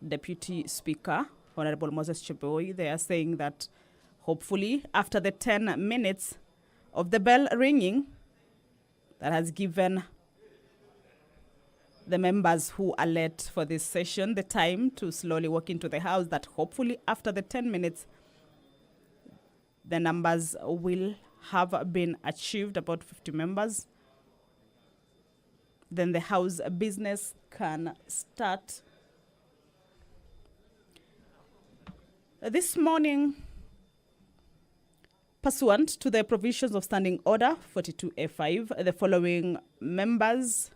Deputy Speaker, Honorable Moses Cheboy. They are saying that hopefully after the 10 minutes of the bell ringing that has given the members who are late for this session the time to slowly walk into the House, that hopefully after the 10 minutes, the numbers will have been achieved, about 50 members. Then the House business can start. This morning, pursuant to the provisions of Standing Order 42A5, the following members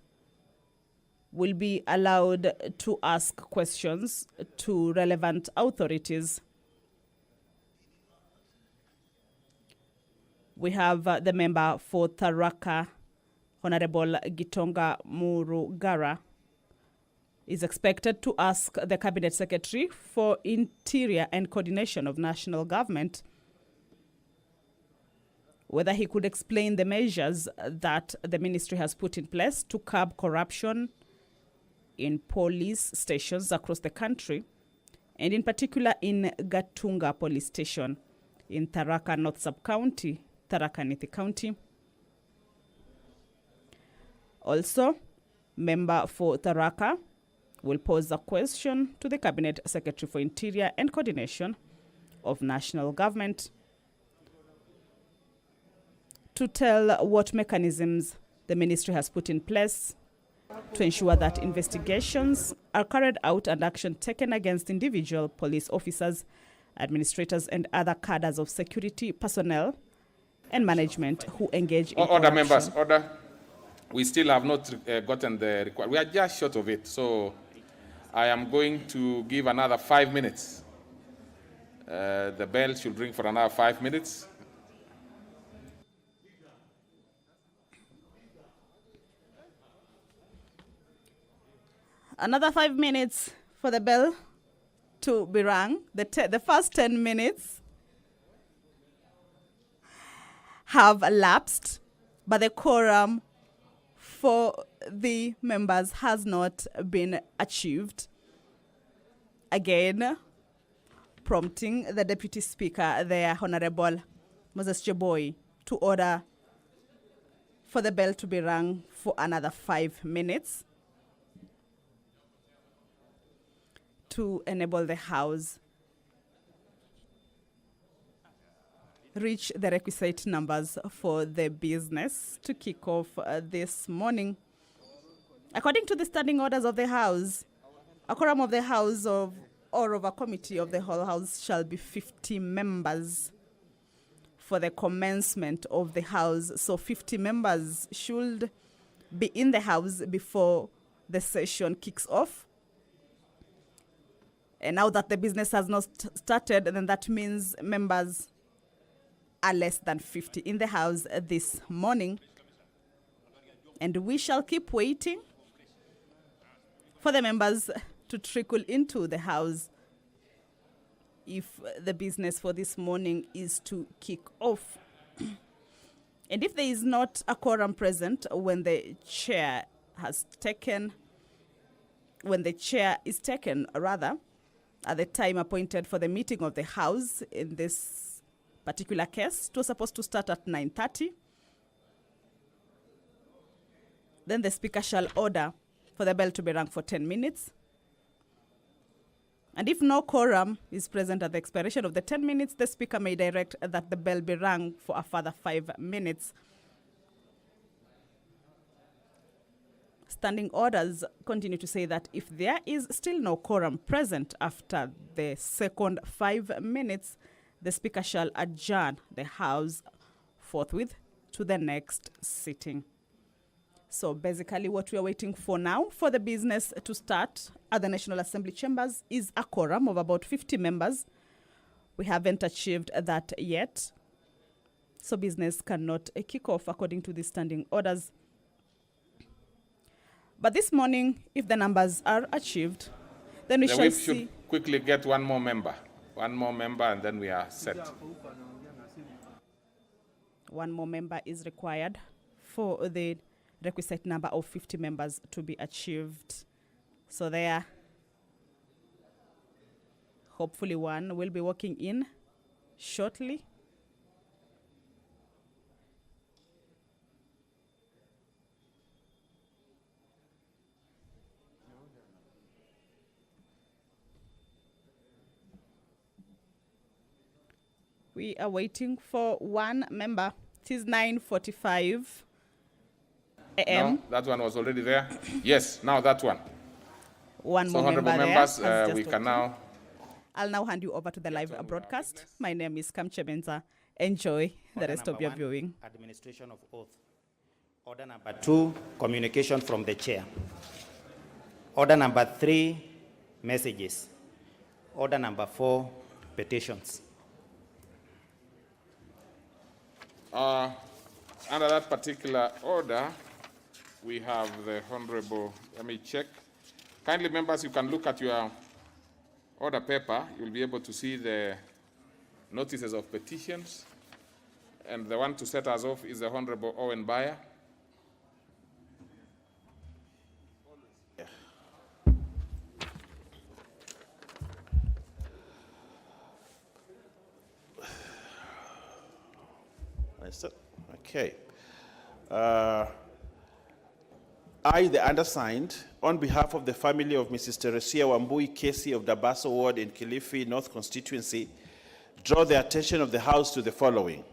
will be allowed to ask questions to relevant authorities. We have the member for Tharaka, Honorable Gitonga Murugara, is expected to ask the Cabinet Secretary for Interior and Coordination of National Government whether he could explain the measures that the ministry has put in place to curb corruption in police stations across the country, and in particular in Gatunga Police Station in Tharaka North Sub-County, Tharaka Nithi County. Also, member for Tharaka will pose a question to the Cabinet Secretary for Interior and Coordination of National Government to tell what mechanisms the ministry has put in place to ensure that investigations are carried out and action taken against individual police officers, administrators, and other cadres of security personnel and management who engage in order, members, order. We still have not gotten the required. We are just short of it, so I am going to give another 5 minutes. The bell should ring for another 5 minutes. Another 5 minutes for the bell to be rung. The first 10 minutes have elapsed, but the quorum for the members has not been achieved. Again, prompting the Deputy Speaker, the Honorable Moses Cheboy, to order for the bell to be rung for another 5 minutes to enable the House reach the requisite numbers for the business to kick off this morning. According to the standing orders of the House, a quorum of the House or of a committee of the whole House shall be 50 members for the commencement of the House. So 50 members should be in the House before the session kicks off. And now that the business has not started, then that means members are less than 50 in the House this morning. And we shall keep waiting for the members to trickle into the House if the business for this morning is to kick off. And if there is not a quorum present when the chair is taken, at the time appointed for the meeting of the House, in this particular case, it was supposed to start at 9:30. Then the Speaker shall order for the bell to be rung for 10 minutes. And if no quorum is present at the expiration of the 10 minutes, the Speaker may direct that the bell be rung for a further 5 minutes. Standing orders continue to say that if there is still no quorum present after the second 5 minutes, the Speaker shall adjourn the House forthwith to the next sitting. So basically what we are waiting for now for the business to start at the National Assembly chambers is a quorum of about 50 members. We haven't achieved that yet. So business cannot kick off according to the standing orders. But this morning, if the numbers are achieved, then we shall see. Should quickly get one more member. One more member, and then we are set. One more member is required for the requisite number of 50 members to be achieved. So there. Hopefully one will be walking in shortly. We are waiting for one member. It is 9:45 a.m. No, that one was already there. Yes, now that one. One So, more member honorable there. members, has just we walked can in. now. I'll now hand you over to the live broadcast. My name is Kamchebenza. Enjoy the rest of your viewing. Administration of oath. Order number 2, communication from the chair. Order number 3, messages. Order number 4, petitions. Under that particular order, we have the Honorable, let me check. Kindly members, you can look at your order paper. You'll be able to see the notices of petitions. And the one to set us off is the Honorable Owen Bayer. Okay. I, the undersigned, on behalf of the family of Mrs. Teresia Wambui Casey of Dabaso Ward in Kilifi North Constituency, draw the attention of the House to the following.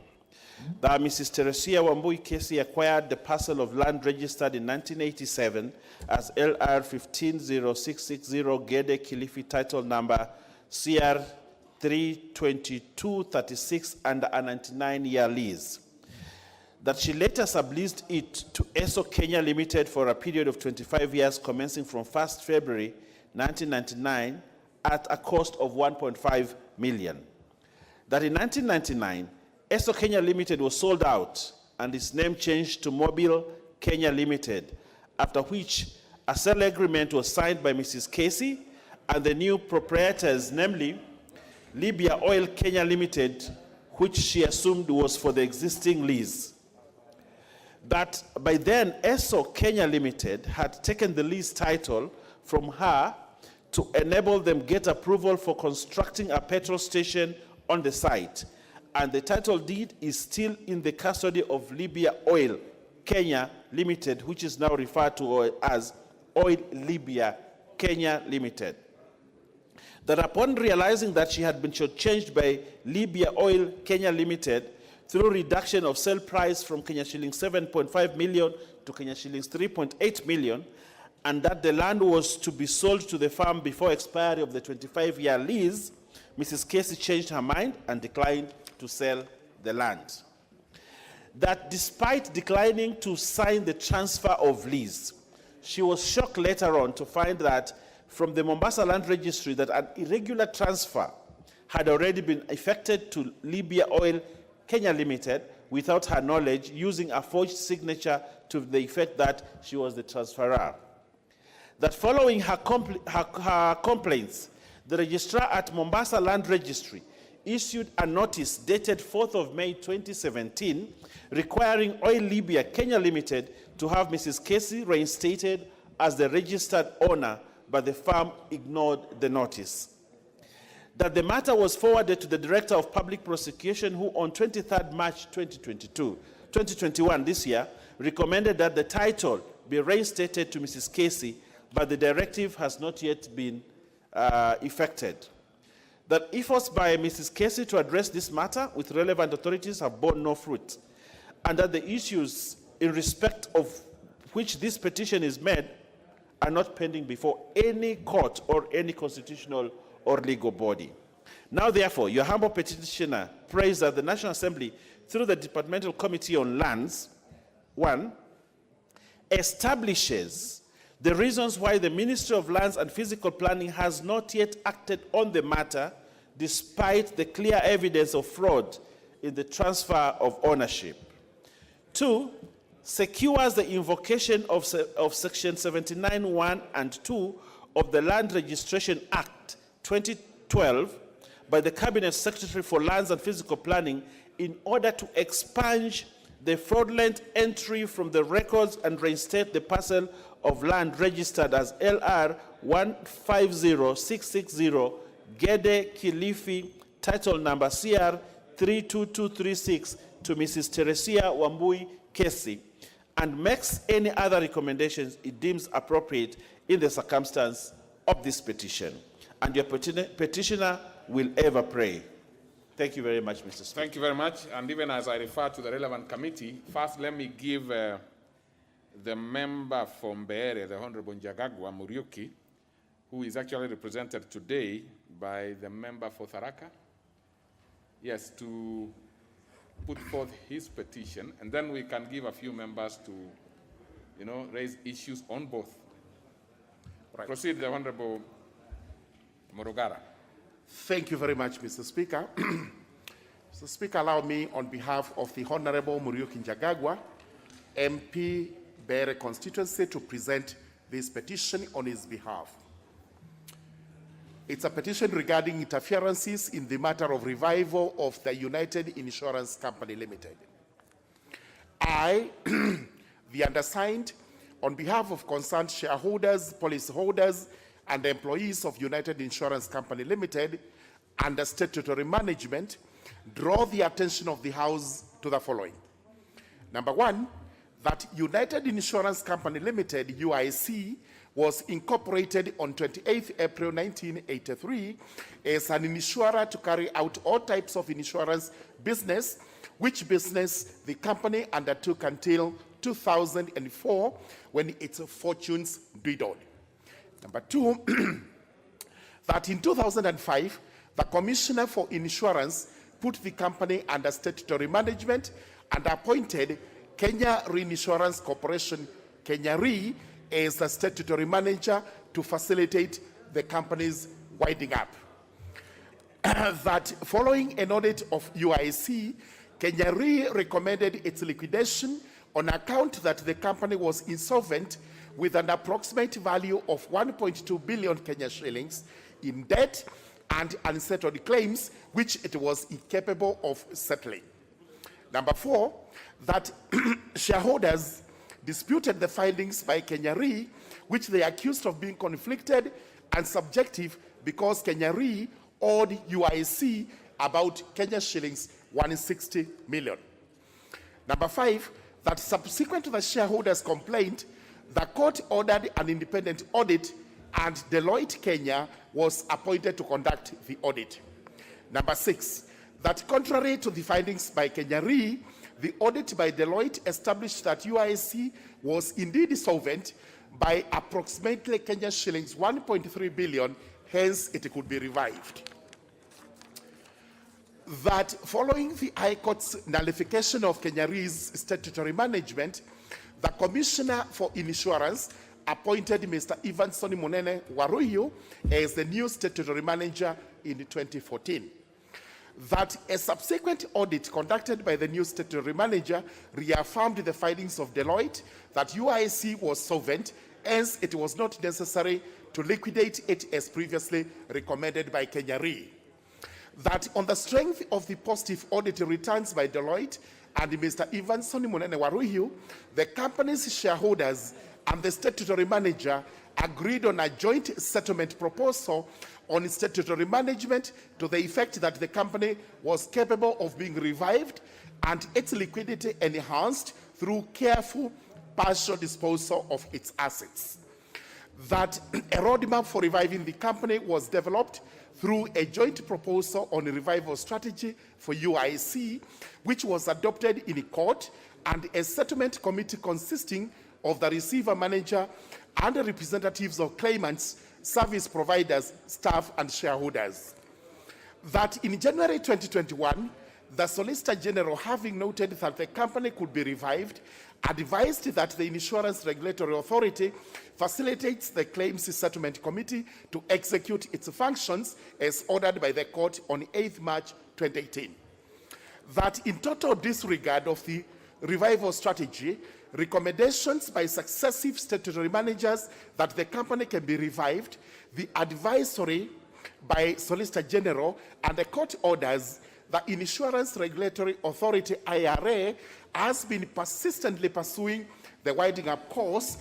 That Mrs. Teresia Wambui Casey acquired the parcel of land registered in 1987 as LR 150660 Gede Kilifi title number CR 32236 under a 99-year lease. That she later subleased it to ESO Kenya Limited for a period of 25 years commencing from 1st February 1999 at a cost of 1.5 million. That in 1999, ESO Kenya Limited was sold out and its name changed to Mobile Kenya Limited, after which a sale agreement was signed by Mrs. Casey and the new proprietors, namely Libya Oil Kenya Limited, which she assumed was for the existing lease. That by then, ESO Kenya Limited had taken the lease title from her to enable them get approval for constructing a petrol station on the site. And the title deed is still in the custody of Libya Oil Kenya Limited, which is now referred to as Oil Libya Kenya Limited. That upon realizing that she had been shortchanged by Libya Oil Kenya Limited through reduction of sale price from Kenya shillings 7.5 million to Kenya shillings 3.8 million, and that the land was to be sold to the farm before expiry of the 25-year lease, Mrs. Casey changed her mind and declined to sell the land. That despite declining to sign the transfer of lease, she was shocked later on to find that from the Mombasa Land Registry that an irregular transfer had already been effected to Libya Oil Kenya Limited without her knowledge, using a forged signature to the effect that she was the transferor. That following her complaints, the registrar at Mombasa Land Registry issued a notice dated 4th of May 2017 requiring Oil Libya Kenya Limited to have Mrs. Casey reinstated as the registered owner, but the firm ignored the notice. That the matter was forwarded to the Director of Public Prosecution, who on 23rd March 2021 this year, recommended that the title be reinstated to Mrs. Casey, but the directive has not yet been effected. That efforts by Mrs. Casey to address this matter with relevant authorities have borne no fruit, and that the issues in respect of which this petition is made are not pending before any court or any constitutional or legal body. Now, therefore, your humble petitioner prays that the National Assembly, through the Departmental Committee on Lands, 1, establishes the reasons why the Ministry of Lands and Physical Planning has not yet acted on the matter, despite the clear evidence of fraud in the transfer of ownership. 2, secures the invocation of Section 79(1) and 2 of the Land Registration Act 2012 by the Cabinet Secretary for Lands and Physical Planning in order to expunge the fraudulent entry from the records and reinstate the parcel of land registered as LR 150660 Gede Kilifi, title number CR 32236 to Mrs. Teresia Wambui Kesi, and makes any other recommendations it deems appropriate in the circumstance of this petition. And your petitioner will ever pray. Thank you very much, Mr. Speaker. Thank you very much. And even as I refer to the relevant committee, first let me give the member from Beere, the Honorable Njagagwa Muriuki, who is actually represented today by the member for Tharaka, yes, to put forth his petition, and then we can give a few members to, raise issues on both. Right. Proceed, the Honorable Morogara. Thank you very much, Mr. Speaker. Mr. Speaker, allow me, on behalf of the Honorable Muriuki Njagagwa, MP Beere constituency, to present this petition on his behalf. It's a petition regarding interferences in the matter of revival of the United Insurance Company Limited. I, the undersigned, on behalf of concerned shareholders, policyholders, and employees of United Insurance Company Limited under statutory management, draw the attention of the House to the following. Number one, that United Insurance Company Limited, UIC, was incorporated on 28th April 1983 as an insurer to carry out all types of insurance business, which business the company undertook until 2004 when its fortunes dwindled. Number two, that in 2005, the Commissioner for Insurance put the company under statutory management and appointed Kenya Reinsurance Corporation, Kenya Re, as the statutory manager to facilitate the company's winding up. That following an audit of UIC, Kenya Re recommended its liquidation on account that the company was insolvent with an approximate value of 1.2 billion Kenya shillings in debt and unsettled claims, which it was incapable of settling. Number four, that shareholders disputed the findings by Kenya Re, which they accused of being conflicted and subjective because Kenya Re owed UIC about Kenya shillings 160 million. Number five, that subsequent to the shareholders' complaint, the court ordered an independent audit and Deloitte Kenya was appointed to conduct the audit. Number six, that contrary to the findings by Kenya Re, the audit by Deloitte established that UIC was indeed solvent by approximately Kenya shillings 1.3 billion, hence it could be revived. That following the High Court's nullification of Kenya Re's statutory management, the Commissioner for Insurance appointed Mr. Evanson Munene Waruyu as the new statutory manager in 2014. That a subsequent audit conducted by the new statutory manager reaffirmed the findings of Deloitte that UIC was solvent, hence it was not necessary to liquidate it as previously recommended by Kenya Re. That on the strength of the positive audit returns by Deloitte and Mr. Evanson Munene Waruyu, the company's shareholders and the statutory manager agreed on a joint settlement proposal on statutory management to the effect that the company was capable of being revived and its liquidity enhanced through careful partial disposal of its assets. That a roadmap for reviving the company was developed through a joint proposal on a revival strategy for UIC, which was adopted in court, and a settlement committee consisting of the receiver manager and the representatives of claimants, service providers, staff, and shareholders. That in January 2021, the Solicitor General, having noted that the company could be revived, advised that the Insurance Regulatory Authority facilitates the Claims Settlement Committee to execute its functions as ordered by the court on 8th March 2018. That in total disregard of the revival strategy, recommendations by successive statutory managers that the company can be revived, the advisory by Solicitor General, and the court orders, the Insurance Regulatory Authority, IRA, has been persistently pursuing the winding up course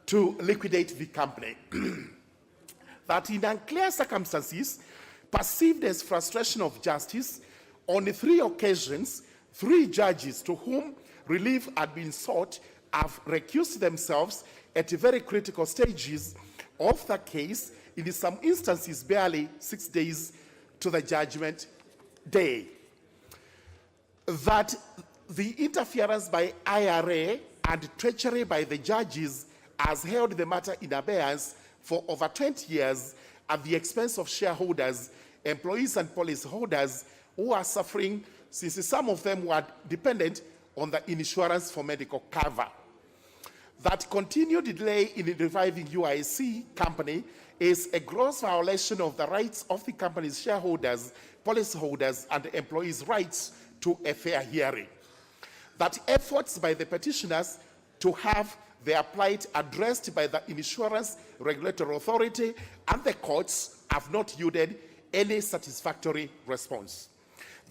to liquidate the company. That in unclear circumstances, perceived as frustration of justice. On 3 occasions, 3 judges to whom relief had been sought have recused themselves at very critical stages of the case, in some instances barely 6 days to the judgment day. That the interference by IRA and treachery by the judges has held the matter in abeyance for over 20 years at the expense of shareholders, employees, and policyholders who are suffering, since some of them were dependent on the insurance for medical cover. That continued delay in reviving UIC company is a gross violation of the rights of the company's shareholders, policyholders, and employees' rights to a fair hearing. That efforts by the petitioners to have their plight addressed by the Insurance Regulatory Authority and the courts have not yielded any satisfactory response.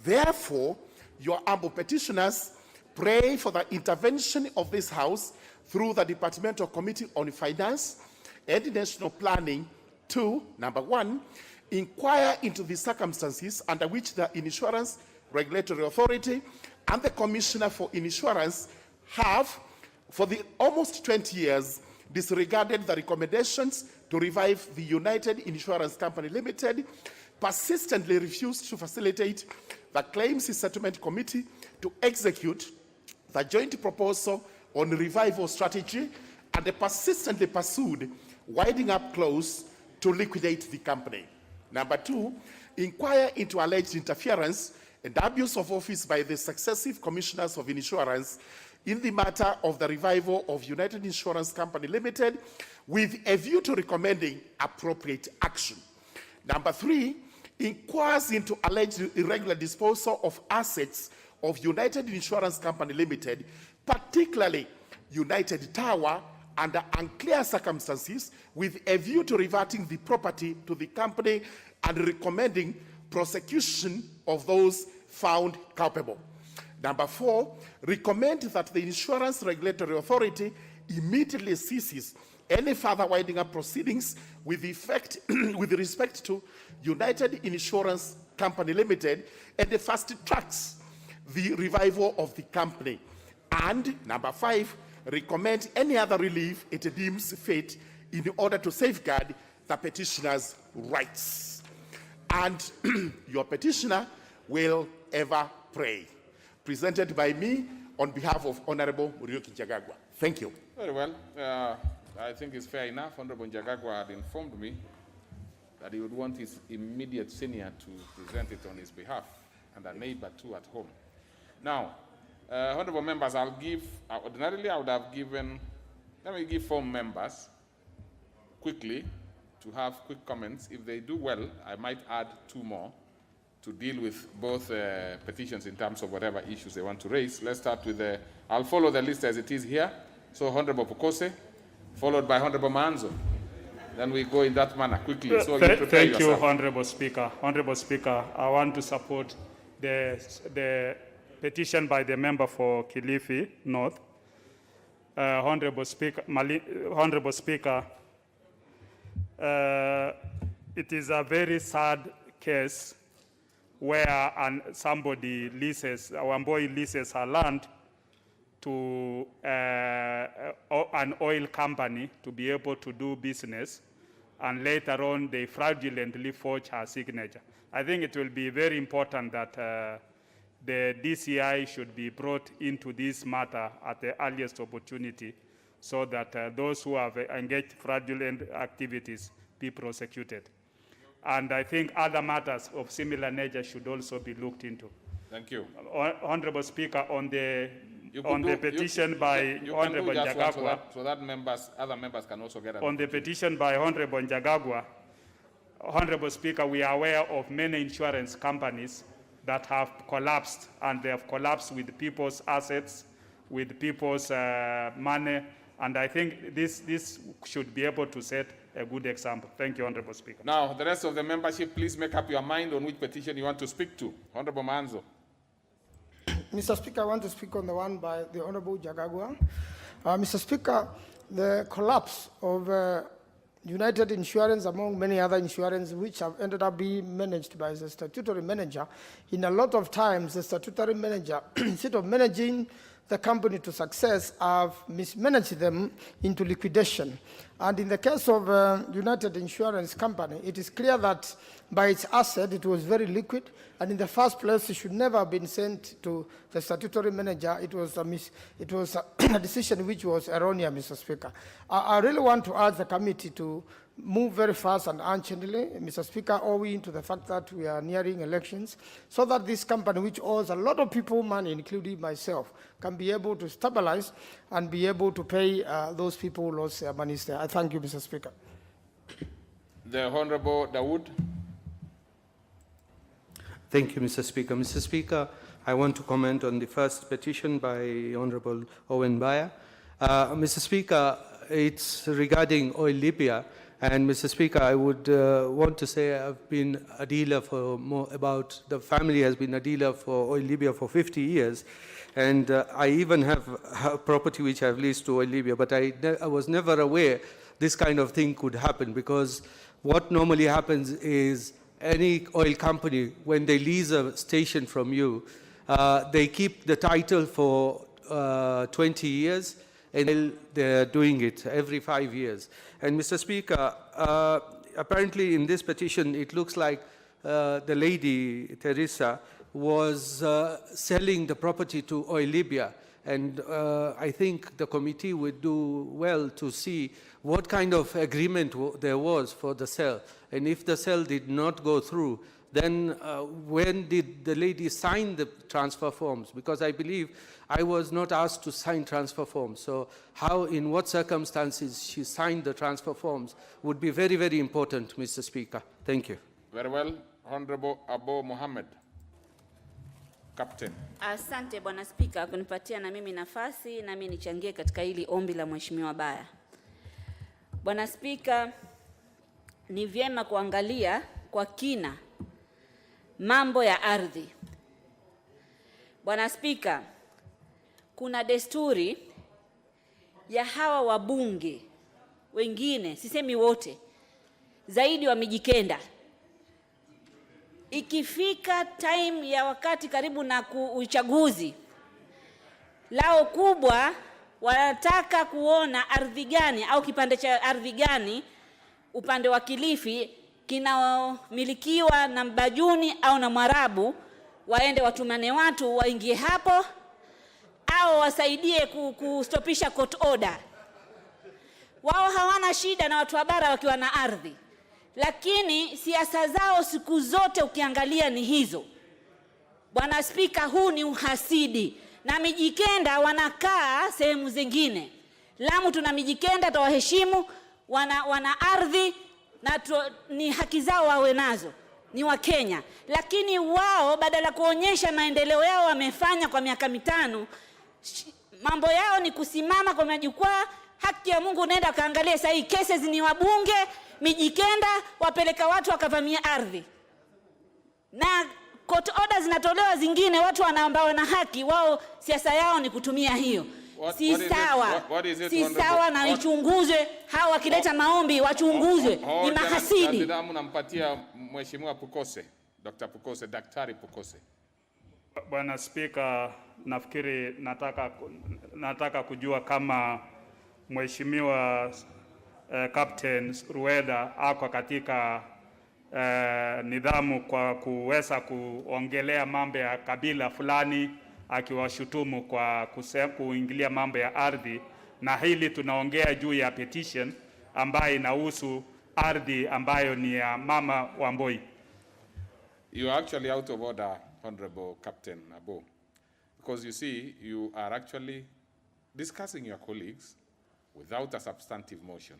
Therefore, your humble petitioners pray for the intervention of this House through the Departmental Committee on Finance and National Planning to, number 1, inquire into the circumstances under which the Insurance Regulatory Authority and the Commissioner for Insurance have, for the almost 20 years, disregarded the recommendations to revive the United Insurance Company Limited, persistently refused to facilitate the Claims Settlement Committee to execute the joint proposal on revival strategy, and they persistently pursued winding up clause to liquidate the company. Number 2, inquire into alleged interference and abuse of office by the successive commissioners of insurance in the matter of the revival of United Insurance Company Limited with a view to recommending appropriate action. Number 3, inquires into alleged irregular disposal of assets of United Insurance Company Limited, particularly United Tower, under unclear circumstances with a view to reverting the property to the company and recommending prosecution of those found culpable. Number 4, recommend that the Insurance Regulatory Authority immediately ceases any further winding up proceedings with respect to United Insurance Company Limited and the fast tracks the revival of the company. And number 5, recommend any other relief it deems fit in order to safeguard the petitioner's rights. And your petitioner will ever pray. Presented by me on behalf of Honorable Muriuki Njagagwa. Thank you. Very well. I think it's fair enough. Honorable Njagagwa had informed me that he would want his immediate senior to present it on his behalf, and a neighbor too at home. Now, honorable members, I'll give, ordinarily I would have given, let me give 4 members quickly to have quick comments. If they do well, I might add 2 more to deal with both petitions in terms of whatever issues they want to raise. Let's start with I'll follow the list as it is here. So Honorable Pokose, followed by Honorable Manzo. Then we go in that manner quickly. So thank you, Honorable Speaker. Honorable Speaker, I want to support the petition by the member for Kilifi North. Honorable Speaker, it is a very sad case where somebody leases, Wamboi leases her land to an oil company to be able to do business, and later on they fraudulently forge her signature. I think it will be very important that the DCI should be brought into this matter at the earliest opportunity so that those who have engaged fraudulent activities be prosecuted. And I think other matters of similar nature should also be looked into. Thank you. Honorable Speaker, on the petition by Honorable Njagagwa, so that other members can also get on the petition by Honorable Njagagwa, Honorable Speaker, we are aware of many insurance companies that have collapsed, and they have collapsed with people's assets, with people's money, and I think this should be able to set a good example. Thank you, Honorable Speaker. Now, the rest of the membership, please make up your mind on which petition you want to speak to. Honorable Manzo. Mr. Speaker, I want to speak on the one by the Honorable Njagagwa. Mr. Speaker, the collapse of United Insurance, among many other insurance, which have ended up being managed by the statutory manager. In a lot of times, the statutory manager, instead of managing the company to success, have mismanaged them into liquidation. And in the case of United Insurance Company, it is clear that by its asset, it was very liquid, and in the first place, it should never have been sent to the statutory manager. It was a decision which was erroneous, Mr. Speaker. I really want to urge the committee to move very fast and urgently, Mr. Speaker, owing to the fact that we are nearing elections, so that this company, which owes a lot of people money, including myself, can be able to stabilize and be able to pay those people who lost their money there. I thank you, Mr. Speaker. The Honorable Dawood. Thank you, Mr. Speaker. Mr. Speaker, I want to comment on the first petition by Honorable Owen Baya. Mr. Speaker, it's regarding oil Libya. And Mr. Speaker, I would want to say I've been a dealer for the family has been a dealer for oil Libya for 50 years. And I even have a property which I've leased to oil Libya, but I was never aware this kind of thing could happen, because what normally happens is any oil company, when they lease a station from you, they keep the title for 20 years, and they're doing it every 5 years. And Mr. Speaker, apparently in this petition, it looks like the lady, Teresa, was selling the property to Oil Libya. And I think the committee would do well to see what kind of agreement there was for the sale. And if the sale did not go through, then when did the lady sign the transfer forms? Because I believe I was not asked to sign transfer forms. So how, in what circumstances she signed the transfer forms would be very, very important, Mr. Speaker. Thank you. Very well. Honorable Abo Mohammed. Captain. Asante Bwana Spika kunipatia na mimi nafasi na mimi nichangie katika hili ombi la Mheshimiwa Baya. Bwana Spika, ni vyema kuangalia kwa kina mambo ya ardhi. Bwana Spika, kuna desturi ya hawa wabunge wengine, sisemi wote, zaidi wa Mijikenda. Ikifika time ya wakati karibu na uchaguzi, lao kubwa wanataka kuona ardhi gani au kipande cha ardhi gani upande wa Kilifi kinaomilikiwa na Mbajuni au na Mwarabu, waende watumane watu waingie hapo au wasaidie kustopisha court order. Wao hawana shida na watu wa bara wakiwa na ardhi, lakini siasa zao siku zote ukiangalia ni hizo. Bwana Spika, huu ni uhasidi, na Mijikenda wanakaa sehemu zingine. Lamu tuna Mijikenda, tawaheshimu, wana ardhi na ni haki zao wawe nazo, ni wa Kenya. Lakini wao badala kuonyesha maendeleo yao wamefanya kwa miaka 5, mambo yao ni kusimama kwa majukwaa. Haki ya Mungu, unaenda kaangalia sasa hii cases ni wabunge Mijikenda wapeleka watu wakavamia ardhi, na court orders zinatolewa zingine, watu ambao wana haki, wao siasa yao ni kutumia hiyo. Si sawa na ichunguzwe. Hawa wakileta maombi wachunguzwe, ni mahasidi. Ndio nampatia Mheshimiwa Pukose, Dr. Pukose, Daktari Pukose. Bwana Spika, nafikiri nataka kujua kama Mheshimiwa Captain Rueda ako katika nidhamu kwa kuweza kuongelea mambo ya kabila fulani, akiwashutumu kwa kuingilia mambo ya ardhi, na hili tunaongea juu ya petition ambayo inahusu ardhi ambayo ni ya Mama Wamboi. You are actually out of order, Honorable Captain Abo, because you see, you are actually discussing your colleagues without a substantive motion.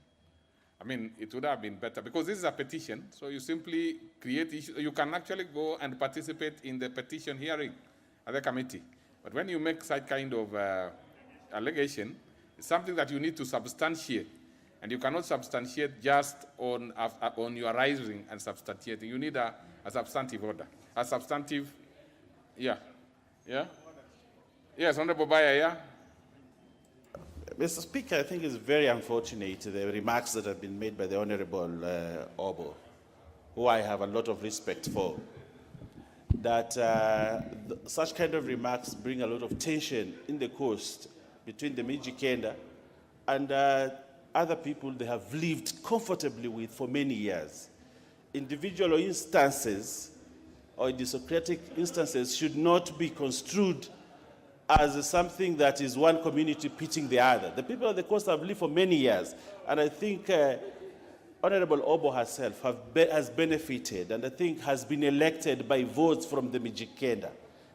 I mean, it would have been better, because this is a petition, so you simply create issues. You can actually go and participate in the petition hearing at the committee. But when you make such kind of allegation, it's something that you need to substantiate. And you cannot substantiate just on your rising and substantiating. You need a substantive order. A substantive, yeah. Yeah? Yes, Honorable Baya, yeah? Mr. Speaker, I think it's very unfortunate, the remarks that have been made by the Honorable Obo, who I have a lot of respect for, that such kind of remarks bring a lot of tension in the coast between the Mijikenda and other people they have lived comfortably with for many years. Individual instances or idiosyncratic instances should not be construed as something that is one community pitching the other. The people of the coast have lived for many years, and I think Honorable Obo herself has benefited, and I think has been elected by votes from the Mijikenda.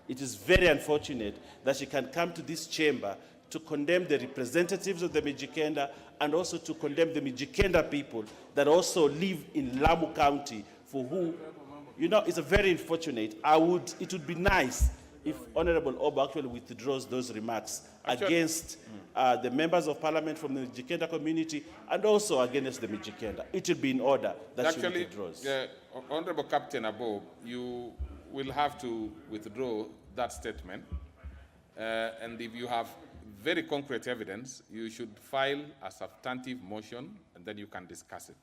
It is very unfortunate that she can come to this chamber to condemn the representatives of the Mijikenda and also to condemn the Mijikenda people that also live in Lamu County, for who, you know, it's a very unfortunate. It would be nice if Honorable Obo actually withdraws those remarks against the members of parliament from the Mijikenda community and also against the Mijikenda. It would be in order that she withdraws. Honorable Captain Abo, you will have to withdraw that statement. And if you have very concrete evidence, you should file a substantive motion and then you can discuss it.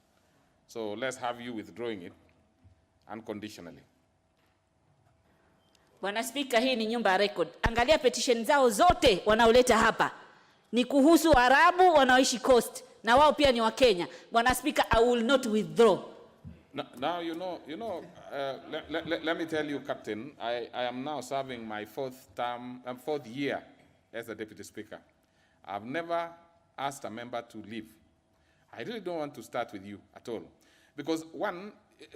So let's have you withdrawing it unconditionally. Bwana Spika, hii ni nyumba ya record. Angalia petition zao zote wanaoleta hapa ni kuhusu Arabu wanaoishi coast, na wao pia ni wa Kenya. Bwana Spika, I will not withdraw. Now let me tell you, Captain, I am now serving my fourth year as a Deputy Speaker. I've never asked a member to leave. I really don't want to start with you at all. Because one,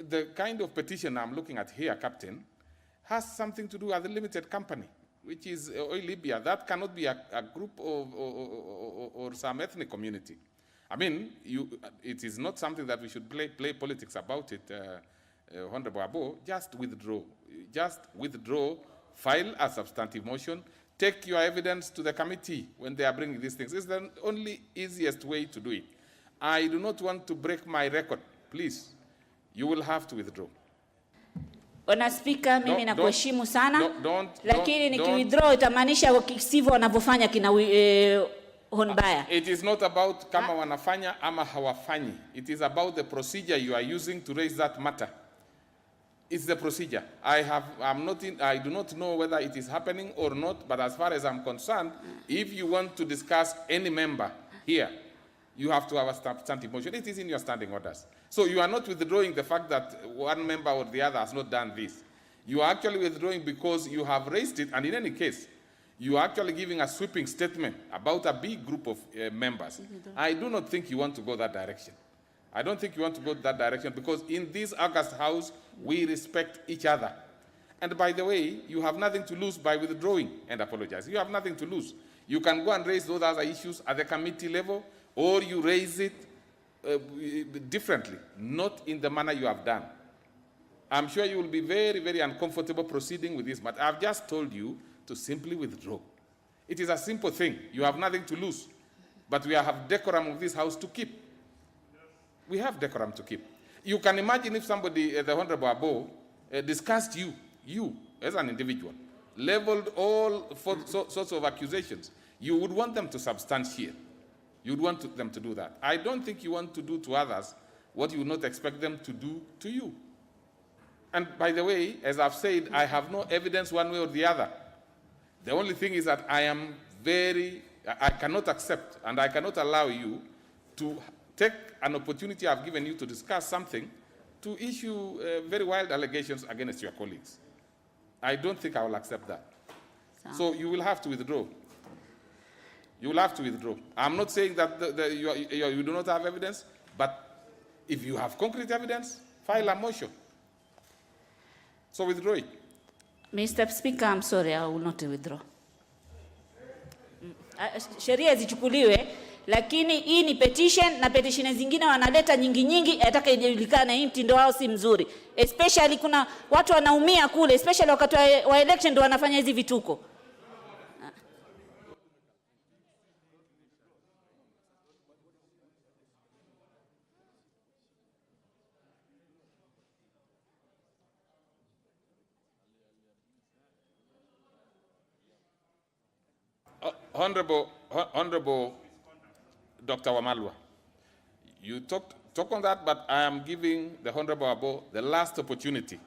the kind of petition I'm looking at here, Captain, has something to do with a limited company, which is Oil Libya. That cannot be a group or some ethnic community. I mean, it is not something that we should play politics about it, Honorable Abo. Just withdraw. Just withdraw, file a substantive motion, take your evidence to the committee when they are bringing these things. It's the only easiest way to do it. I do not want to break my record. Please, you will have to withdraw. Bwana Spika, mimi nakuheshimu sana, lakini nikiwithdraw itamaanisha sivyo wanavyofanya kina Honbaya. It is not about kama wanafanya ama hawafanyi. It is about the procedure you are using to raise that matter. It's the procedure. I do not know whether it is happening or not, but as far as I'm concerned, if you want to discuss any member here, you have to have a substantive motion. It is in your standing orders. So you are not withdrawing the fact that one member or the other has not done this. You are actually withdrawing because you have raised it, and in any case, you are actually giving a sweeping statement about a big group of members. I do not think you want to go that direction. I don't think you want to go that direction because in this August House, we respect each other. And by the way, you have nothing to lose by withdrawing and apologize. You have nothing to lose. You can go and raise those other issues at the committee level, or you raise it differently, not in the manner you have done. I'm sure you will be very, very uncomfortable proceeding with this, but I've just told you to simply withdraw. It is a simple thing. You have nothing to lose, but we have decorum of this house to keep. We have decorum to keep. You can imagine if somebody, the Honorable Abo, discussed you as an individual, leveled all sorts of accusations. You would want them to substantiate. You would want them to do that. I don't think you want to do to others what you would not expect them to do to you. And by the way, as I've said, I have no evidence one way or the other. The only thing is that I cannot accept and I cannot allow you to take an opportunity I've given you to discuss something to issue very wild allegations against your colleagues. I don't think I will accept that. So you will have to withdraw. You will have to withdraw. I'm not saying that you do not have evidence, but if you have concrete evidence, file a motion. So withdraw it. Mr. Speaker, I'm sorry, I will not withdraw. Sheria zichukuliwe, lakini hii ni petition na petition zingine wanaleta nyingi ataka ijulikane hii mtindo wao si mzuri. Especially kuna watu wanaumia kule, especially wakati wa election ndio wanafanya hizi vituko. Honorable Dr. Wamalwa, you talk on that, but I am giving the Honorable Abo the last opportunity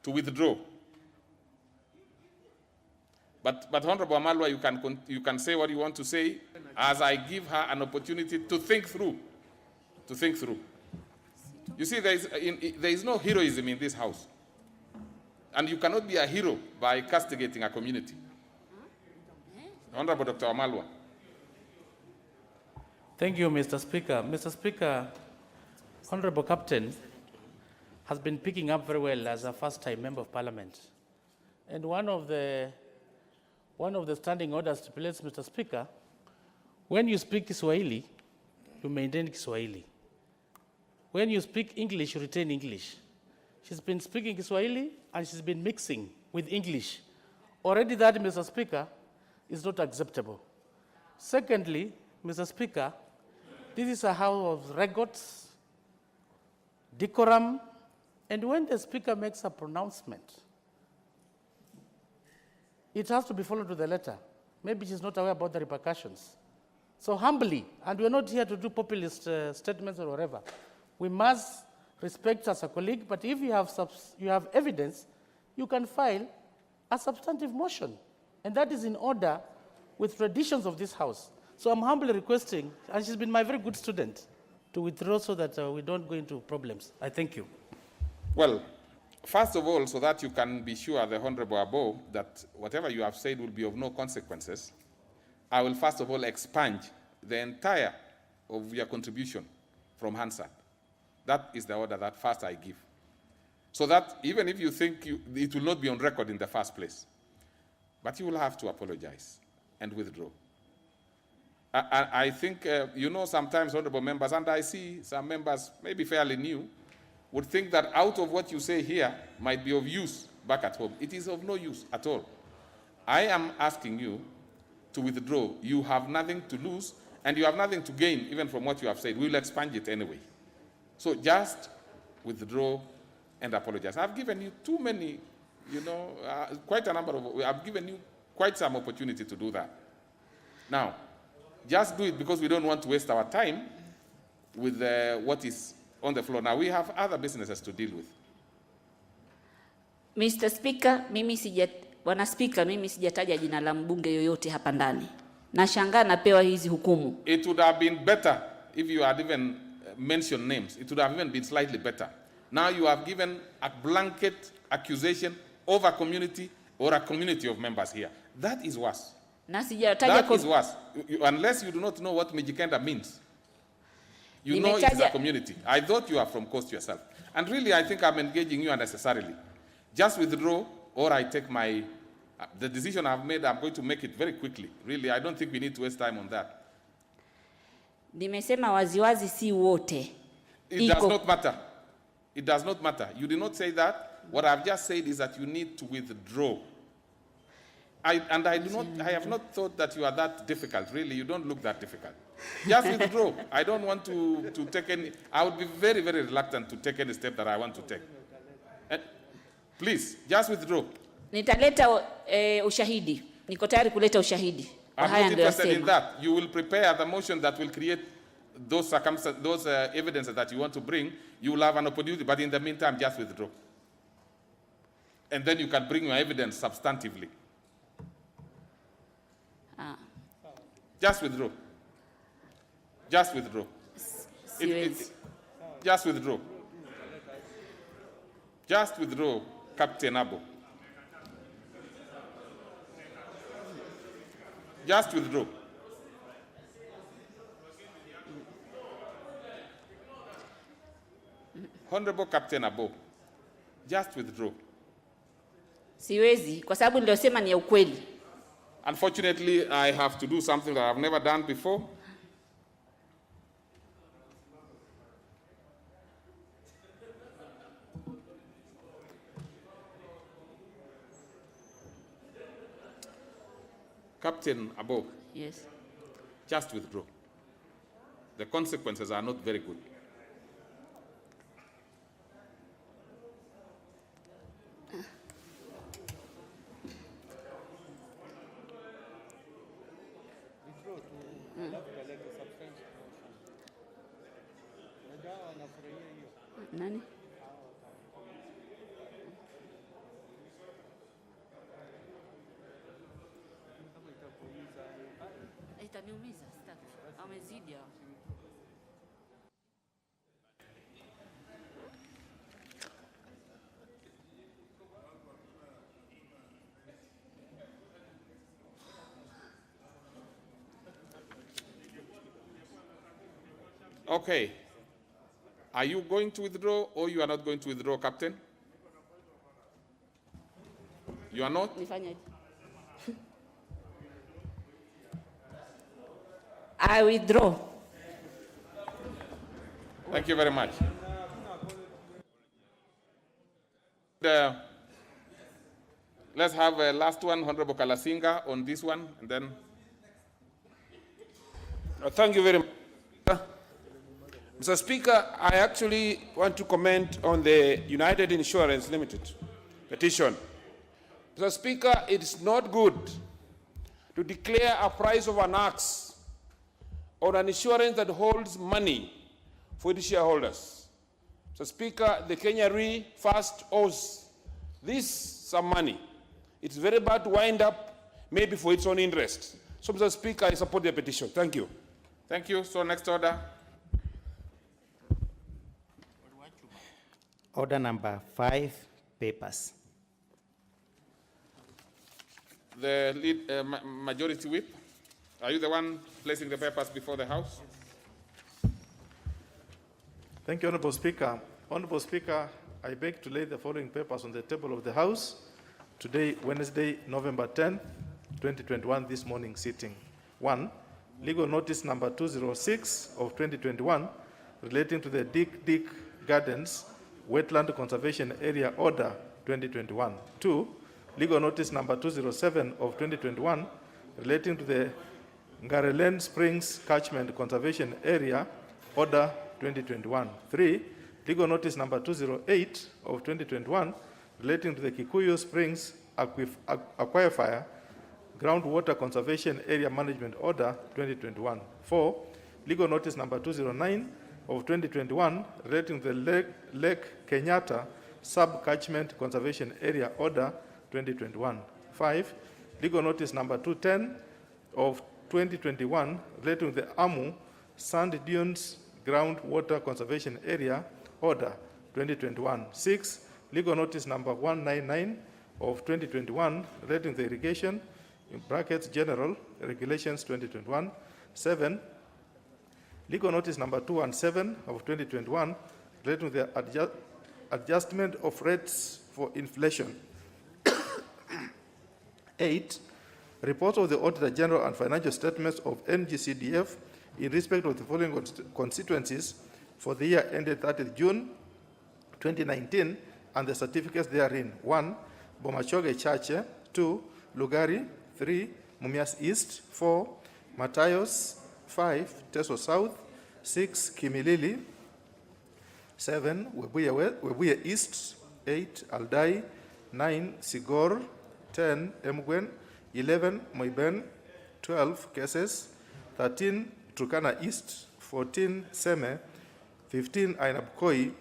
to withdraw. But Honorable Wamalwa, you can say what you want to say as I give her an opportunity to think through. You see, there is no heroism in this house. And you cannot be a hero by castigating a community. Honorable Dr. Wamalwa. Thank you, Mr. Speaker. Mr. Speaker, Honorable Captain has been picking up very well as a first-time member of Parliament. And one of the standing orders stipulates, Mr. Speaker, when you speak Kiswahili, you maintain Kiswahili. When you speak English, you retain English. She's been speaking Kiswahili and she's been mixing with English. Already that, Mr. Speaker, is not acceptable. Secondly, Mr. Speaker, this is a house of records, decorum, and when the Speaker makes a pronouncement, it has to be followed to the letter. Maybe she's not aware about the repercussions. So humbly, and we're not here to do populist statements or whatever, we must respect as a colleague, but if you have evidence, you can file a substantive motion. And that is in order with traditions of this house. So I'm humbly requesting, and she's been my very good student, to withdraw so that we don't go into problems. I thank you. Well, first of all, so that you can be sure, the Honorable Abo, that whatever you have said will be of no consequences, I will first of all expunge the entire of your contribution from Hansard. That is the order that first I give. So that even if you think it will not be on record in the first place, but you will have to apologize and withdraw. I think, sometimes honorable members, and I see some members, maybe fairly new, would think that out of what you say here might be of use back at home. It is of no use at all. I am asking you to withdraw. You have nothing to lose, and you have nothing to gain even from what you have said. We will expunge it anyway. So just withdraw and apologize. I've given you too many, quite a number of, I've given you quite some opportunity to do that. Now, just do it because we don't want to waste our time with what is on the floor. Now, we have other businesses to deal with. Mr. Speaker, Bwana Speaker, mimi sijataja jina la mbunge yoyote hapa ndani. Nashangaa napewa hizi hukumu. It would have been better if you had even mentioned names. It would have even been slightly better. Now you have given a blanket accusation of a community or a community of members here. That is worse. That is worse. Unless you do not know what Mijikenda means. You know it is a community. I thought you are from Coast yourself. And really, I think I'm engaging you unnecessarily. Just withdraw, or I take the decision I've made, I'm going to make it very quickly. Really, I don't think we need to waste time on that. Nimesema waziwazi si wote. It does not matter. It does not matter. You did not say that. What I've just said is that you need to withdraw. I have not thought that you are that difficult. Really, you don't look that difficult. Just withdraw. I don't want to take any, I would be very, very reluctant to take any step that I want to take. Please, just withdraw. Nitaleta ushahidi. Niko tayari kuleta ushahidi. I'm not interested in that. You will prepare the motion that will create those evidences that you want to bring. You will have an opportunity, but in the meantime, just withdraw. And then you can bring your evidence substantively. Just withdraw. Just withdraw. Just withdraw. Just withdraw, Captain Abo. Just withdraw. Honorable Captain Abo, just withdraw. Siwezi, kwa sababu niliosema ni ya ukweli. Unfortunately, I have to do something that I've never done before. Captain Abo. Yes. Just withdraw. The consequences are not very good. Nani? Itaniumiza, sitaki. Amezidi hao. Okay. Are you going to withdraw or you are not going to withdraw, Captain? You are not? Nifanyaje? I withdraw. Thank you very much. Let's have a last one, Honorable Kalasinga, on this one, and then. Thank you very much. Mr. Speaker, I actually want to comment on the United Insurance Limited petition. Mr. Speaker, it is not good to declare a price of an ox or an insurance that holds money for the shareholders. Mr. Speaker, the Kenya Re first owes this some money. It's very bad to wind up maybe for its own interest. So, Mr. Speaker, I support the petition. Thank you. Thank you. So, next order. Order number 5, papers. The lead, majority whip, are you the one placing the papers before the House? Thank you, Honorable Speaker. Honorable Speaker, I beg to lay the following papers on the table of the House today, Wednesday, November 10, 2021, this morning sitting. 1. Legal notice number 206 of 2021 relating to the Dick Gardens Wetland Conservation Area Order 2021. 2. Legal notice number 207 of 2021 relating to the Ngarelen Springs Catchment Conservation Area Order 2021. 3. Legal notice number 208 of 2021 relating to the Kikuyu Springs Aquifer Groundwater Conservation Area Management Order 2021. 4. Legal notice number 209 of 2021 relating to the Lake Kenyatta Sub-Catchment Conservation Area Order 2021. 5. Legal notice number 210 of 2021 relating to the Amu Sand Dunes Groundwater Conservation Area Order 2021. 6. Legal notice number 199 of 2021 relating to the irrigation in brackets General Regulations 2021. 7. Legal notice number 217 of 2021 relating to the adjustment of rates for inflation. 8. Reports of the Auditor General and financial statements of NGCDF in respect of the following constituencies for the year ended 30th June 2019 and the certificates therein. 1. Bomachoge Chache. 2. Lugari. 3. Mumias East. 4. Matayos. 5. Teso South. 6. Kimilili. 7. Webuye East. 8. Aldai. 9. Sigor. 10. Emgwen. 11. Moiben. 12. Cases. 13. Turkana East. 14. Seme. 15. Ainabkoi.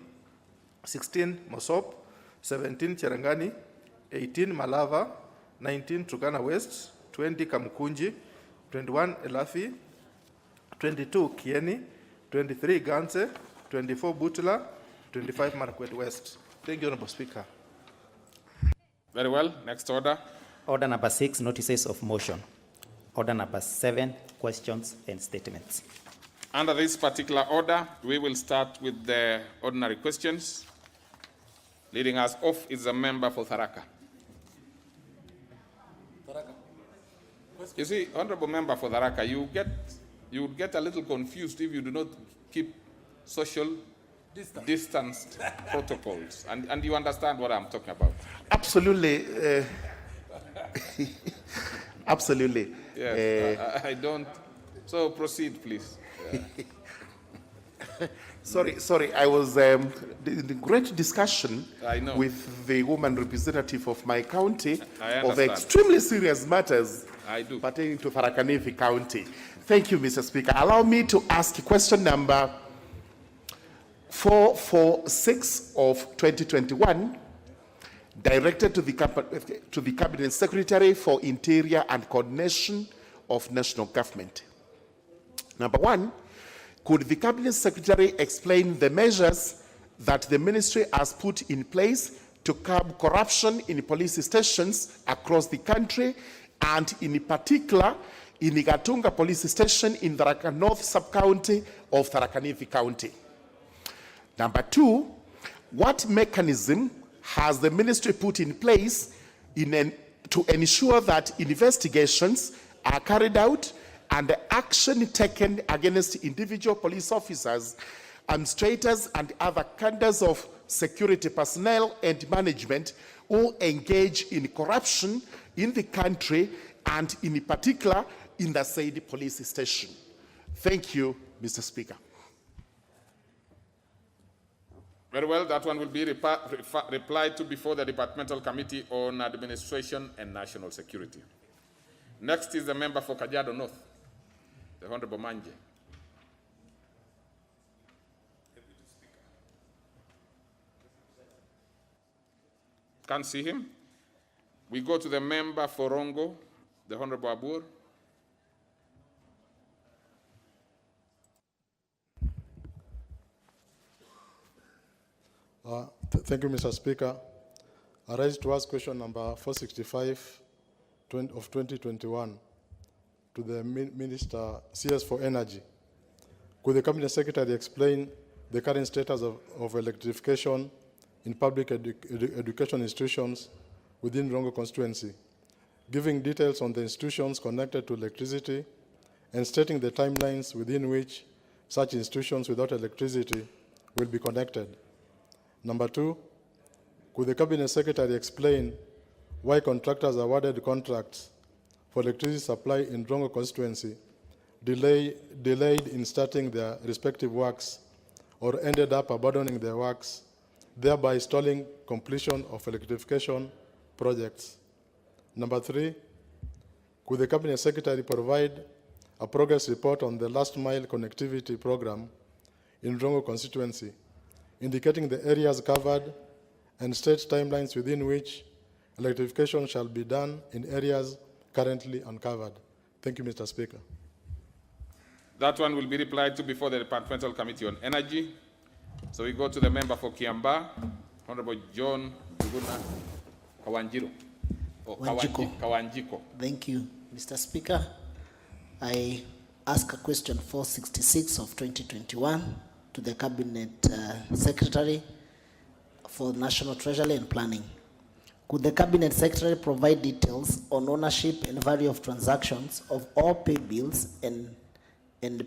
16. Mosop. 17. Cherangani. 18. Malava. 19. Turkana West. 20. Kamukunji. 21. Elafi. 22. Kieni. 23. Ganse. 24. Butula. 25. Marakwet West. Thank you, Honorable Speaker. Very well. Next order. Order number 6, notices of motion. Order number 7, questions and statements. Under this particular order, we will start with the ordinary questions. Leading us off is a member for Tharaka. You see, Honorable Member for Tharaka, you would get a little confused if you do not keep social distanced protocols. And you understand what I'm talking about. Absolutely. Absolutely. Yes, I don't. So proceed, please. Sorry. I was in the great discussion with the woman representative of my county of extremely serious matters pertaining to Tharaka Nithi County. Thank you, Mr. Speaker. Allow me to ask question number 446 of 2021, directed to the Cabinet Secretary for Interior and Coordination of National Government. Number 1, could the Cabinet Secretary explain the measures that the ministry has put in place to curb corruption in police stations across the country, and in particular in the Gatunga Police Station in the Tharaka North Sub-County of Tharaka Nithi County? Number 2, what mechanism has the ministry put in place to ensure that investigations are carried out and action taken against individual police officers, administrators, and other cadres of security personnel and management who engage in corruption in the country, and in particular in the said police station? Thank you, Mr. Speaker. Very well, that one will be replied to before the Departmental Committee on Administration and National Security. Next is the member for Kajiado North, the Honorable Manje. Can't see him. We go to the member for Rongo, the Honorable Abur. Thank you, Mr. Speaker. I rise to ask question number 465 of 2021 to the Minister CS for Energy. Could the Cabinet Secretary explain the current status of electrification in public education institutions within Rongo constituency, giving details on the institutions connected to electricity and stating the timelines within which such institutions without electricity will be connected? Number 2, could the Cabinet Secretary explain why contractors awarded contracts for electricity supply in Rongo constituency delayed in starting their respective works or ended up abandoning their works, thereby stalling completion of electrification projects? Number 3, could the Cabinet Secretary provide a progress report on the last mile connectivity program in Rongo constituency, indicating the areas covered and state timelines within which electrification shall be done in areas currently uncovered? Thank you, Mr. Speaker. That one will be replied to before the Departmental Committee on Energy. So we go to the member for Kiamba, Honorable John Duguna Kawanjiro. Kawanjiko. Thank you, Mr. Speaker. I ask a question 466 of 2021 to the Cabinet Secretary for National Treasury and Planning. Could the Cabinet Secretary provide details on ownership and value of transactions of all pay bills and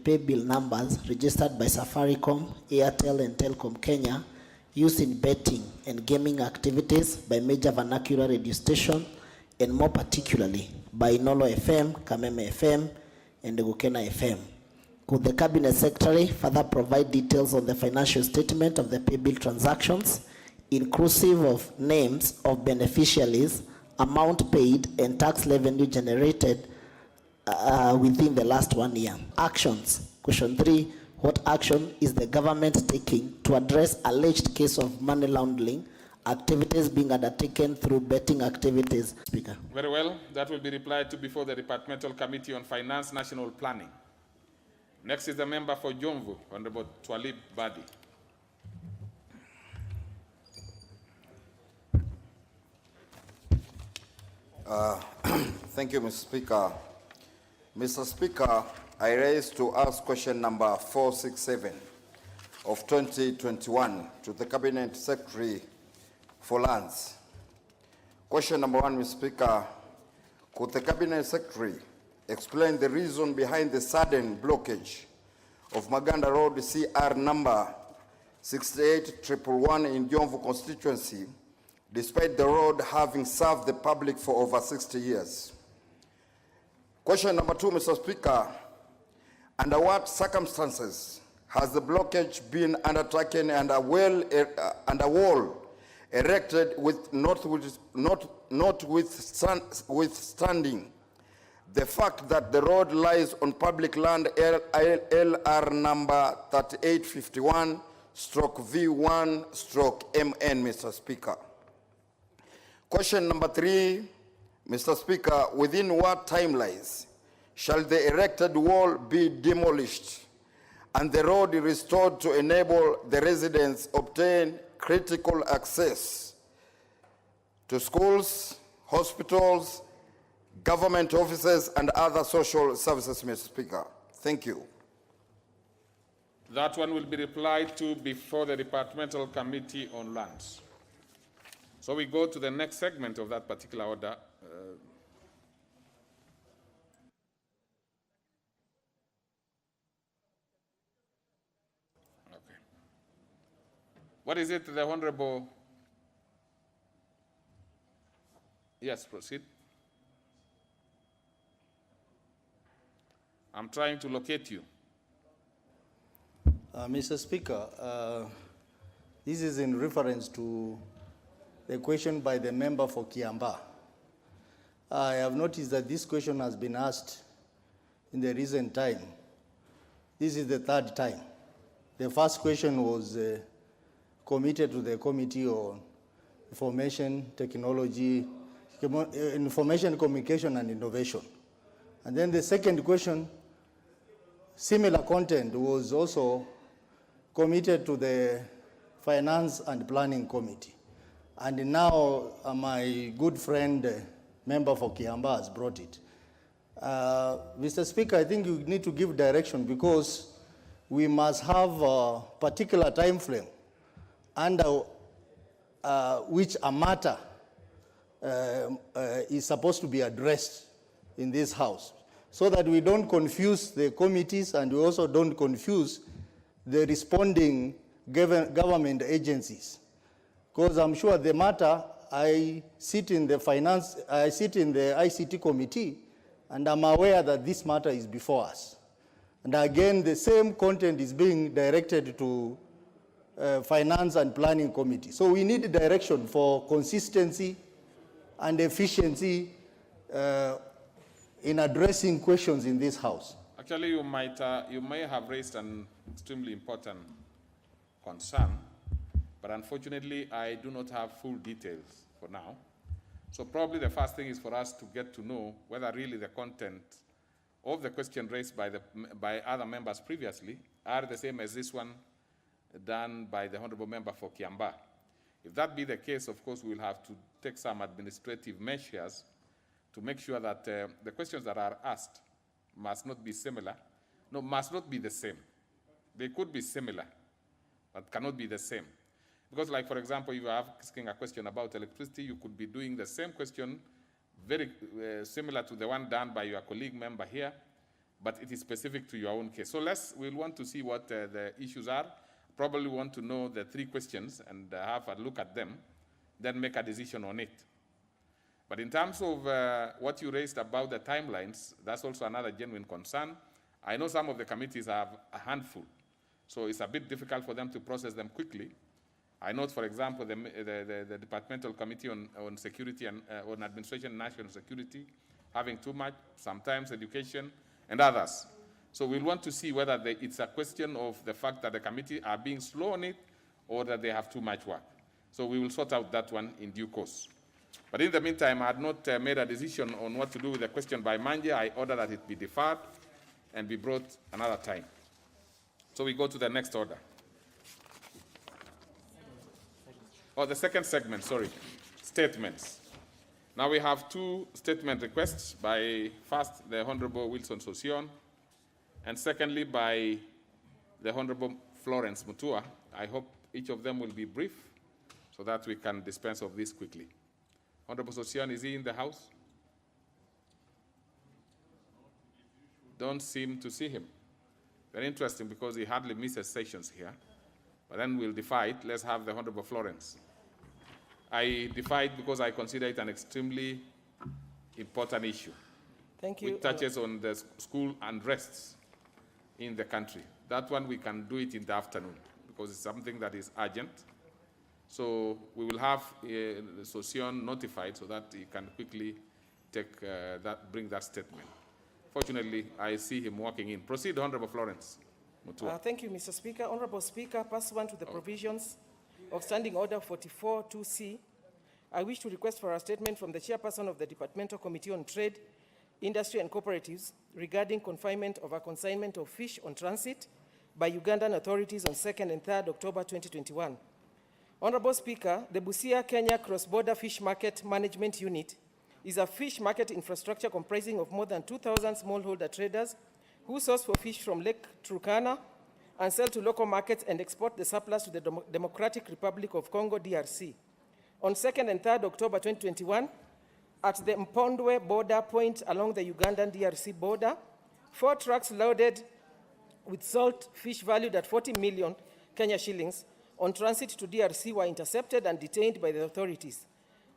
pay bill numbers registered by Safaricom, Airtel, and Telcom Kenya used in betting and gaming activities by major vernacular radio station, and more particularly by Nolo FM, Kameme FM, and Gukena FM? Could the Cabinet Secretary further provide details on the financial statement of the pay bill transactions, inclusive of names of beneficiaries, amount paid, and tax revenue generated within the last 1 year? Actions. Question 3, what action is the government taking to address alleged case of money laundering activities being undertaken through betting activities? Speaker. Very well. That will be replied to before the Departmental Committee on Finance, National Planning. Next is the member for Jomvu, Honorable Twalib Badi. Thank you, Mr. Speaker. Mr. Speaker, I raise to ask question number 467 of 2021 to the Cabinet Secretary for Lands. Question number 1, Mr. Speaker, could the Cabinet Secretary explain the reason behind the sudden blockage of Maganda Road CR number 68111 in Jomvu constituency, despite the road having served the public for over 60 years? Question number 2, Mr. Speaker, under what circumstances has the blockage been undertaken and a wall erected with notwithstanding the fact that the road lies on public land LR number 3851 V1/MN, Mr. Speaker. Question number 3, Mr. Speaker, within what timelines shall the erected wall be demolished and the road restored to enable the residents obtain critical access to schools, hospitals, government offices, and other social services, Mr. Speaker? Thank you. That one will be replied to before the Departmental Committee on Lands. So we go to the next segment of that particular order. Okay. What is it, the Honorable? Yes, proceed. I'm trying to locate you. Mr. Speaker, this is in reference to the question by the member for Kiambaa. I have noticed that this question has been asked in the recent time. This is the third time. The first question was committed to the Committee on Information Technology, Information, Communication and Innovation. And then the second question, similar content, was also committed to the Finance and Planning Committee. And now my good friend, member for Kiambaa, has brought it. Mr. Speaker, I think you need to give direction because we must have a particular time frame under which a matter is supposed to be addressed in this House, so that we don't confuse the committees and we also don't confuse the responding government agencies. Because I'm sure the matter, I sit in the ICT committee, and I'm aware that this matter is before us. And again, the same content is being directed to Finance and Planning Committee. So we need direction for consistency and efficiency in addressing questions in this House. Actually, you may have raised an extremely important concern, but unfortunately, I do not have full details for now. So probably the first thing is for us to get to know whether really the content of the question raised by other members previously are the same as this one done by the Honorable Member for Kiambaa. If that be the case, of course, we will have to take some administrative measures to make sure that the questions that are asked must not be similar. No, must not be the same. They could be similar, but cannot be the same. Because, like, for example, if you are asking a question about electricity, you could be doing the same question very similar to the one done by your colleague member here, but it is specific to your own case. So we'll want to see what the issues are. Probably want to know the 3 questions and have a look at them, then make a decision on it. But in terms of what you raised about the timelines, that's also another genuine concern. I know some of the committees have a handful, so it's a bit difficult for them to process them quickly. I note, for example, the Departmental Committee on Security and on Administration and National Security having too much, sometimes education, and others. So we'll want to see whether it's a question of the fact that the committee are being slow on it or that they have too much work. So we will sort out that one in due course. But in the meantime, I had not made a decision on what to do with the question by Manje. I order that it be deferred and be brought another time. So we go to the next order. Oh, the second segment, sorry, statements. Now we have 2 statement requests by, first, the Honorable Wilson Sosion, and secondly, by the Honorable Florence Mutua. I hope each of them will be brief so that we can dispense of this quickly. Honorable Sosion, is he in the House? Don't seem to see him. Very interesting because he hardly misses sessions here. But then we'll defy it. Let's have the Honorable Florence. I defy it because I consider it an extremely important issue. Thank you. Which touches on the school unrests in the country. That one we can do it in the afternoon because it's something that is urgent. So we will have Sosion notified so that he can quickly bring that statement. Fortunately, I see him walking in. Proceed, Honorable Florence. Thank you, Mr. Speaker. Honorable Speaker, pursuant to the provisions of Standing Order 44-2C, I wish to request for a statement from the chairperson of the Departmental Committee on Trade, Industry and Cooperatives regarding confinement of a consignment of fish on transit by Ugandan authorities on 2nd and 3rd October 2021. Honorable Speaker, the USA Kenya Cross-Border Fish Market Management Unit is a fish market infrastructure comprising of more than 2,000 smallholder traders who source for fish from Lake Turkana and sell to local markets and export the surplus to the Democratic Republic of Congo, DRC. On 2nd and 3rd October 2021, at the Mpondwe border point along the Ugandan-DRC border, 4 trucks loaded with salt fish valued at 40 million Kenya shillings on transit to DRC were intercepted and detained by the authorities.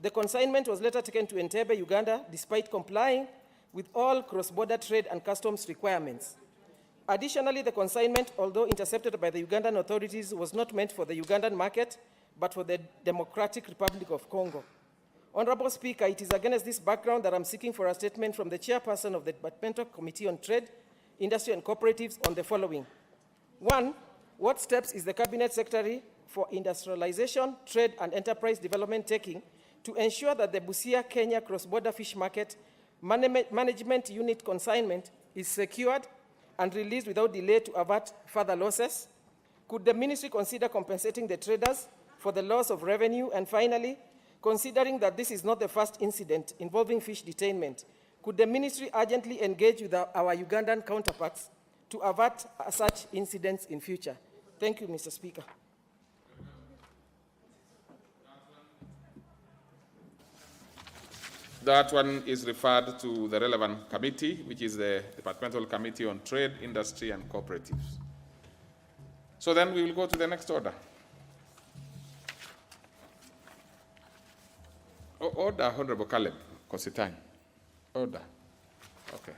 The consignment was later taken to Entebbe, Uganda, despite complying with all cross-border trade and customs requirements. Additionally, the consignment, although intercepted by the Ugandan authorities, was not meant for the Ugandan market, but for the Democratic Republic of Congo. Honorable Speaker, it is against this background that I'm seeking for a statement from the chairperson of the Departmental Committee on Trade, Industry and Cooperatives on the following. 1, what steps is the Cabinet Secretary for Industrialization, Trade and Enterprise Development taking to ensure that the Busia Kenya Cross-Border Fish Market Management Unit consignment is secured and released without delay to avert further losses? Could the ministry consider compensating the traders for the loss of revenue? And finally, considering that this is not the first incident involving fish detainment, could the ministry urgently engage with our Ugandan counterparts to avert such incidents in future? Thank you, Mr. Speaker. That one is referred to the relevant committee, which is the Departmental Committee on Trade, Industry and Cooperatives. So then we will go to the next order. Order, Honorable Caleb Kositany. Order. Okay.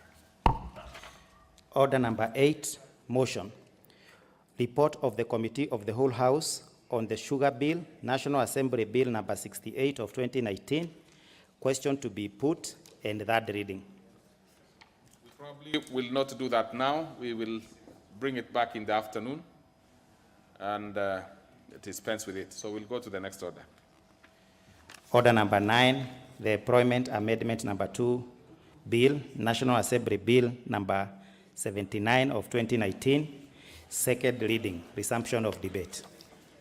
Order number 8, motion. Report of the Committee of the Whole House on the Sugar Bill, National Assembly Bill number 68 of 2019. Question to be put and third reading. We probably will not do that now. We will bring it back in the afternoon and dispense with it. So we'll go to the next order. Order number 9, the Employment Amendment number 2 Bill, National Assembly Bill number 79 of 2019. Second reading, resumption of debate.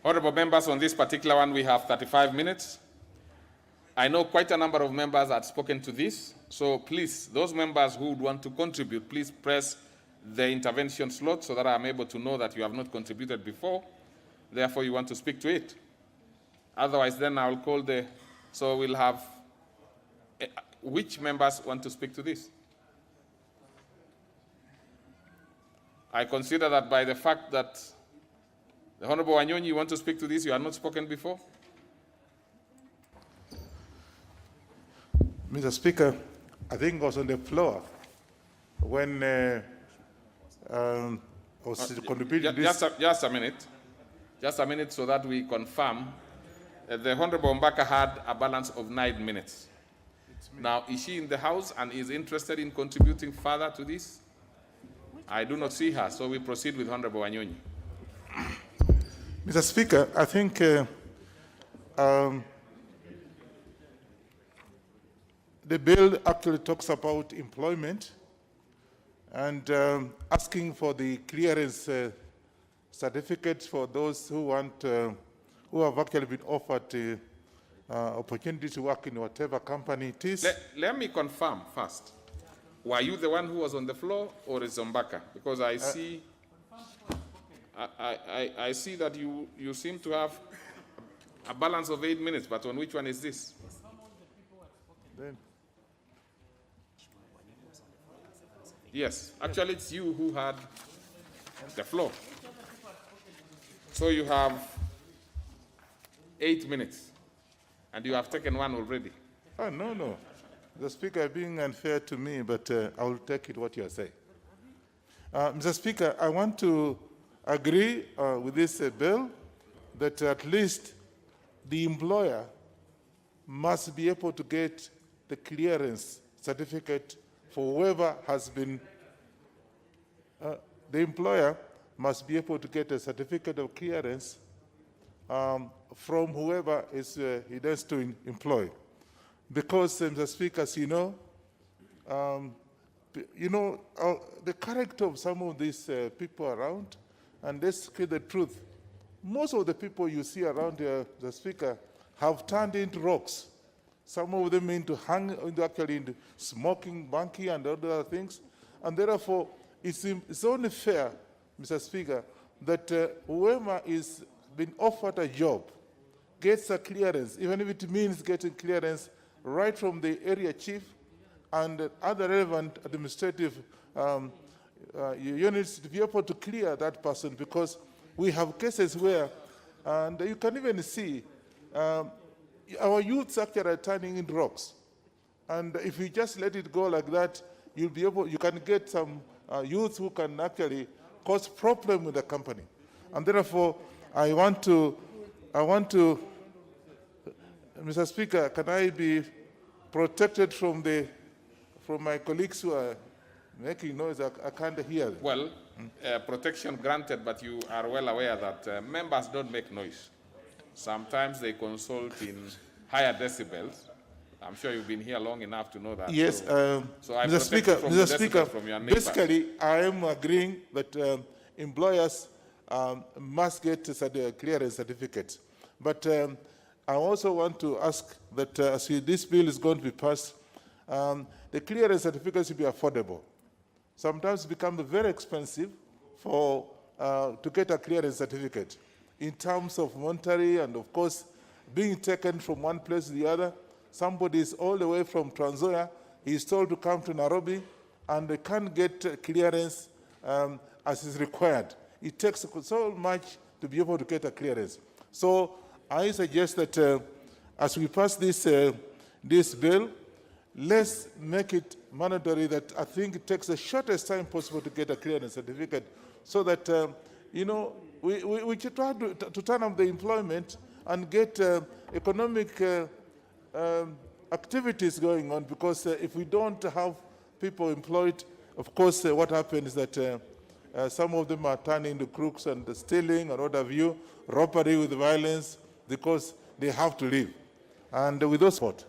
Honorable members, on this particular one, we have 35 minutes. I know quite a number of members had spoken to this, so please, those members who would want to contribute, please press the intervention slot so that I'm able to know that you have not contributed before, therefore you want to speak to it. Otherwise, then I'll call the, so we'll have, which members want to speak to this? I consider that by the fact that the Honorable Wanyonyi, you want to speak to this, you have not spoken before? Mr. Speaker, I think I was on the floor when I was contributing this. Just a minute so that we confirm. The Honorable Mbaka had a balance of 9 minutes. Now, is she in the House and is interested in contributing further to this? I do not see her, so we proceed with Honorable Wanyonyi. Mr. Speaker, I think the bill actually talks about employment and asking for the clearance certificates for those who want, who have actually been offered opportunity to work in whatever company it is. Let me confirm first. Were you the one who was on the floor, or is Mbaka? Because I see, I see that you seem to have a balance of 8 minutes, but on which one is this? Then. Yes, actually it's you who had the floor. So you have 8 minutes, and you have taken one already. Oh, no. The Speaker being unfair to me, but I will take it what you are saying. Mr. Speaker, I want to agree with this bill that at least the employer must be able to get the clearance certificate for whoever has been, the employer must be able to get a certificate of clearance from whoever is he does to employ. Because, Mr. Speaker, as you know, the character of some of these people around, and let's get the truth, most of the people you see around here, the Speaker, have turned into rocks. Some of them into smoking, banking, and other things. And therefore, it's only fair, Mr. Speaker, that whoever is being offered a job gets a clearance, even if it means getting clearance right from the area chief and other relevant administrative units to be able to clear that person, because we have cases where, and you can even see, our youths actually are turning into rocks. And if you just let it go like that, you can get some youths who can actually cause problem with the company. And therefore, I want to, Mr. Speaker, can I be protected from my colleagues who are making noise? I can't hear them. Well, protection granted, but you are well aware that members don't make noise. Sometimes they consult in higher decibels. I'm sure you've been here long enough to know that. Yes, so I Mr. Speaker, from your neighbor. Basically, I am agreeing that employers must get a clearance certificate. But I also want to ask that as this bill is going to be passed, the clearance certificate should be affordable. Sometimes it becomes very expensive to get a clearance certificate in terms of monetary and, of course, being taken from one place to the other. Somebody is all the way from Trans Nzoia, he is told to come to Nairobi, and they can't get clearance as is required. It takes so much to be able to get a clearance. So I suggest that as we pass this bill, let's make it mandatory that I think it takes the shortest time possible to get a clearance certificate, so that we should try to turn up the employment and get economic activities going on, because if we don't have people employed, of course, what happens is that some of them are turning into crooks and stealing or what have you, robbery with violence, because they have to live. And with those support.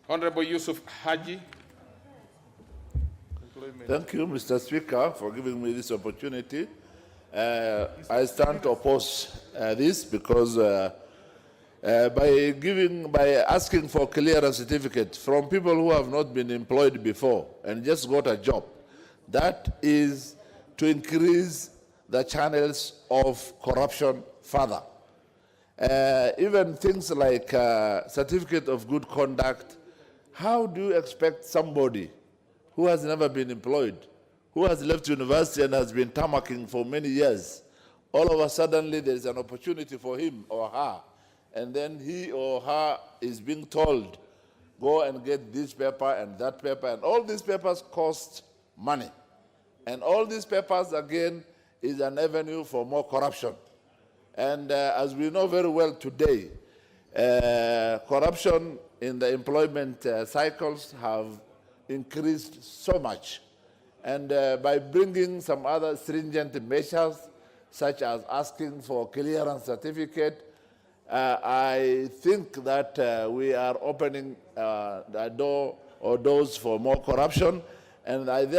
Honorable Yusuf Haji. Thank you, Mr. Speaker, for giving me this opportunity. I stand to oppose this because by asking for clearance certificate from people who have not been employed before and just got a job, that is to increase the channels of corruption further. Even things like certificate of good conduct, how do you expect somebody who has never been employed, who has left university and has been tamarking for many years, all of a sudden there is an opportunity for him or her, and then he or her is being told, go and get this paper and that paper, and all these papers cost money. And all these papers, again, is an avenue for more corruption. And as we know very well today, corruption in the employment cycles have increased so much. And by bringing some other stringent measures, such as asking for clearance certificate, I think that we are opening the door or doors for more corruption, and I'm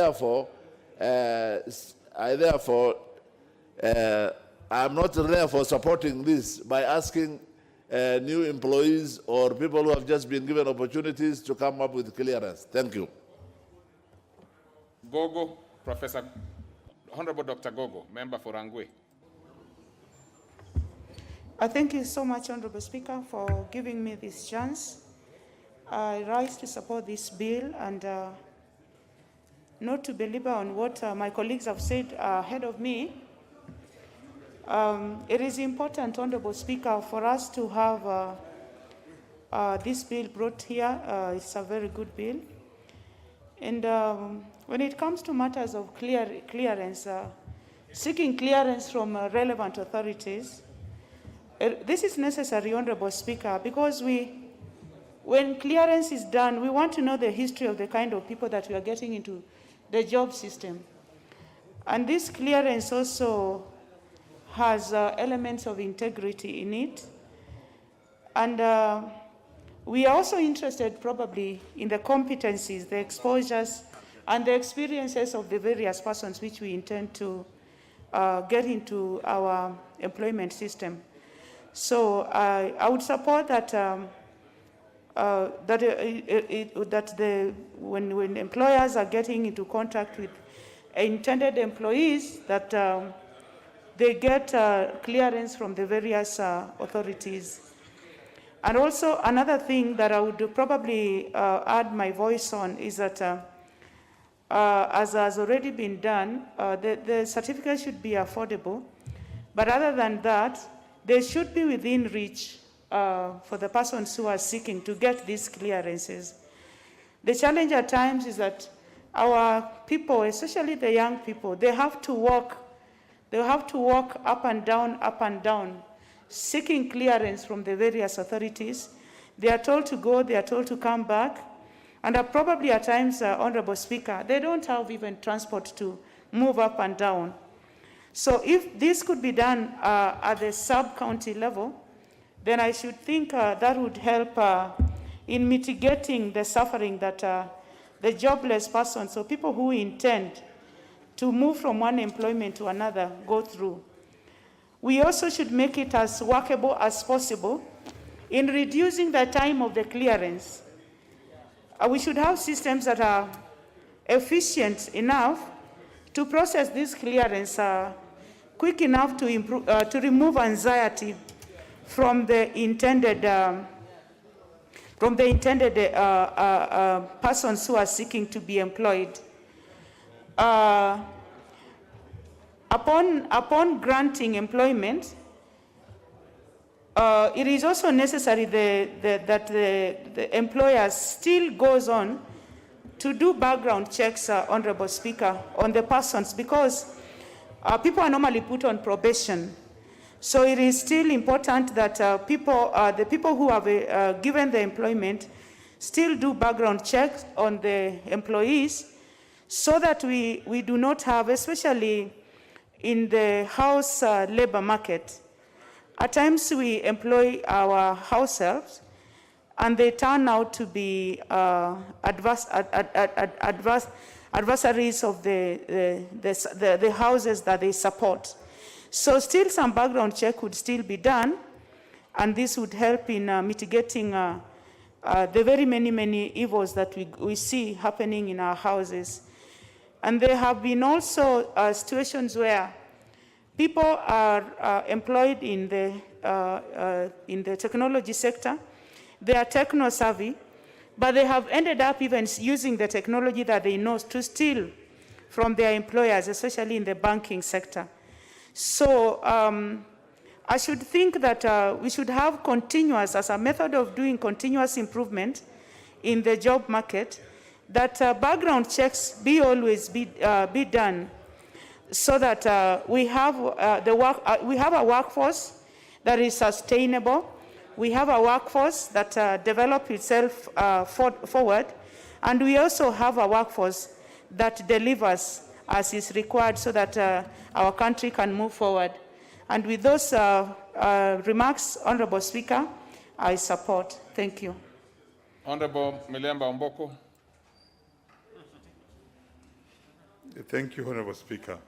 not therefore supporting this by asking new employees or people who have just been given opportunities to come up with clearance. Thank you. Gogo, Professor, Honorable Dr. Gogo, member for Rangwe. Thank you so much, Honorable Speaker, for giving me this chance. I rise to support this bill and not to belabor on what my colleagues have said ahead of me. It is important, Honorable Speaker, for us to have this bill brought here. It's a very good bill. And when it comes to matters of clearance, seeking clearance from relevant authorities, this is necessary, Honorable Speaker, because when clearance is done, we want to know the history of the kind of people that we are getting into the job system. And this clearance also has elements of integrity in it. And we are also interested probably in the competencies, the exposures, and the experiences of the various persons which we intend to get into our employment system. So I would support that when employers are getting into contact with intended employees, that they get clearance from the various authorities. And also another thing that I would probably add my voice on is that as has already been done, the certificate should be affordable. But other than that, they should be within reach for the persons who are seeking to get these clearances. The challenge at times is that our people, especially the young people, they have to walk up and down, seeking clearance from the various authorities. They are told to go, they are told to come back, and probably at times, Honorable Speaker, they don't have even transport to move up and down. So if this could be done at the sub-county level, then I should think that would help in mitigating the suffering that the jobless persons, so people who intend to move from one employment to another, go through. We also should make it as workable as possible in reducing the time of the clearance. We should have systems that are efficient enough to process this clearance quick enough to improve, to remove anxiety from the intended persons who are seeking to be employed. Upon granting employment, it is also necessary that the employer still goes on to do background checks, Honorable Speaker, on the persons, because people are normally put on probation. So it is still important that the people who have given the employment still do background checks on the employees, so that we do not have, especially in the house labor market, at times we employ our house helps and they turn out to be adversaries of the houses that they support. So still some background check would still be done, and this would help in mitigating the very many evils that we see happening in our houses. And there have been also situations where people are employed in the technology sector. They are techno-savvy, but they have ended up even using the technology that they know to steal from their employers, especially in the banking sector. So I should think that we should have continuous, as a method of doing continuous improvement in the job market, that background checks always be done, so that we have a workforce that is sustainable. We have a workforce that develops itself forward, and we also have a workforce that delivers as is required, so that our country can move forward. And with those remarks, Honorable Speaker, I support. Thank you. Honorable Milemba Omboko. Thank you, Honorable Speaker.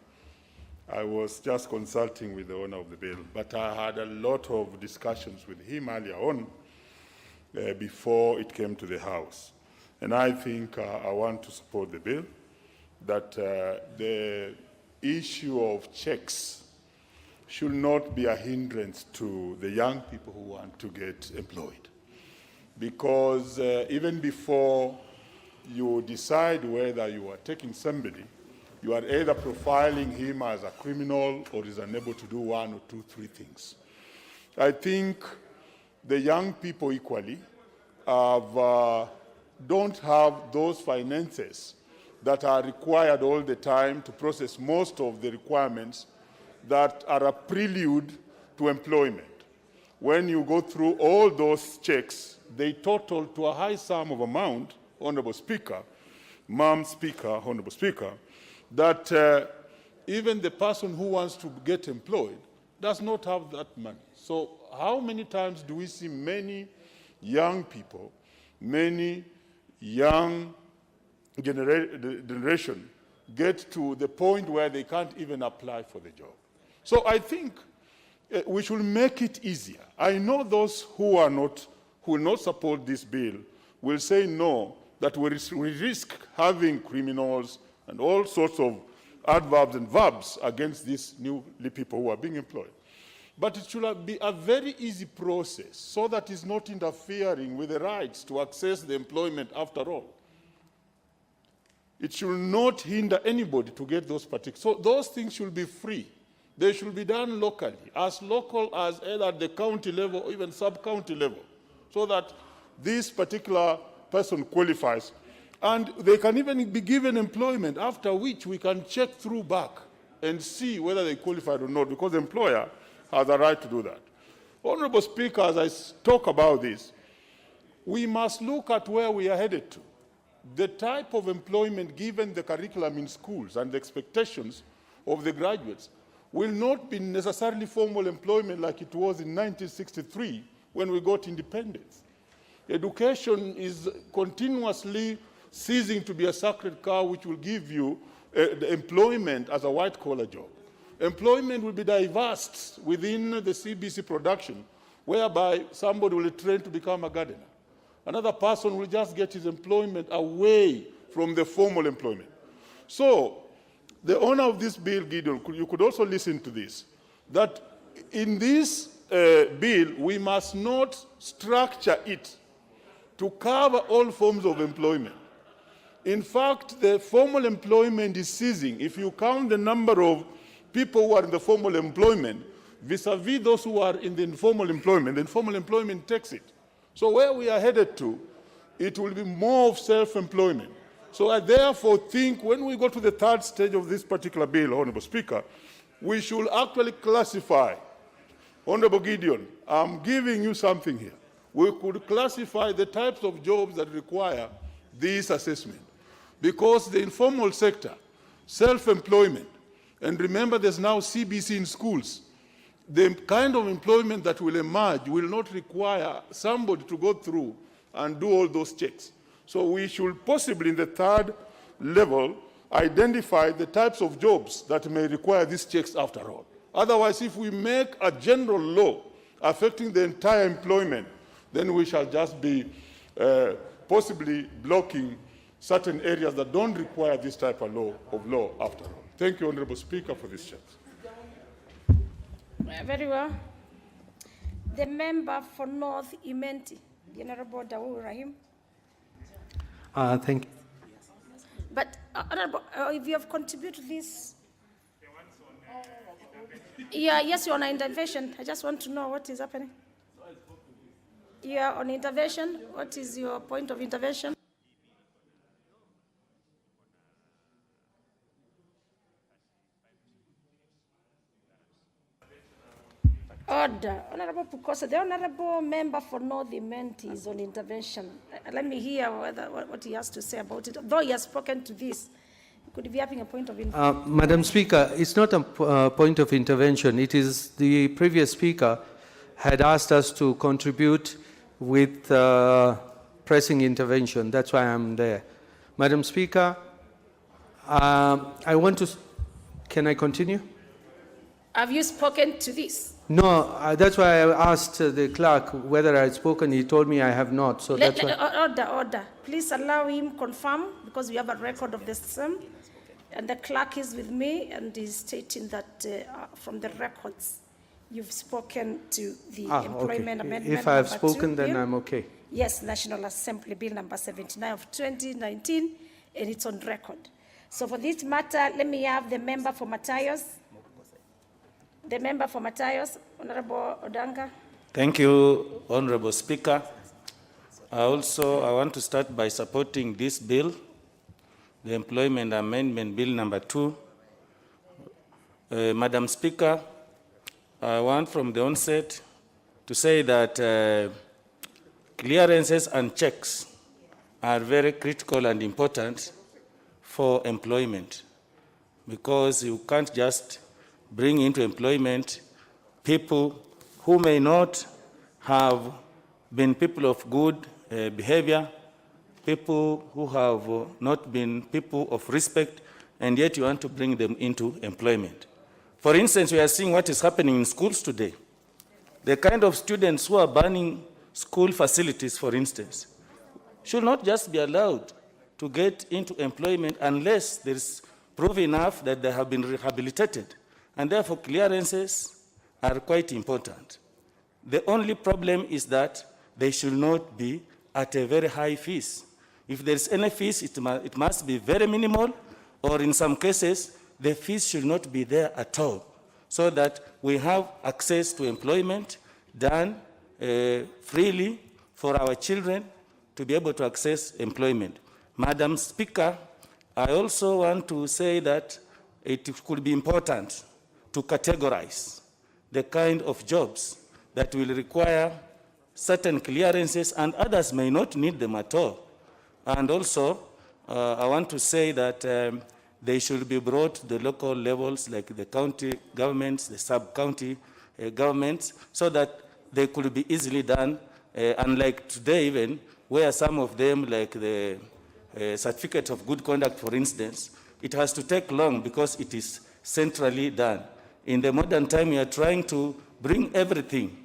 I was just consulting with the owner of the bill, but I had a lot of discussions with him earlier on before it came to the House. And I think I want to support the bill, that the issue of checks should not be a hindrance to the young people who want to get employed. Because even before you decide whether you are taking somebody, you are either profiling him as a criminal or is unable to do one or two, three things. I think the young people equally don't have those finances that are required all the time to process most of the requirements that are a prelude to employment. When you go through all those checks, they total to a high sum of amount, Honorable Speaker, Madam Speaker, Honorable Speaker, that even the person who wants to get employed does not have that money. So how many times do we see many young people, many young generation get to the point where they can't even apply for the job? So I think we should make it easier. I know those who will not support this bill will say no, that we risk having criminals and all sorts of adverbs and verbs against these new people who are being employed. But it should be a very easy process so that it's not interfering with the rights to access the employment after all. It should not hinder anybody to get those particulars. So those things should be free. They should be done locally, as local as either at the county level or even sub-county level, so that this particular person qualifies. And they can even be given employment, after which we can check through back and see whether they qualified or not, because the employer has a right to do that. Honorable Speaker, as I talk about this, we must look at where we are headed to. The type of employment, given the curriculum in schools and the expectations of the graduates, will not be necessarily formal employment like it was in 1963 when we got independence. Education is continuously ceasing to be a sacred cow which will give you the employment as a white-collar job. Employment will be diverse within the CBC production, whereby somebody will train to become a gardener. Another person will just get his employment away from the formal employment. So, the owner of this bill, Gideon, you could also listen to this, that in this bill, we must not structure it to cover all forms of employment. In fact, the formal employment is ceasing. If you count the number of people who are in the formal employment vis-a-vis those who are in the informal employment, the informal employment takes it. So where we are headed to, it will be more of self-employment. So I therefore think when we go to the third stage of this particular bill, Honorable Speaker, we should actually classify. Honorable Gideon, I'm giving you something here. We could classify the types of jobs that require this assessment. Because the informal sector, self-employment, and remember there's now CBC in schools, the kind of employment that will emerge will not require somebody to go through and do all those checks. So we should possibly, in the third level, identify the types of jobs that may require these checks after all. Otherwise, if we make a general law affecting the entire employment, then we shall just be possibly blocking certain areas that don't require this type of law after all. Thank you, Honorable Speaker, for this chance. Very well. The member for North Imenti, the Honorable Dawu Rahim. Thank you. But, Honorable, if you have contributed this... yes, you're on intervention. I just want to know what is happening. You are on intervention. What is your point of intervention? Order. Honorable Pukosa, the Honorable Member for North Imenti is on intervention. Let me hear what he has to say about it. Though he has spoken to this, could he be having a point of intervention? Madam Speaker, it's not a point of intervention. It is the previous speaker had asked us to contribute with pressing intervention. That's why I'm there. Madam Speaker, I want to... Can I continue? Have you spoken to this? No, that's why I asked the clerk whether I had spoken. He told me I have not. So that's why. Order. Please allow him confirm, because we have a record of the same. And the clerk is with me, and is stating that from the records, you've spoken to the Employment Amendment. If I have number spoken, 2 then bill. I'm okay. Yes, National Assembly Bill number 79 of 2019, and it's on record. So for this matter, let me have the member for Matayos. The member for Matayos, Honorable Odanga. Thank you, Honorable Speaker. I want to start by supporting this bill, the Employment Amendment Bill number 2. Madam Speaker, I want from the onset to say that clearances and checks are very critical and important for employment, because you can't just bring into employment people who may not have been people of good behavior, people who have not been people of respect, and yet you want to bring them into employment. For instance, we are seeing what is happening in schools today. The kind of students who are burning school facilities, for instance, should not just be allowed to get into employment unless there is proof enough that they have been rehabilitated. And therefore, clearances are quite important. The only problem is that they should not be at a very high fees. If there is any fees, it must be very minimal, or in some cases, the fees should not be there at all, so that we have access to employment done freely for our children to be able to access employment. Madam Speaker, I also want to say that it could be important to categorize the kind of jobs that will require certain clearances and others may not need them at all. And also, I want to say that they should be brought to the local levels like the county governments, the sub-county governments, so that they could be easily done, unlike today even, where some of them, like the certificate of good conduct, for instance, it has to take long because it is centrally done. In the modern time, we are trying to bring everything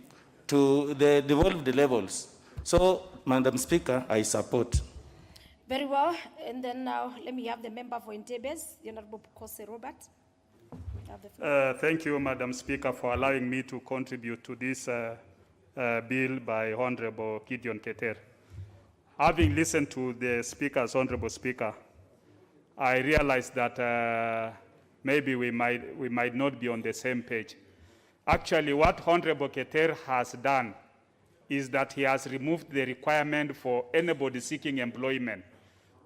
to the devolved levels. So, Madam Speaker, I support. Very well. And then now let me have the member for Ntebes, the Honorable Kose Robert. Thank you, Madam Speaker, for allowing me to contribute to this bill by Honorable Gideon Keter. Having listened to the speakers, Honorable Speaker, I realized that maybe we might not be on the same page. Actually, what Honorable Keter has done is that he has removed the requirement for anybody seeking employment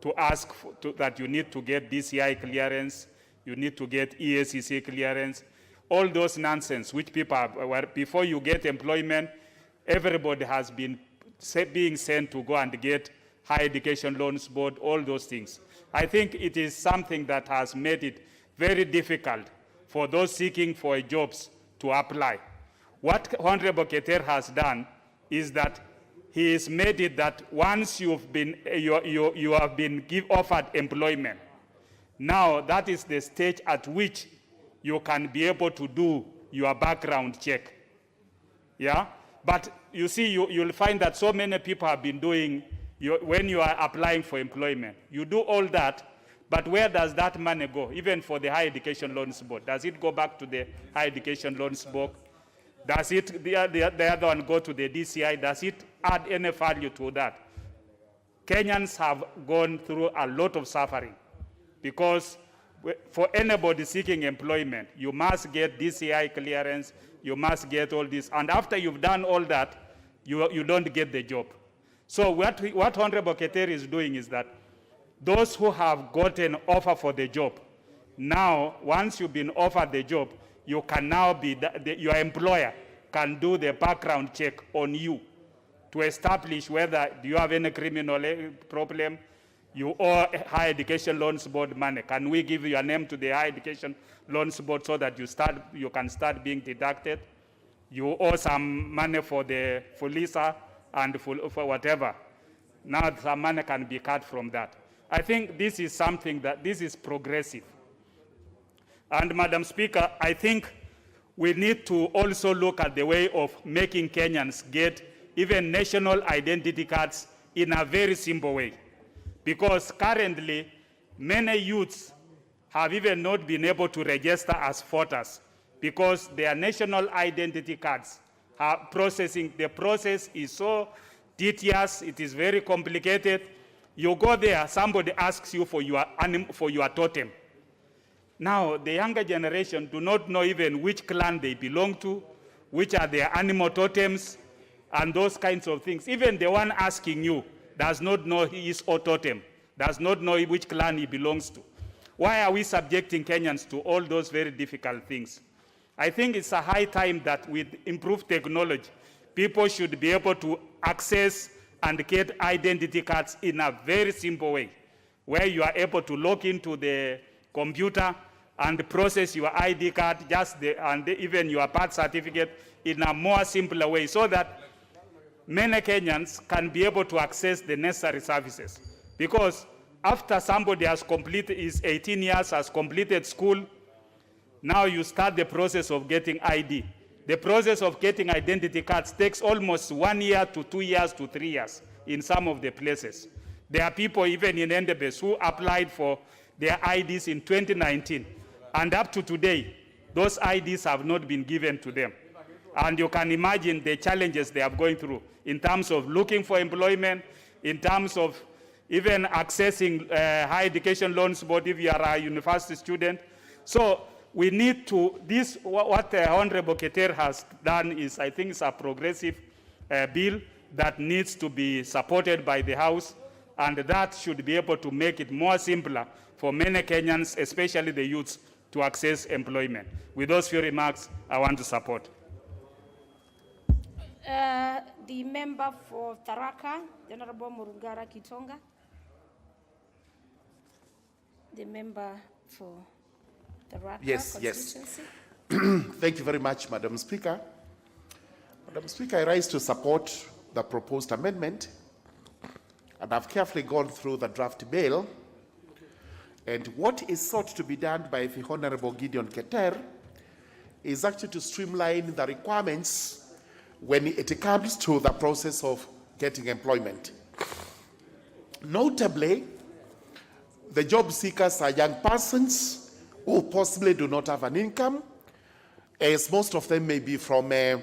to ask that you need to get DCI clearance, you need to get EACC clearance, all those nonsense which people are, before you get employment, everybody has been being sent to go and get higher education loans board, all those things. I think it is something that has made it very difficult for those seeking for jobs to apply. What Honorable Keter has done is that he has made it that once you have been offered employment, now that is the stage at which you can be able to do your background check. Yeah? But you see, you'll find that so many people have been doing, when you are applying for employment, you do all that, but where does that money go? Even for the Higher Education Loans Board, does it go back to the Higher Education Loans Board? Does it, the other one go to the DCI? Does it add any value to that? Kenyans have gone through a lot of suffering because for anybody seeking employment, you must get DCI clearance, you must get all this, and after you've done all that, you don't get the job. So what Honorable Keter is doing is that those who have gotten offer for the job, now, once you've been offered the job, you can now be, your employer can do the background check on you to establish whether do you have any criminal problem, you owe Higher Education Loans Board money. Can we give your name to the Higher Education Loans Board so that you can start being deducted? You owe some money for Lisa and for whatever. Now some money can be cut from that. I think this is something this is progressive. And Madam Speaker, I think we need to also look at the way of making Kenyans get even national identity cards in a very simple way. Because currently, many youths have even not been able to register as voters because their national identity cards are processing. The process is so tedious, it is very complicated. You go there, somebody asks you for your totem. Now, the younger generation do not know even which clan they belong to, which are their animal totems, and those kinds of things. Even the one asking you does not know his or totem, does not know which clan he belongs to. Why are we subjecting Kenyans to all those very difficult things? I think it's a high time that with improved technology, people should be able to access and get identity cards in a very simple way. where you are able to log into the computer and process your ID card, even your birth certificate in a more simpler way, so that many Kenyans can be able to access the necessary services. Because after somebody has completed, is 18 years, has completed school, now you start the process of getting ID. The process of getting identity cards takes almost 1 year to 2 years to 3 years in some of the places. There are people even in Endebess who applied for their IDs in 2019, and up to today, those IDs have not been given to them. And you can imagine the challenges they are going through in terms of looking for employment, in terms of even accessing higher education loans, but if you are a university student. So we need to, what Honorable Keter has done is, I think, it's a progressive bill that needs to be supported by the House, and that should be able to make it more simpler for many Kenyans, especially the youths, to access employment. With those few remarks, I want to support. The member for Tharaka, the Honorable Murugara Kitonga. The member for Tharaka constituency. Thank you very much, Madam Speaker. Madam Speaker, I rise to support the proposed amendment, and I've carefully gone through the draft bill. And what is sought to be done by the Honorable Gideon Keter is actually to streamline the requirements when it comes to the process of getting employment. Notably, the job seekers are young persons who possibly do not have an income, as most of them may be from the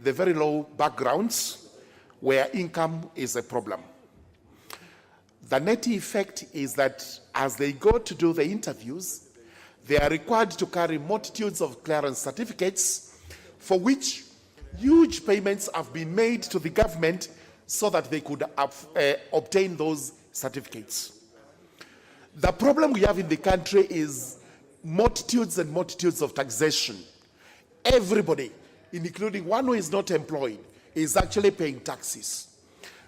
very low backgrounds where income is a problem. The net effect is that as they go to do the interviews, they are required to carry multitudes of clearance certificates for which huge payments have been made to the government so that they could obtain those certificates. The problem we have in the country is multitudes and multitudes of taxation. Everybody, including one who is not employed, is actually paying taxes,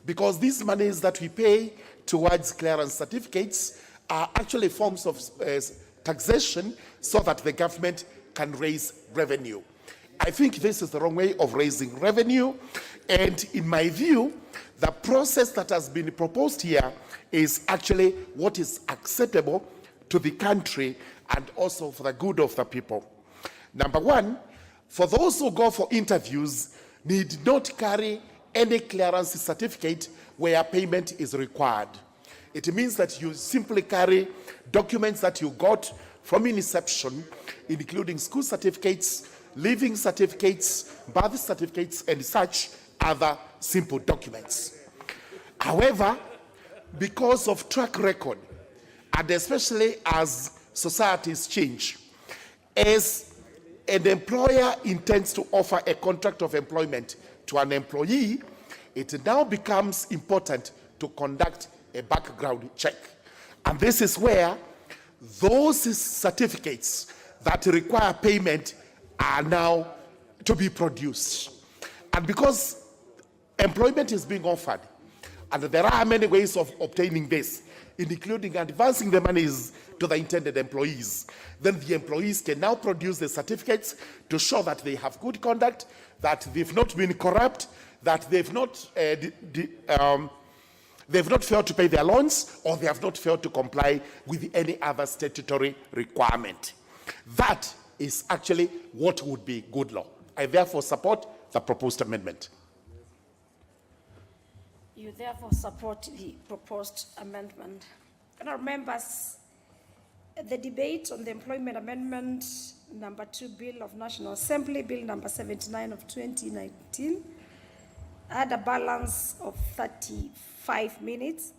because these monies that we pay towards clearance certificates are actually forms of taxation so that the government can raise revenue. I think this is the wrong way of raising revenue, and in my view, the process that has been proposed here is actually what is acceptable to the country and also for the good of the people. Number one, for those who go for interviews, need not carry any clearance certificate where payment is required. It means that you simply carry documents that you got from inception, including school certificates, living certificates, birth certificates, and such other simple documents. However, because of track record, and especially as societies change, as an employer intends to offer a contract of employment to an employee, it now becomes important to conduct a background check. And this is where those certificates that require payment are now to be produced. And because employment is being offered, and there are many ways of obtaining this, including advancing the monies to the intended employees, then the employees can now produce the certificates to show that they have good conduct, that they've not been corrupt, that they've not failed to pay their loans, or they have not failed to comply with any other statutory requirement. That is actually what would be good law. I therefore support the proposed amendment. You therefore support the proposed amendment. Honourable members, the debate on the employment amendment number 2 Bill of National Assembly, Bill number 79 of 2019, had a balance of 35 minutes.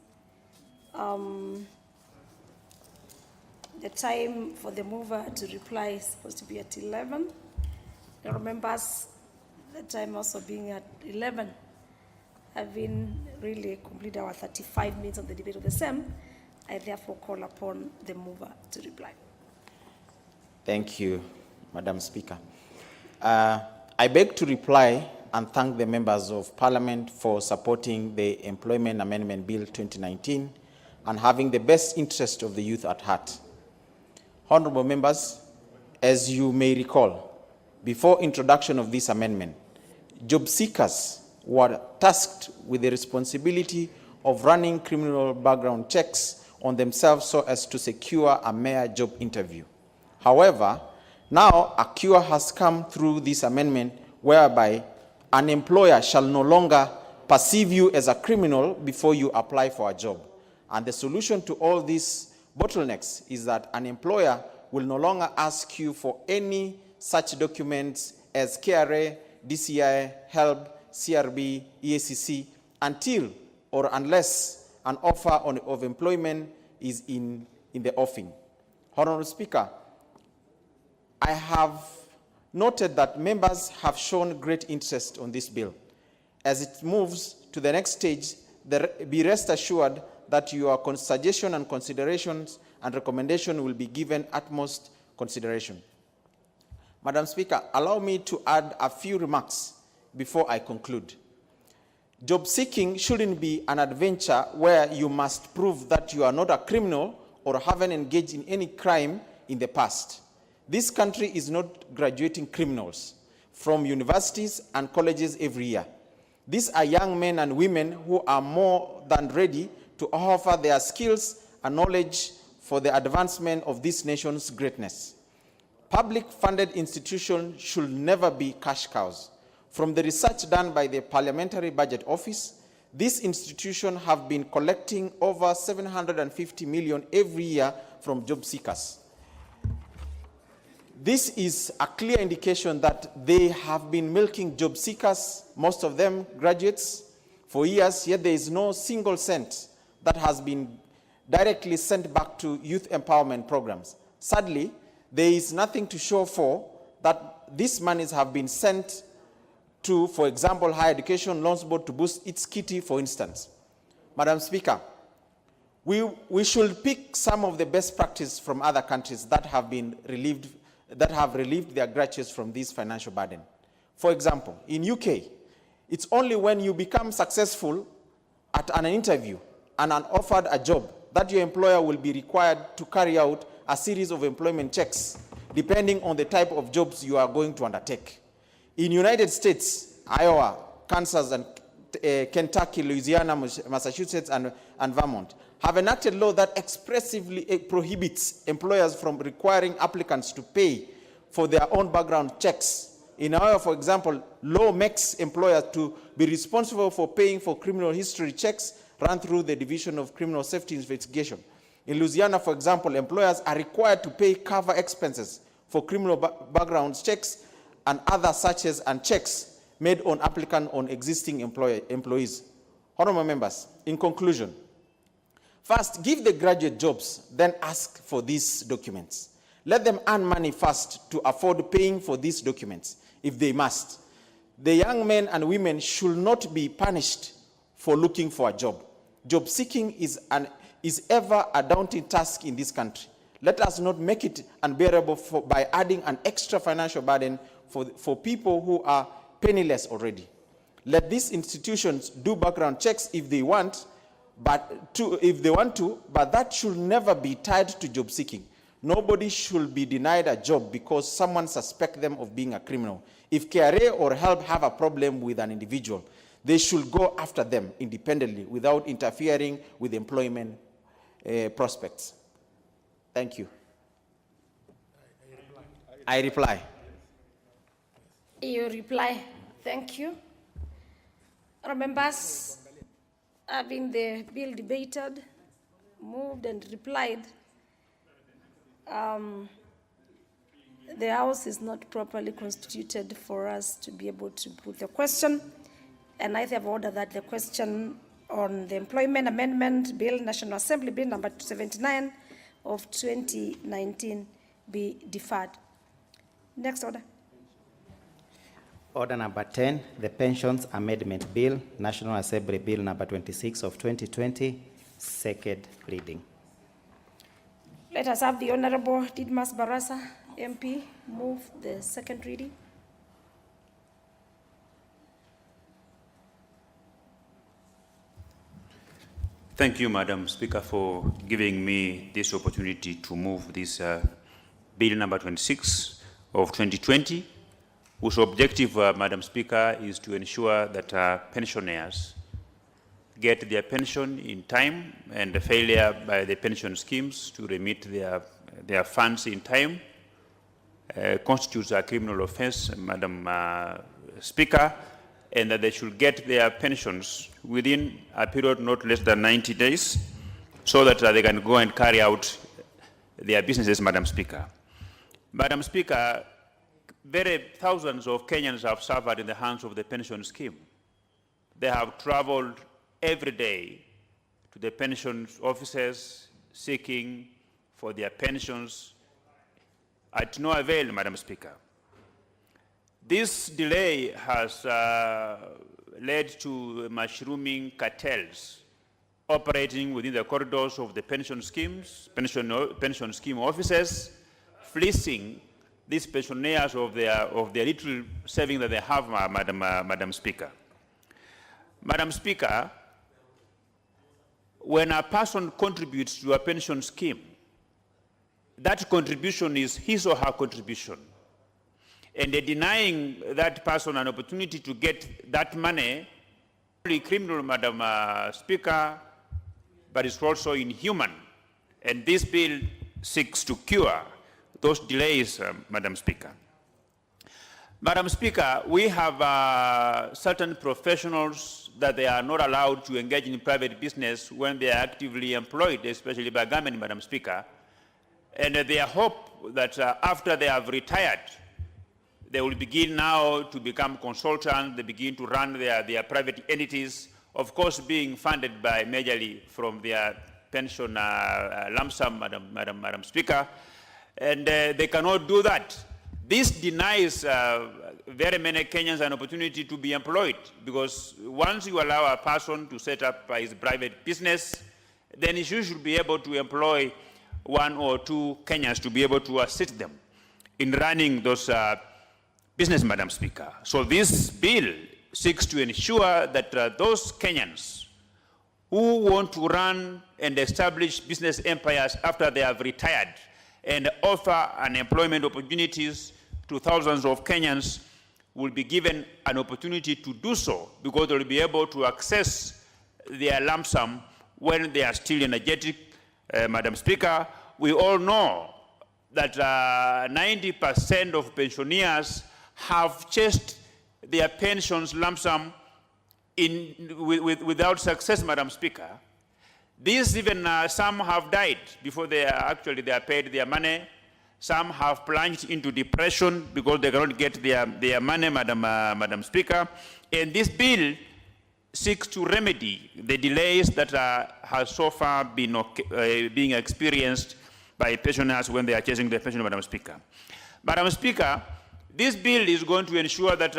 The time for the mover to reply is supposed to be at 11. Honourable members, the time also being at 11, having really completed our 35 minutes of the debate of the same, I therefore call upon the mover to reply. Thank you, Madam Speaker. I beg to reply and thank the members of Parliament for supporting the Employment Amendment Bill 2019 and having the best interest of the youth at heart. Honorable members, as you may recall, before introduction of this amendment, job seekers were tasked with the responsibility of running criminal background checks on themselves so as to secure a mere job interview. However, now a cure has come through this amendment whereby an employer shall no longer perceive you as a criminal before you apply for a job. And the solution to all these bottlenecks is that an employer will no longer ask you for any such documents as KRA, DCI, HELB, CRB, EACC until or unless an offer of employment is in the offing. Honorable Speaker, I have noted that members have shown great interest on this bill. As it moves to the next stage, be rest assured that your suggestion and considerations and recommendation will be given utmost consideration. Madam Speaker, allow me to add a few remarks before I conclude. Job seeking shouldn't be an adventure where you must prove that you are not a criminal or haven't engaged in any crime in the past. This country is not graduating criminals from universities and colleges every year. These are young men and women who are more than ready to offer their skills and knowledge for the advancement of this nation's greatness. Public-funded institutions should never be cash cows. From the research done by the Parliamentary Budget Office, these institutions have been collecting over 750 million every year from job seekers. This is a clear indication that they have been milking job seekers, most of them graduates, for years, yet there is no single cent that has been directly sent back to youth empowerment programs. Sadly, there is nothing to show for that these monies have been sent to, for example, Higher Education Loans Board to boost its kitty, for instance. Madam Speaker, we should pick some of the best practice from other countries that have relieved their graduates from this financial burden. For example, in UK, it's only when you become successful at an interview and are offered a job that your employer will be required to carry out a series of employment checks depending on the type of jobs you are going to undertake. In United States, Iowa, Kansas, and Kentucky, Louisiana, Massachusetts, and Vermont have enacted law that expressively prohibits employers from requiring applicants to pay for their own background checks. In Iowa, for example, law makes employers to be responsible for paying for criminal history checks run through the Division of Criminal Safety Investigation. In Louisiana, for example, employers are required to pay cover expenses for criminal background checks and other searches and checks made on applicant on existing employees. Honorable members, in conclusion, first, give the graduate jobs, then ask for these documents. Let them earn money first to afford paying for these documents, if they must. The young men and women should not be punished for looking for a job. Job seeking is ever a daunting task in this country. Let us not make it unbearable by adding an extra financial burden for people who are penniless already. Let these institutions do background checks if they want, but that should never be tied to job seeking. Nobody should be denied a job because someone suspects them of being a criminal. If KRA or HELP have a problem with an individual, they should go after them independently without interfering with employment prospects. Thank you. I reply. You reply. Thank you. Members, having the bill debated, moved and replied, the House is not properly constituted for us to be able to put the question, and I have ordered that the question on the Employment Amendment Bill, National Assembly Bill number 79 of 2019 be deferred. Next order. Order number 10, the Pensions Amendment Bill, National Assembly Bill number 26 of 2020, second reading. Let us have the Honorable Didmas Barasa, MP, move the second reading. Thank you, Madam Speaker, for giving me this opportunity to move this Bill number 26 of 2020, whose objective, Madam Speaker, is to ensure that pensioners get their pension in time, and the failure by the pension schemes to remit their funds in time constitutes a criminal offense, Madam Speaker, and that they should get their pensions within a period not less than 90 days so that they can go and carry out their businesses, Madam Speaker. Madam Speaker, thousands of Kenyans have suffered in the hands of the pension scheme. They have traveled every day to the pension offices seeking for their pensions at no avail, Madam Speaker. This delay has led to mushrooming cartels operating within the corridors of the pension schemes, pension scheme offices, fleecing these pensioners of their little saving that they have, Madam Speaker. Madam Speaker, when a person contributes to a pension scheme, that contribution is his or her contribution. And denying that person an opportunity to get that money is criminal, Madam Speaker, but it's also inhuman. And this bill seeks to cure those delays, Madam Speaker. Madam Speaker, we have certain professionals that they are not allowed to engage in private business when they are actively employed, especially by government, Madam Speaker. And they hope that after they have retired, they will begin now to become consultants, they begin to run their private entities, of course being funded by majorly from their pension lump sum, Madam Speaker. And they cannot do that. This denies very many Kenyans an opportunity to be employed, because once you allow a person to set up his private business, then he should be able to employ one or two Kenyans to be able to assist them in running those business, Madam Speaker. So this bill seeks to ensure that those Kenyans who want to run and establish business empires after they have retired and offer employment opportunities to thousands of Kenyans will be given an opportunity to do so, because they will be able to access their lump sum when they are still energetic. Madam Speaker, we all know that 90% of pensioners have chased their pensions lump sum without success, Madam Speaker. These even some have died before they are paid their money. Some have plunged into depression because they cannot get their money, Madam Speaker. And this bill seeks to remedy the delays that have so far been being experienced by pensioners when they are chasing their pension, Madam Speaker. Madam Speaker, this bill is going to ensure that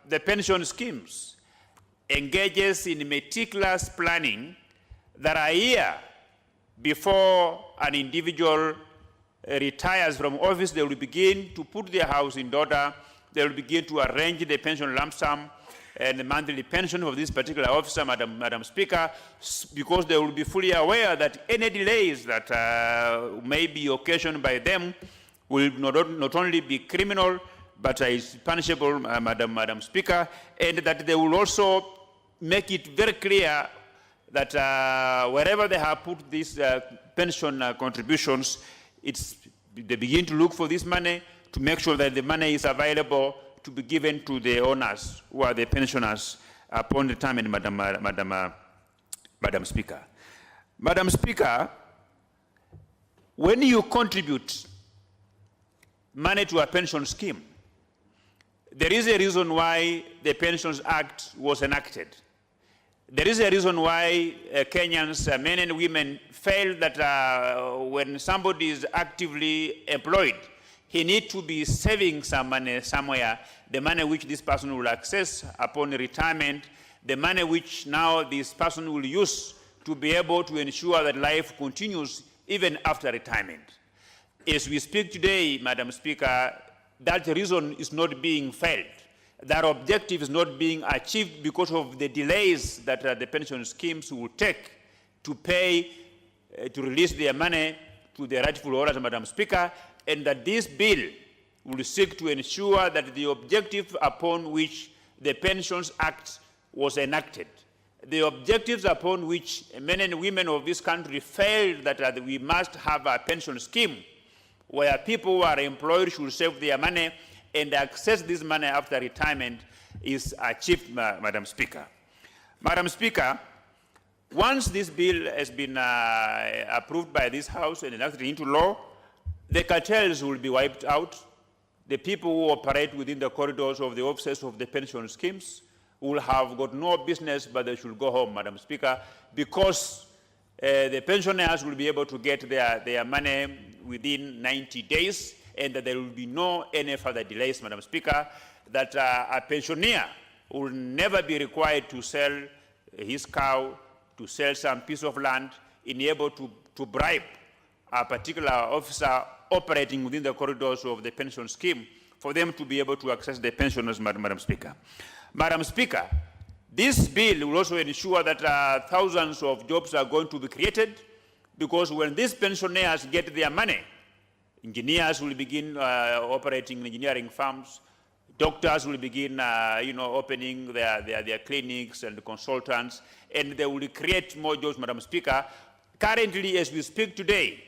the pension schemes engages in meticulous planning that a year before an individual retires from office, they will begin to put their house in order, they will begin to arrange the pension lump sum and the monthly pension of this particular officer, Madam Speaker, because they will be fully aware that any delays that may be occasioned by them will not only be criminal, but is punishable, Madam Speaker, and that they will also make it very clear that wherever they have put these pension contributions, they begin to look for this money to make sure that the money is available to be given to the owners who are the pensioners upon retirement, Madam Speaker. Madam Speaker, when you contribute money to a pension scheme, there is a reason why the Pensions Act was enacted. There is a reason why Kenyans, men and women, felt that when somebody is actively employed, he needs to be saving some money somewhere, the money which this person will access upon retirement, the money which now this person will use to be able to ensure that life continues even after retirement. As we speak today, Madam Speaker, that reason is not being felt. That objective is not being achieved because of the delays that the pension schemes will take to pay, to release their money to the rightful owners, Madam Speaker, and that this bill will seek to ensure that the objective upon which the Pensions Act was enacted, the objectives upon which men and women of this country felt that we must have a pension scheme where people who are employed should save their money and access this money after retirement is achieved, Madam Speaker. Madam Speaker, once this bill has been approved by this House and enacted into law, the cartels will be wiped out. The people who operate within the corridors of the offices of the pension schemes will have got no business, but they should go home, Madam Speaker, because the pensioners will be able to get their money within 90 days, and that there will be any further delays, Madam Speaker, that a pensioner will never be required to sell his cow, to sell some piece of land, in able to bribe a particular officer operating within the corridors of the pension scheme for them to be able to access the pensioners, Madam Speaker. Madam Speaker, this bill will also ensure that thousands of jobs are going to be created, because when these pensioners get their money, engineers will begin operating engineering firms, doctors will begin opening their clinics and consultants, and they will create more jobs, Madam Speaker. Currently, as we speak today,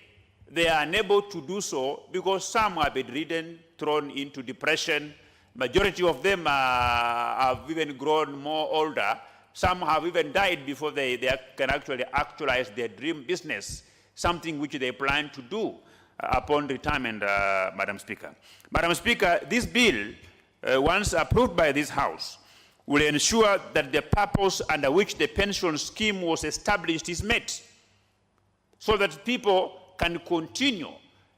they are unable to do so because some are bedridden, thrown into depression. Majority of them have even grown more older. Some have even died before they can actually actualize their dream business, something which they plan to do upon retirement, Madam Speaker. Madam Speaker, this bill, once approved by this House, will ensure that the purpose under which the pension scheme was established is met, so that people can continue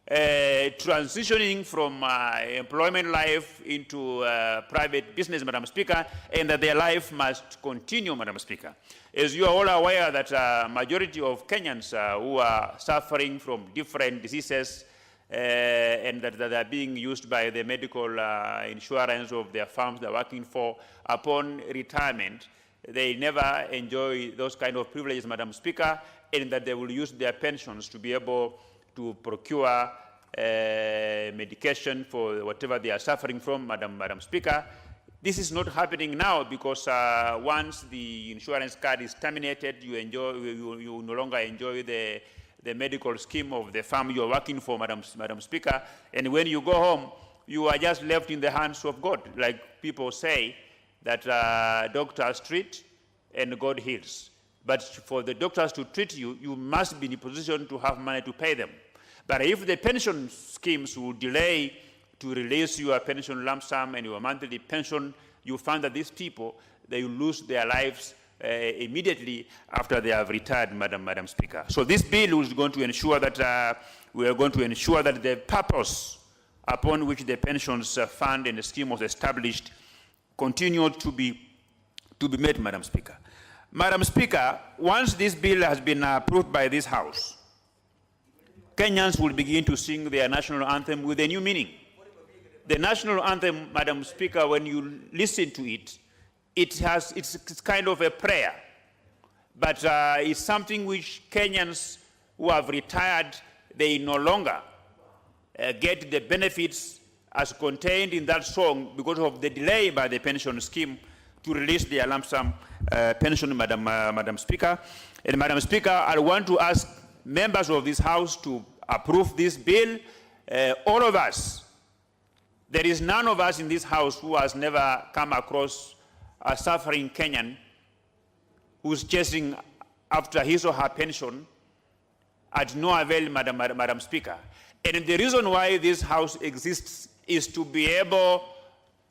transitioning from employment life into private business, Madam Speaker, and that their life must continue, Madam Speaker. As you are all aware that majority of Kenyans who are suffering from different diseases and that are being used by the medical insurance of their firms they're working for, upon retirement, they never enjoy those kind of privileges, Madam Speaker, and that they will use their pensions to be able to procure medication for whatever they are suffering from, Madam Speaker. This is not happening now because once the insurance card is terminated, you no longer enjoy the medical scheme of the firm you are working for, Madam Speaker. And when you go home, you are just left in the hands of God. Like people say that doctors treat and God heals. But for the doctors to treat you, you must be in a position to have money to pay them. But if the pension schemes will delay to release your pension lump sum and your monthly pension, you find that these people, they will lose their lives immediately after they have retired, Madam Speaker. So this bill is going to ensure that we are going to ensure that the purpose upon which the pensions fund and the scheme was established continues to be met, Madam Speaker. Madam Speaker, once this bill has been approved by this House, Kenyans will begin to sing their national anthem with a new meaning. The national anthem, Madam Speaker, when you listen to it, it's kind of a prayer, but it's something which Kenyans who have retired, they no longer get the benefits as contained in that song because of the delay by the pension scheme to release their lump sum pension, Madam Speaker. And Madam Speaker, I want to ask members of this House to approve this bill. All of us, there is none of us in this House who has never come across a suffering Kenyan who's chasing after his or her pension at no avail, Madam Speaker. And the reason why this House exists is to be able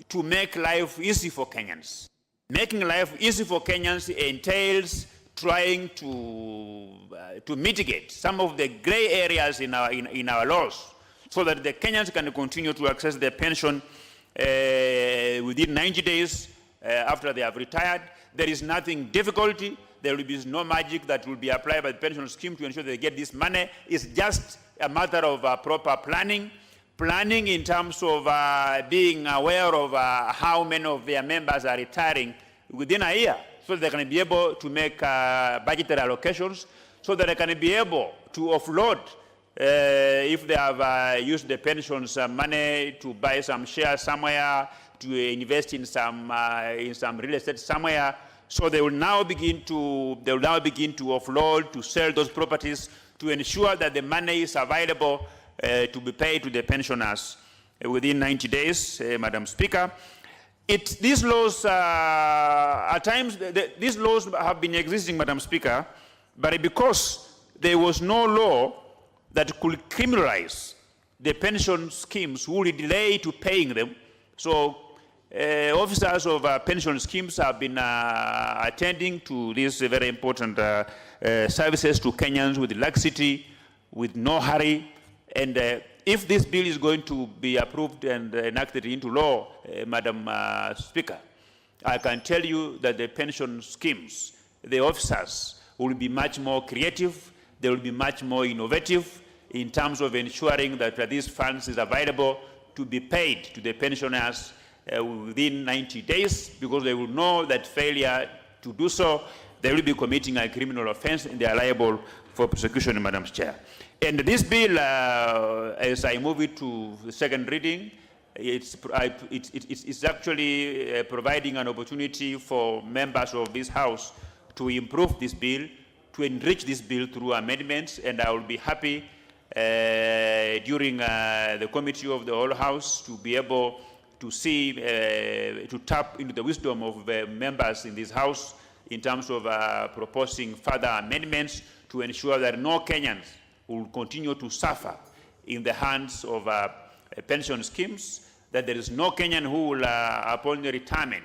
to make life easy for Kenyans. Making life easy for Kenyans entails trying to mitigate some of the gray areas in our laws so that the Kenyans can continue to access their pension within 90 days after they have retired. There is nothing difficult. There will be no magic that will be applied by the pension scheme to ensure they get this money. It's just a matter of proper planning. Planning in terms of being aware of how many of their members are retiring within a year, so they can be able to make budgetary allocations, so that they can be able to offload if they have used the pensions money to buy some shares somewhere, to invest in some real estate somewhere. So they will now begin to offload, to sell those properties, to ensure that the money is available to be paid to the pensioners within 90 days, Madam Speaker. These laws, at times, these laws have been existing, Madam Speaker, but because there was no law that could criminalize the pension schemes who will delay to paying them, so officers of pension schemes have been attending to these very important services to Kenyans with laxity, with no hurry. And if this bill is going to be approved and enacted into law, Madam Speaker, I can tell you that the pension schemes, the officers, will be much more creative, they will be much more innovative in terms of ensuring that these funds is available to be paid to the pensioners within 90 days, because they will know that failure to do so, they will be committing a criminal offense and they are liable for prosecution, Madam Chair. And this bill, as I move it to the second reading, it's actually providing an opportunity for members of this House to improve this bill, to enrich this bill through amendments, and I will be happy during the committee of the whole House to be able to see, to tap into the wisdom of members in this House in terms of proposing further amendments to ensure that no Kenyans will continue to suffer in the hands of pension schemes, that there is no Kenyan who will, upon retirement,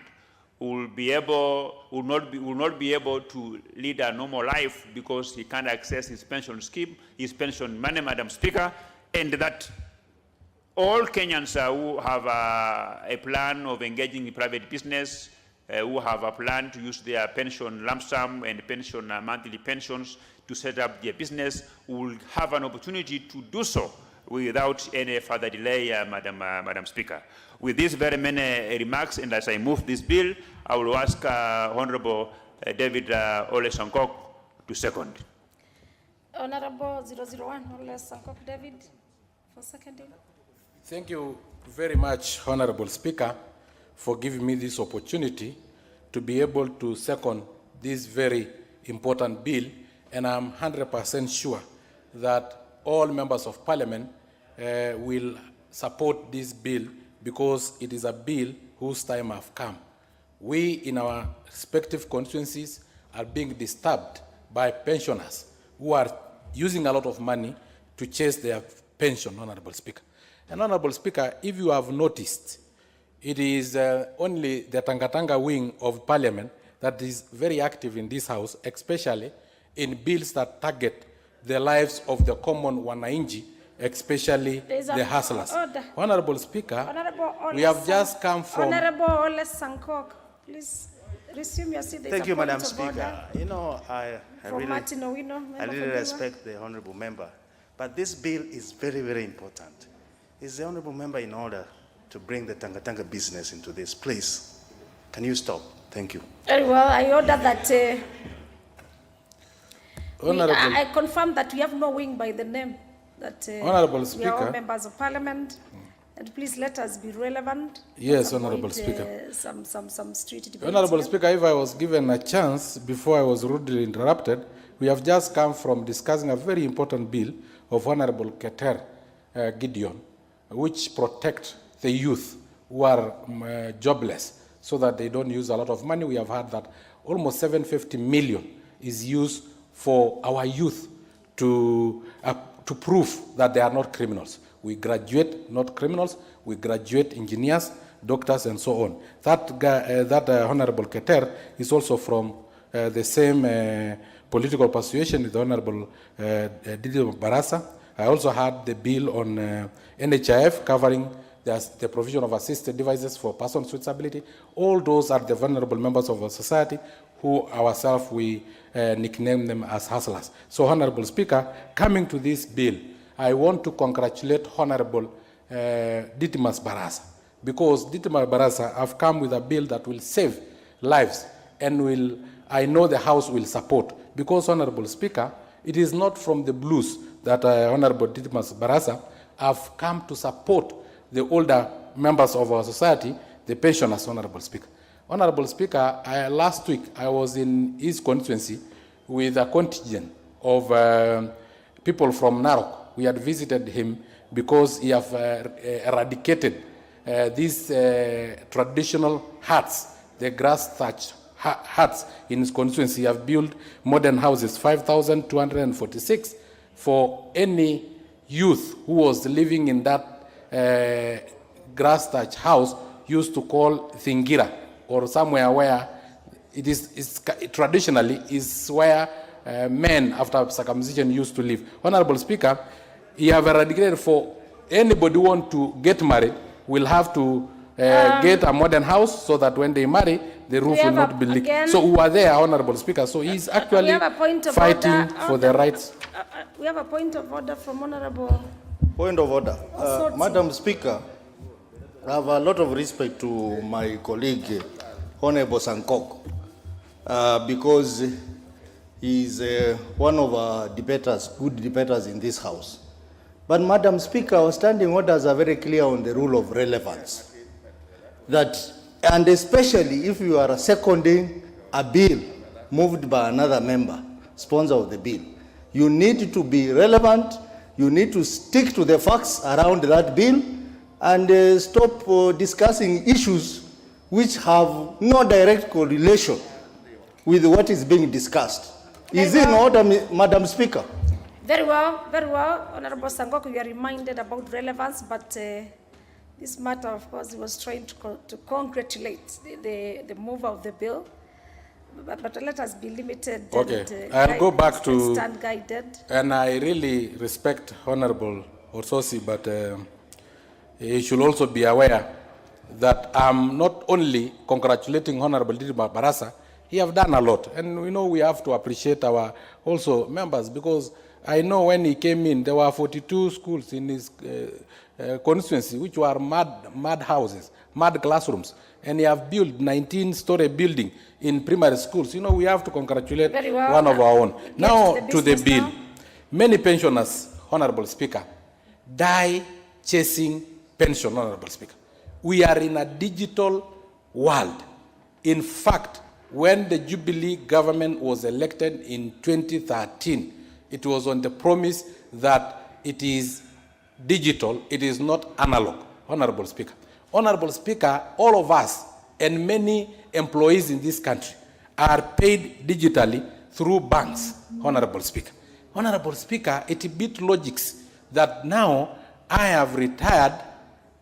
will not be able to lead a normal life because he can't access his pension scheme, his pension money, Madam Speaker, and that all Kenyans who have a plan of engaging in private business, who have a plan to use their pension lump sum and pension monthly pensions to set up their business, will have an opportunity to do so without any further delay, Madam Speaker. With these very many remarks, and as I move this bill, I will ask Honorable David Ole Sankok to second. Honorable 001 Ole Sankok David for seconding. Thank you very much, Honorable Speaker, for giving me this opportunity to be able to second this very important bill, and I'm 100% sure that all members of Parliament will support this bill because it is a bill whose time have come. We in our respective constituencies are being disturbed by pensioners who are using a lot of money to chase their pension, Honorable Speaker. And Honorable Speaker, if you have noticed, it is only the Tangatanga wing of Parliament that is very active in this House, especially in bills that target the lives of the common wananchi, especially the hustlers. Honorable Speaker, we have just come from... Honorable Ole Sankok, please resume your seat. Thank you, Madam Speaker. You know, I really respect the honorable member, but this bill is very, very important. Is the honorable member in order to bring the Tangatanga business into this? Please, can you stop? Thank you. Very well, I order that I confirm that we have no wing by the name, that Honorable we Speaker, are all members of Parliament, and please let us be relevant. Yes, Honorable Speaker. Some street debates. Honorable Speaker, if I was given a chance before I was rudely interrupted, we have just come from discussing a very important bill of Honorable Keter Gideon, which protect the youth who are jobless so that they don't use a lot of money. We have heard that almost 750 million is used for our youth to prove that they are not criminals. We graduate not criminals, we graduate engineers, doctors, and so on. That Honorable Keter is also from the same political persuasion with the Honorable Didier Barasa. I also had the bill on NHIF covering the provision of assisted devices for persons with disability. All those are the vulnerable members of our society who ourselves we nickname them as hustlers. So, Honorable Speaker, coming to this bill, I want to congratulate Honorable Ditimas Barasa, because Ditimas Barasa have come with a bill that will save lives and I know the House will support. Because, Honorable Speaker, it is not from the blues that Honorable Didmus Barasa have come to support the older members of our society, the pensioners, Honorable Speaker. Honorable Speaker, last week I was in his constituency with a contingent of people from Narok. We had visited him because he have eradicated these traditional huts, the grass-thatched huts in his constituency. He have built modern houses, 5,246, for any youth who was living in that grass-thatched house used to call Thingira, or somewhere where it is traditionally is where men after circumcision used to live. Honorable Speaker, he have eradicated for anybody who want to get married will have to get a modern house so that when they marry, the roof will not be leaked. So we are there, Honorable Speaker. So he's actually fighting for the rights. We have a point of order from Honorable. Point of order. Madam Speaker, I have a lot of respect to my colleague, Honorable Sankok, because he's one of our debaters, good debaters in this House. But Madam Speaker, our standing orders are very clear on the rule of relevance. That, and especially if you are seconding a bill moved by another member, sponsor of the bill, you need to be relevant, you need to stick to the facts around that bill, and stop discussing issues which have no direct correlation with what is being discussed. Is it in order, Madam Speaker? Very well, Honorable Sangok, we are reminded about relevance, but this matter, of course, was trying to congratulate the mover of the bill, but let us be limited. Okay, I'll go back to stand guided. And I really respect Honorable Orsosi, but he should also be aware that I'm not only congratulating Honorable Didmus Barasa, he have done a lot, and we know we have to appreciate our also members, because I know when he came in, there were 42 schools in his constituency, which were mud houses, mud classrooms, and he have built 19-story building in primary schools. You know, we have to congratulate one of our own. Now to the bill. Many pensioners, Honorable Speaker, die chasing pension, Honorable Speaker. We are in a digital world. In fact, when the Jubilee government was elected in 2013, it was on the promise that it is digital, it is not analog, Honorable Speaker. Honorable Speaker, all of us and many employees in this country are paid digitally through banks, Honorable Speaker. Honorable Speaker, it beats logics that now I have retired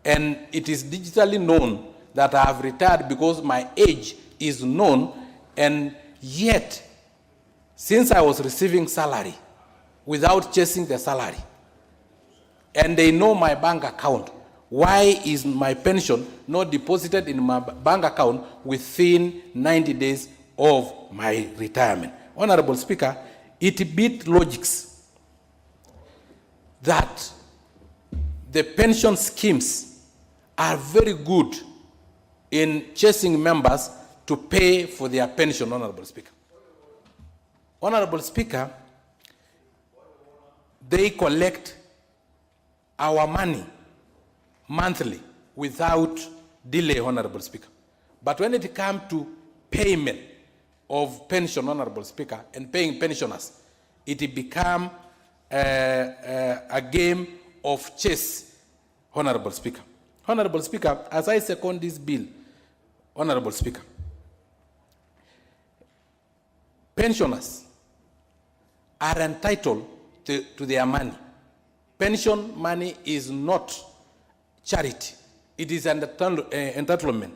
and it is digitally known that I have retired because my age is known, and yet, since I was receiving salary without chasing the salary, and they know my bank account, why is my pension not deposited in my bank account within 90 days of my retirement? Honorable Speaker, it beats logics that the pension schemes are very good in chasing members to pay for their pension, Honorable Speaker. Honorable Speaker, they collect our money monthly without delay, Honorable Speaker. But when it comes to payment of pension, Honorable Speaker, and paying pensioners, it becomes a game of chess, Honorable Speaker. Honorable Speaker, as I second this bill, Honorable Speaker, pensioners are entitled to their money. Pension money is not charity. It is an entitlement.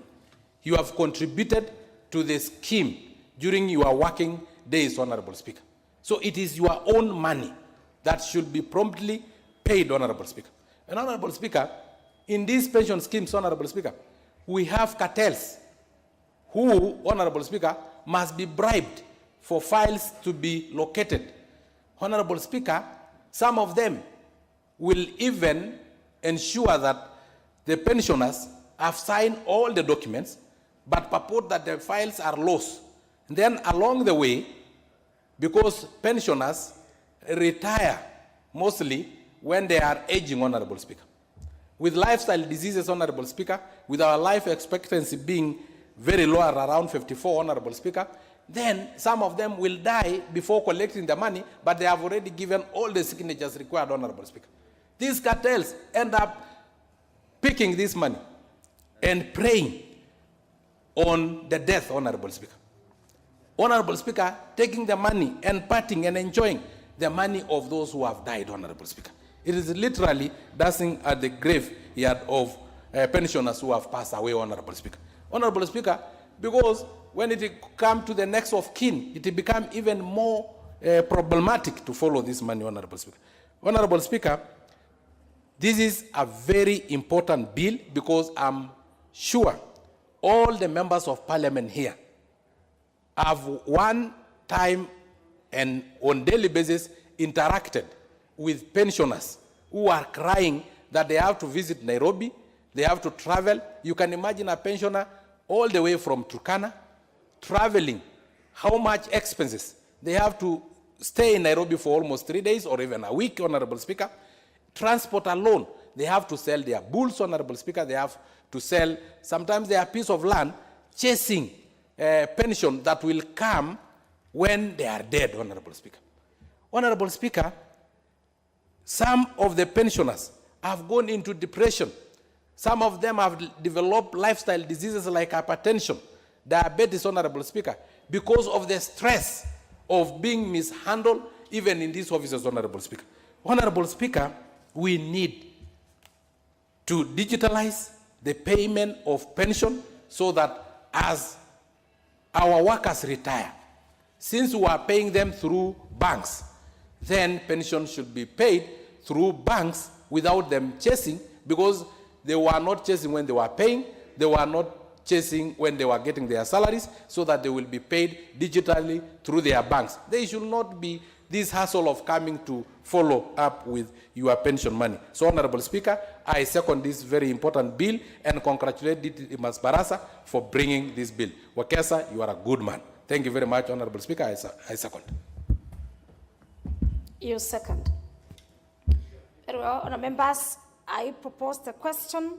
You have contributed to the scheme during your working days, Honorable Speaker. So it is your own money that should be promptly paid, Honorable Speaker. And Honorable Speaker, in these pension schemes, Honorable Speaker, we have cartels who, Honorable Speaker, must be bribed for files to be located. Honorable Speaker, some of them will even ensure that the pensioners have signed all the documents, but purport that the files are lost. And then along the way, because pensioners retire mostly when they are aging, Honorable Speaker. With lifestyle diseases, Honorable Speaker, with our life expectancy being very low at around 54, Honorable Speaker, then some of them will die before collecting the money, but they have already given all the signatures required, Honorable Speaker. These cartels end up picking this money and preying on the death, Honorable Speaker. Honorable Speaker, taking the money and parting and enjoying the money of those who have died, Honorable Speaker. It is literally dancing at the graveyard of pensioners who have passed away, Honorable Speaker. Honorable Speaker, because when it comes to the next of kin, it becomes even more problematic to follow this money, Honorable Speaker. Honorable Speaker, this is a very important bill because I'm sure all the members of parliament here have one time and on daily basis interacted with pensioners who are crying that they have to visit Nairobi, they have to travel. You can imagine a pensioner all the way from Turkana, traveling, how much expenses. They have to stay in Nairobi for almost 3 days or even a week, Honorable Speaker. Transport alone, they have to sell their bulls, Honorable Speaker. They have to sell sometimes their piece of land, chasing pension that will come when they are dead, Honorable Speaker. Honorable Speaker, some of the pensioners have gone into depression. Some of them have developed lifestyle diseases like hypertension, diabetes, Honorable Speaker, because of the stress of being mishandled even in these offices, Honorable Speaker. Honorable Speaker, we need to digitalize the payment of pension so that as our workers retire, since we are paying them through banks, then pension should be paid through banks without them chasing, because they were not chasing when they were paying, they were not chasing when they were getting their salaries, so that they will be paid digitally through their banks. They should not be this hassle of coming to follow up with your pension money. So, Honorable Speaker, I second this very important bill and congratulate Dimas Barasa for bringing this bill. Wakesa, you are a good man. Thank you very much, Honorable Speaker. I second. You second. Very well, Honourable members, I propose the question,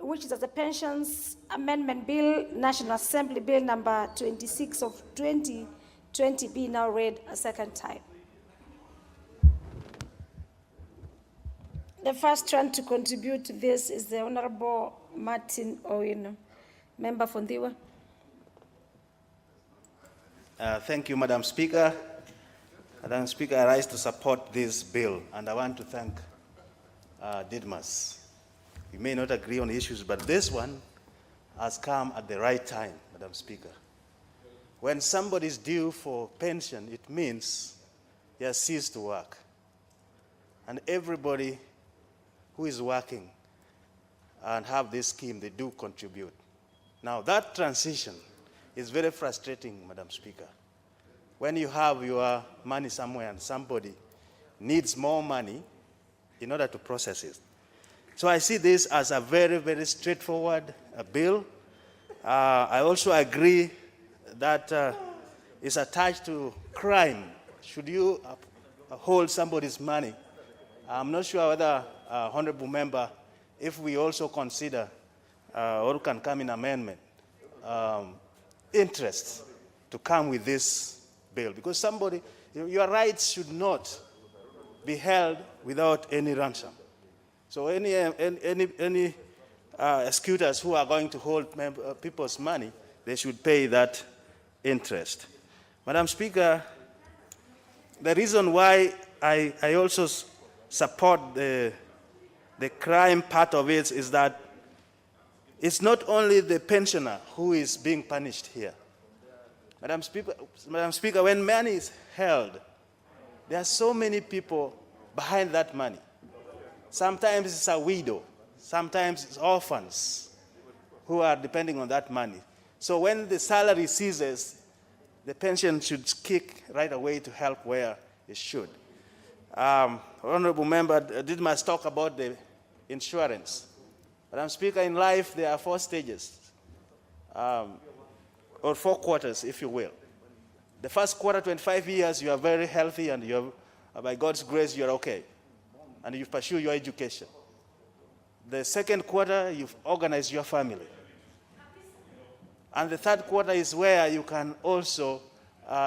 which is the Pensions Amendment Bill, National Assembly Bill number 26 of 2020 be now read a second time. The first one to contribute to this is the Honourable Martin Owino, member for Ndiwa. Thank you, Madam Speaker. Madam Speaker, I rise to support this bill, and I want to thank Didmas. We may not agree on issues, but this one has come at the right time, Madam Speaker. When somebody is due for pension, it means he has ceased to work. And everybody who is working and have this scheme, they do contribute. Now, that transition is very frustrating, Madam Speaker. When you have your money somewhere and somebody needs more money in order to process it. So I see this as a very, very straightforward bill. I also agree that it's attached to crime. Should you hold somebody's money? I'm not sure whether, Honorable Member, if we also consider, or can come in amendment, interest to come with this bill. Because somebody, your rights should not be held without any ransom. So any executors who are going to hold people's money, they should pay that interest. Madam Speaker, the reason why I also support the crime part of it is that it's not only the pensioner who is being punished here. Madam Speaker, when money is held, there are so many people behind that money. Sometimes it's a widow, sometimes it's orphans who are depending on that money. So when the salary ceases, the pension should kick right away to help where it should. Honorable Member Didmas talk about the insurance. Madam Speaker, in life there are 4 stages, or 4 quarters, if you will. The first quarter, 25 years, you are very healthy and you by God's grace, you're okay. And you pursue your education. The second quarter, you've organized your family. And the third quarter is where you can also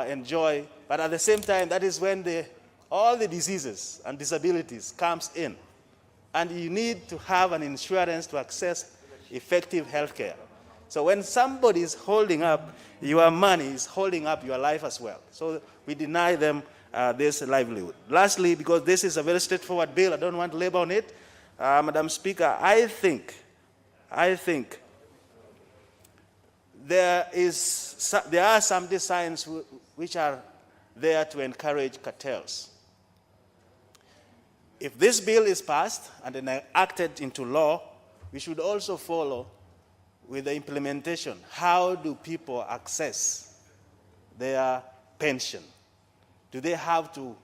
enjoy, but at the same time, that is when all the diseases and disabilities comes in. And you need to have an insurance to access effective health care. So when somebody is holding up your money, is holding up your life as well. So we deny them this livelihood. Lastly, because this is a very straightforward bill, I don't want to labor on it, Madam Speaker, I think there are some designs which are there to encourage cartels. If this bill is passed and enacted into law, we should also follow with the implementation. How do people access their pension? Do they have to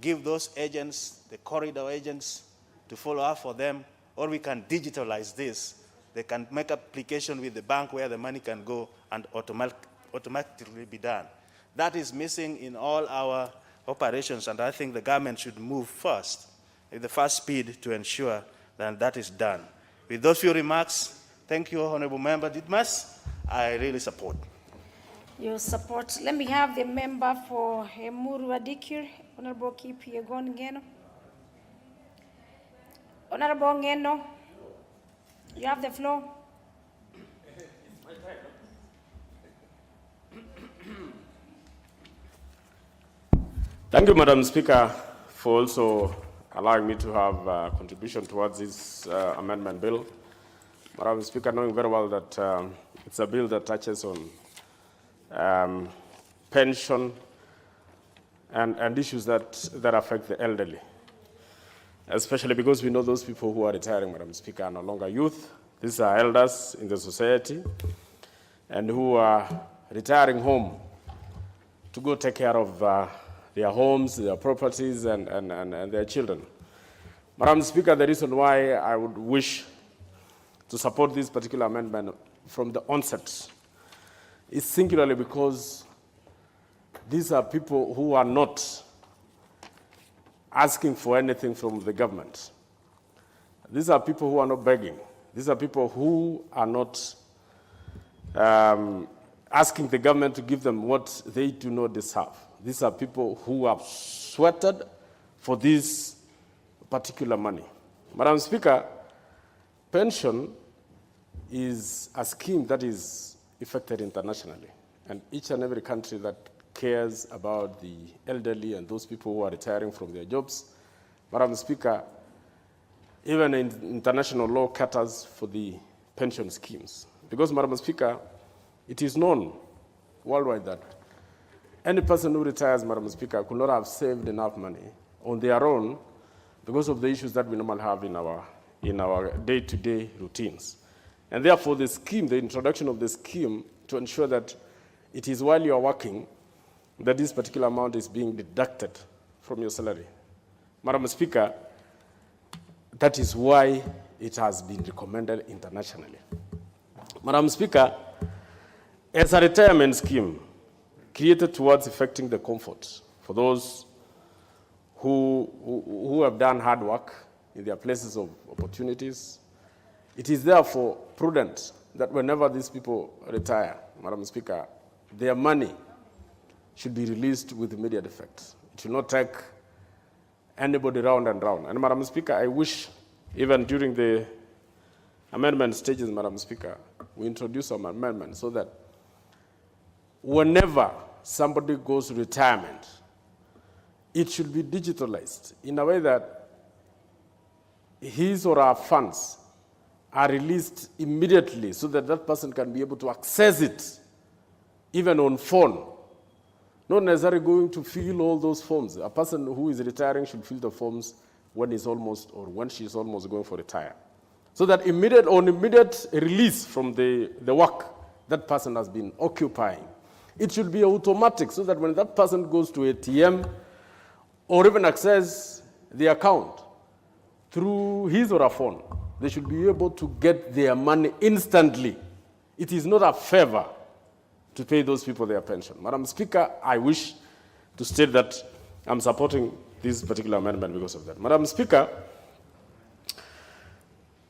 give those agents, the corridor agents, to follow up for them? Or we can digitalize this. They can make application with the bank where the money can go and automatically be done. That is missing in all our operations, and I think the government should move first, with the first speed, to ensure that that is done. With those few remarks, thank you, Honorable Member Ditmas. I really support. Your support. Let me have the member for Emuru Adikir, Honorable Kipyegon Ngeno. Honorable Ngeno, you have the floor. Thank you, Madam Speaker, for also allowing me to have a contribution towards this amendment bill. Madam Speaker, knowing very well that it's a bill that touches on pension and issues that affect the elderly, especially because we know those people who are retiring, Madam Speaker, are no longer youth. These are elders in the society and who are retiring home to go take care of their homes, their properties, and their children. Madam Speaker, the reason why I would wish to support this particular amendment from the onset is singularly because these are people who are not asking for anything from the government. These are people who are not begging. These are people who are not asking the government to give them what they do not deserve. These are people who have sweated for this particular money. Madam Speaker, pension is a scheme that is effected internationally, and each and every country that cares about the elderly and those people who are retiring from their jobs, Madam Speaker, even in international law caters for the pension schemes. Because, Madam Speaker, it is known worldwide that any person who retires, Madam Speaker, could not have saved enough money on their own because of the issues that we normally have in our day-to-day routines. And therefore, the scheme, the introduction of the scheme to ensure that it is while you are working that this particular amount is being deducted from your salary. Madam Speaker, that is why it has been recommended internationally. Madam Speaker, as a retirement scheme created towards effecting the comfort for those who have done hard work in their places of opportunities, it is therefore prudent that whenever these people retire, Madam Speaker, their money should be released with immediate effect. It should not take anybody round and round. And Madam Speaker, I wish, even during the amendment stages, Madam Speaker, we introduce some amendments so that whenever somebody goes to retirement, it should be digitalized in a way that his or her funds are released immediately so that that person can be able to access it, even on phone. Not necessarily going to fill all those forms. A person who is retiring should fill the forms when he's almost, or when she's almost going for retire. So that immediate release from the work that person has been occupying, it should be automatic so that when that person goes to ATM or even access the account through his or her phone, they should be able to get their money instantly. It is not a favor to pay those people their pension. Madam Speaker, I wish to state that I'm supporting this particular amendment because of that. Madam Speaker,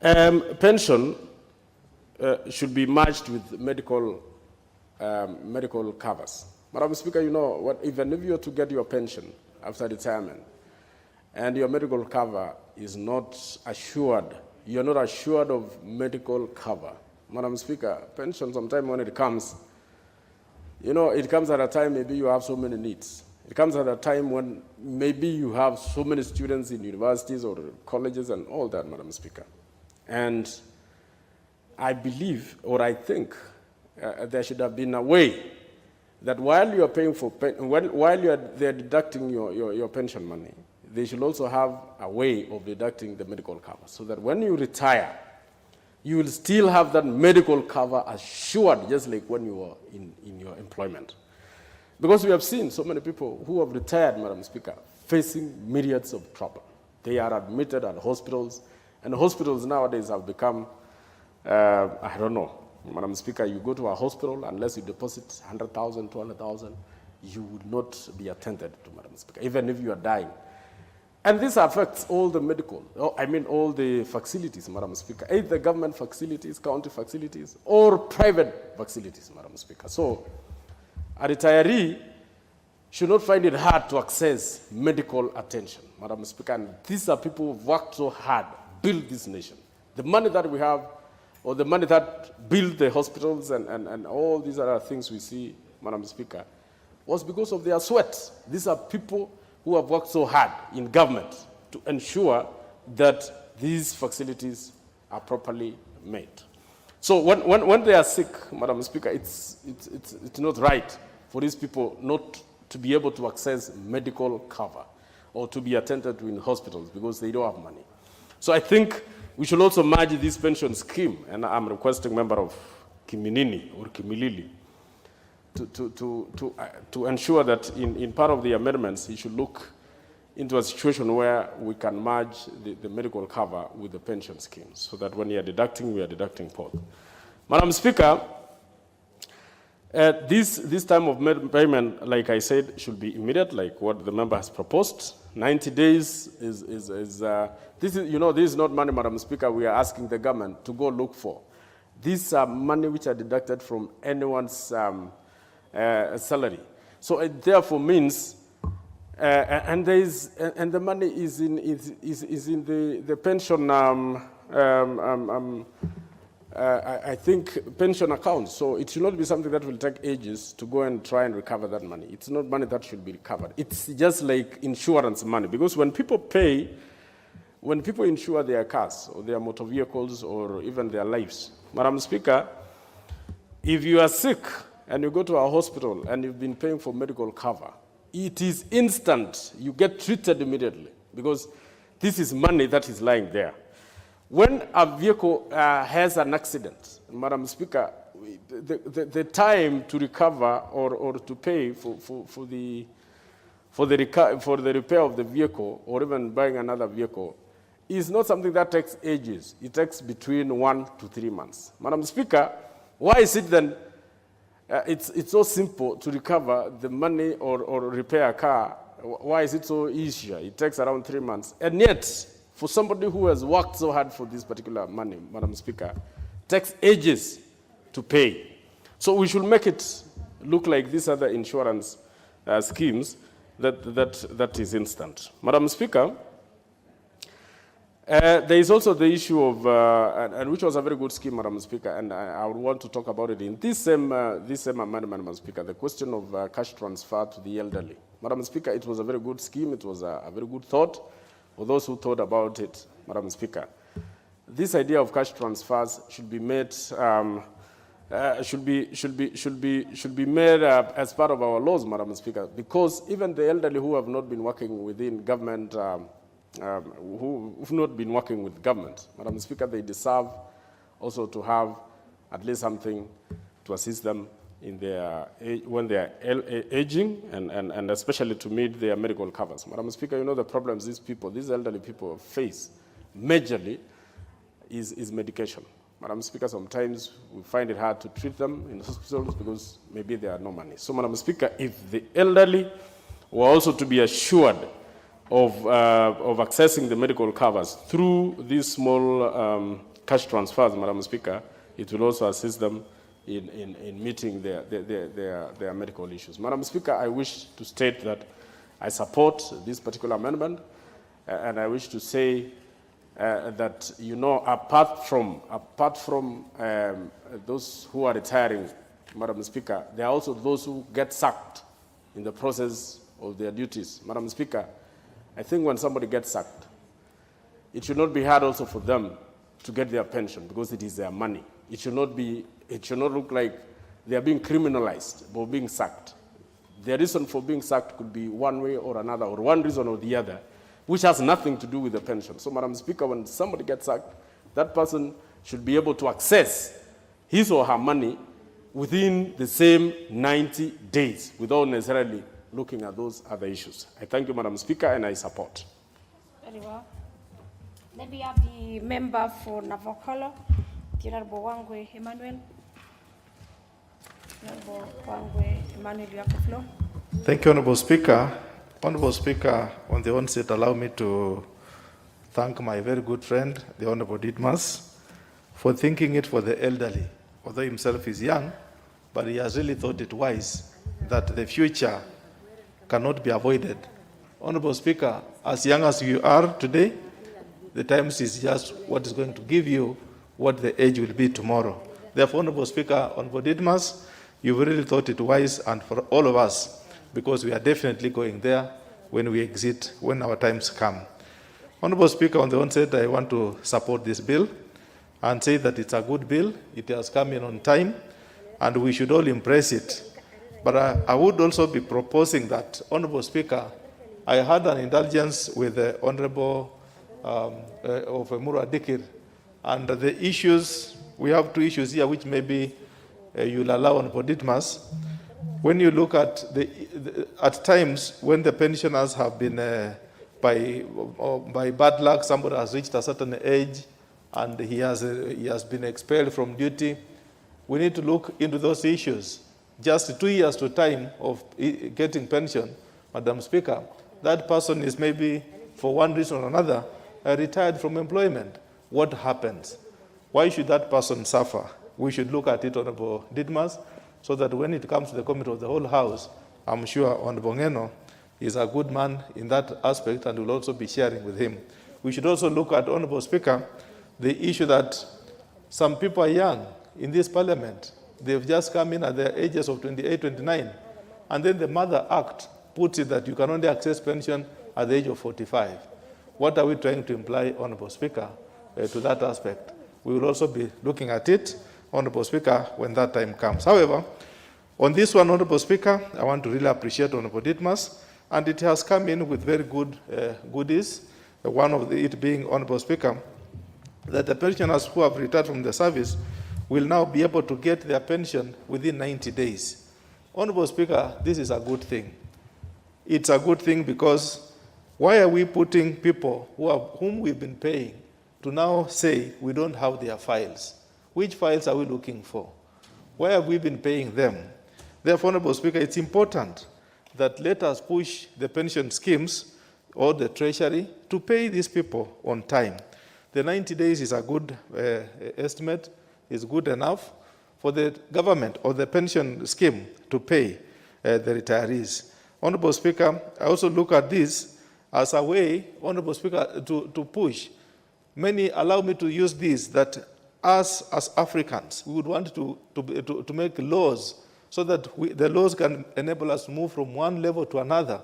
pension should be merged with medical covers. Madam Speaker, you know what? Even if you are to get your pension after retirement, and your medical cover is not assured, you are not assured of medical cover. Madam Speaker, pension sometimes when it comes, you know, it comes at a time maybe you have so many needs. It comes at a time when maybe you have so many students in universities or colleges and all that, Madam Speaker. And I believe, or I think, there should have been a way that while you are paying for, they're deducting your pension money, they should also have a way of deducting the medical cover, so that when you retire, you will still have that medical cover assured, just like when you were in your employment. Because we have seen so many people who have retired, Madam Speaker, facing myriads of trouble. They are admitted at hospitals, and hospitals nowadays have become, I don't know, Madam Speaker, you go to a hospital, unless you deposit 100,000, 200,000, you will not be attended to, Madam Speaker, even if you are dying. And this affects all the medical, all the facilities, Madam Speaker, either government facilities, county facilities, or private facilities, Madam Speaker. So a retiree should not find it hard to access medical attention, Madam Speaker. And these are people who've worked so hard, build this nation. The money that we have, or the money that built the hospitals and all these other things we see, Madam Speaker, was because of their sweat. These are people who have worked so hard in government to ensure that these facilities are properly made. So when they are sick, Madam Speaker, it's not right for these people not to be able to access medical cover or to be attended to in hospitals because they don't have money. So I think we should also merge this pension scheme, and I'm requesting member of Kiminini or Kimilili to ensure that in part of the amendments, he should look into a situation where we can merge the medical cover with the pension schemes, so that when we are deducting both. Madam Speaker, this time of payment, like I said, should be immediate, like what the member has proposed. 90 days this is not money, Madam Speaker, we are asking the government to go look for. These are money which are deducted from anyone's salary. So it therefore means, and the money is in the pension, I think, pension account. So it should not be something that will take ages to go and try and recover that money. It's not money that should be recovered. It's just like insurance money, because when people insure their cars or their motor vehicles or even their lives, Madam Speaker, if you are sick and you go to a hospital and you've been paying for medical cover, it is instant. You get treated immediately, because this is money that is lying there. When a vehicle has an accident, Madam Speaker, the time to recover or to pay for the repair of the vehicle or even buying another vehicle is not something that takes ages. It takes between 1 to 3 months. Madam Speaker, why is it then it's so simple to recover the money or repair a car? Why is it so easier? It takes around 3 months. And yet, for somebody who has worked so hard for this particular money, Madam Speaker, it takes ages to pay. So we should make it look like these other insurance schemes that is instant. Madam Speaker, there is also the issue of, and which was a very good scheme, Madam Speaker, and I would want to talk about it in this same amendment, Madam Speaker, the question of cash transfer to the elderly. Madam Speaker, it was a very good scheme. It was a very good thought for those who thought about it, Madam Speaker. This idea of cash transfers should be made made as part of our laws, Madam Speaker, because even the elderly who have not been working within government, who've not been working with government, Madam Speaker, they deserve also to have at least something to assist them in their when they are aging, and especially to meet their medical covers. Madam Speaker, you know the problems these elderly people face majorly is medication. Madam Speaker, sometimes we find it hard to treat them in hospitals because maybe there are no money. So, Madam Speaker, if the elderly were also to be assured of accessing the medical covers through these small cash transfers, Madam Speaker, it will also assist them in meeting their medical issues. Madam Speaker, I wish to state that I support this particular amendment, and I wish to say that, you know, apart from those who are retiring, Madam Speaker, there are also those who get sacked in the process of their duties. Madam Speaker, I think when somebody gets sacked, it should not be hard also for them to get their pension because it is their money. It should not look like they are being criminalized for being sacked. The reason for being sacked could be one way or another, or one reason or the other, which has nothing to do with the pension. So, Madam Speaker, when somebody gets sacked, that person should be able to access his or her money within the same 90 days without necessarily looking at those other issues. I thank you, Madam Speaker, and I support. Very well. Then we have the member for Navokolo, the Honorable Wangwe Emmanuel. Honorable Wangwe Emmanuel, you have the floor. Thank you, Honorable Speaker. Honorable Speaker, on the onset, allow me to thank my very good friend, the Honorable Didmas, for thinking it for the elderly. Although himself is young, but he has really thought it wise that the future cannot be avoided. Honorable Speaker, as young as you are today, the times is just what is going to give you what the age will be tomorrow. Therefore, Honorable Speaker, Honorable Didmas, you've really thought it wise, and for all of us, because we are definitely going there when we exit, when our times come. Honorable Speaker, on the onset, I want to support this bill and say that it's a good bill. It has come in on time, and we should all embrace it. But I would also be proposing that, Honorable Speaker, I had an indulgence with the Honorable of Mura Dikir, and the issues, we have two issues here which maybe you'll allow Honorable Ditmas. When you look at at times when the pensioners have been, by bad luck, somebody has reached a certain age and he has been expelled from duty, we need to look into those issues. Just 2 years to time of getting pension, Madam Speaker, that person is maybe, for one reason or another, retired from employment. What happens? Why should that person suffer? We should look at it, Honorable Didmas, so that when it comes to the committee of the whole House, I'm sure Honorable Ngeno is a good man in that aspect and will also be sharing with him. We should also look at, Honorable Speaker, the issue that some people are young in this parliament. They've just come in at the ages of 28, 29, and then the Mother Act puts it that you can only access pension at the age of 45. What are we trying to imply, Honorable Speaker, to that aspect? We will also be looking at it, Honorable Speaker, when that time comes. However, on this one, Honorable Speaker, I want to really appreciate Honorable Ditmas, and it has come in with very good goodies. One of it being, Honorable Speaker, that the pensioners who have retired from the service will now be able to get their pension within 90 days. Honorable Speaker, this is a good thing. It's a good thing because why are we putting people whom we've been paying to now say we don't have their files? Which files are we looking for? Why have we been paying them? Therefore, Honorable Speaker, it's important that let us push the pension schemes or the Treasury to pay these people on time. The 90 days is a good estimate, is good enough for the government or the pension scheme to pay the retirees. Honorable Speaker, I also look at this as a way, Honorable Speaker, to push. Many allow me to use this, that us as Africans, we would want to make laws so that the laws can enable us to move from one level to another.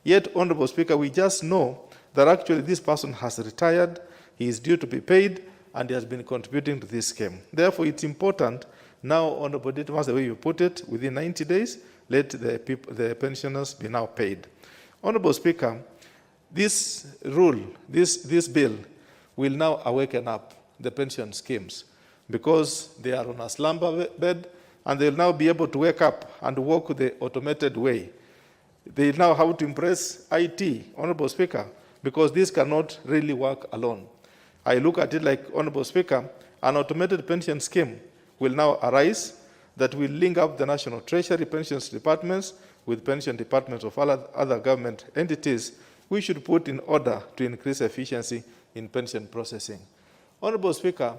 Yet, Honorable Speaker, we just know that actually this person has retired, he is due to be paid, and he has been contributing to this scheme. Therefore, it's important now, Honorable Ditmas, the way you put it, within 90 days, let the pensioners be now paid. Honorable Speaker, this rule, this bill, will now awaken up the pension schemes because they are on a slumber bed and they'll now be able to wake up and work the automated way. They now have to embrace IT, Honorable Speaker, because this cannot really work alone. I look at it like, Honorable Speaker, an automated pension scheme will now arise that will link up the National Treasury pensions departments with pension departments of other government entities we should put in order to increase efficiency in pension processing. Honorable Speaker,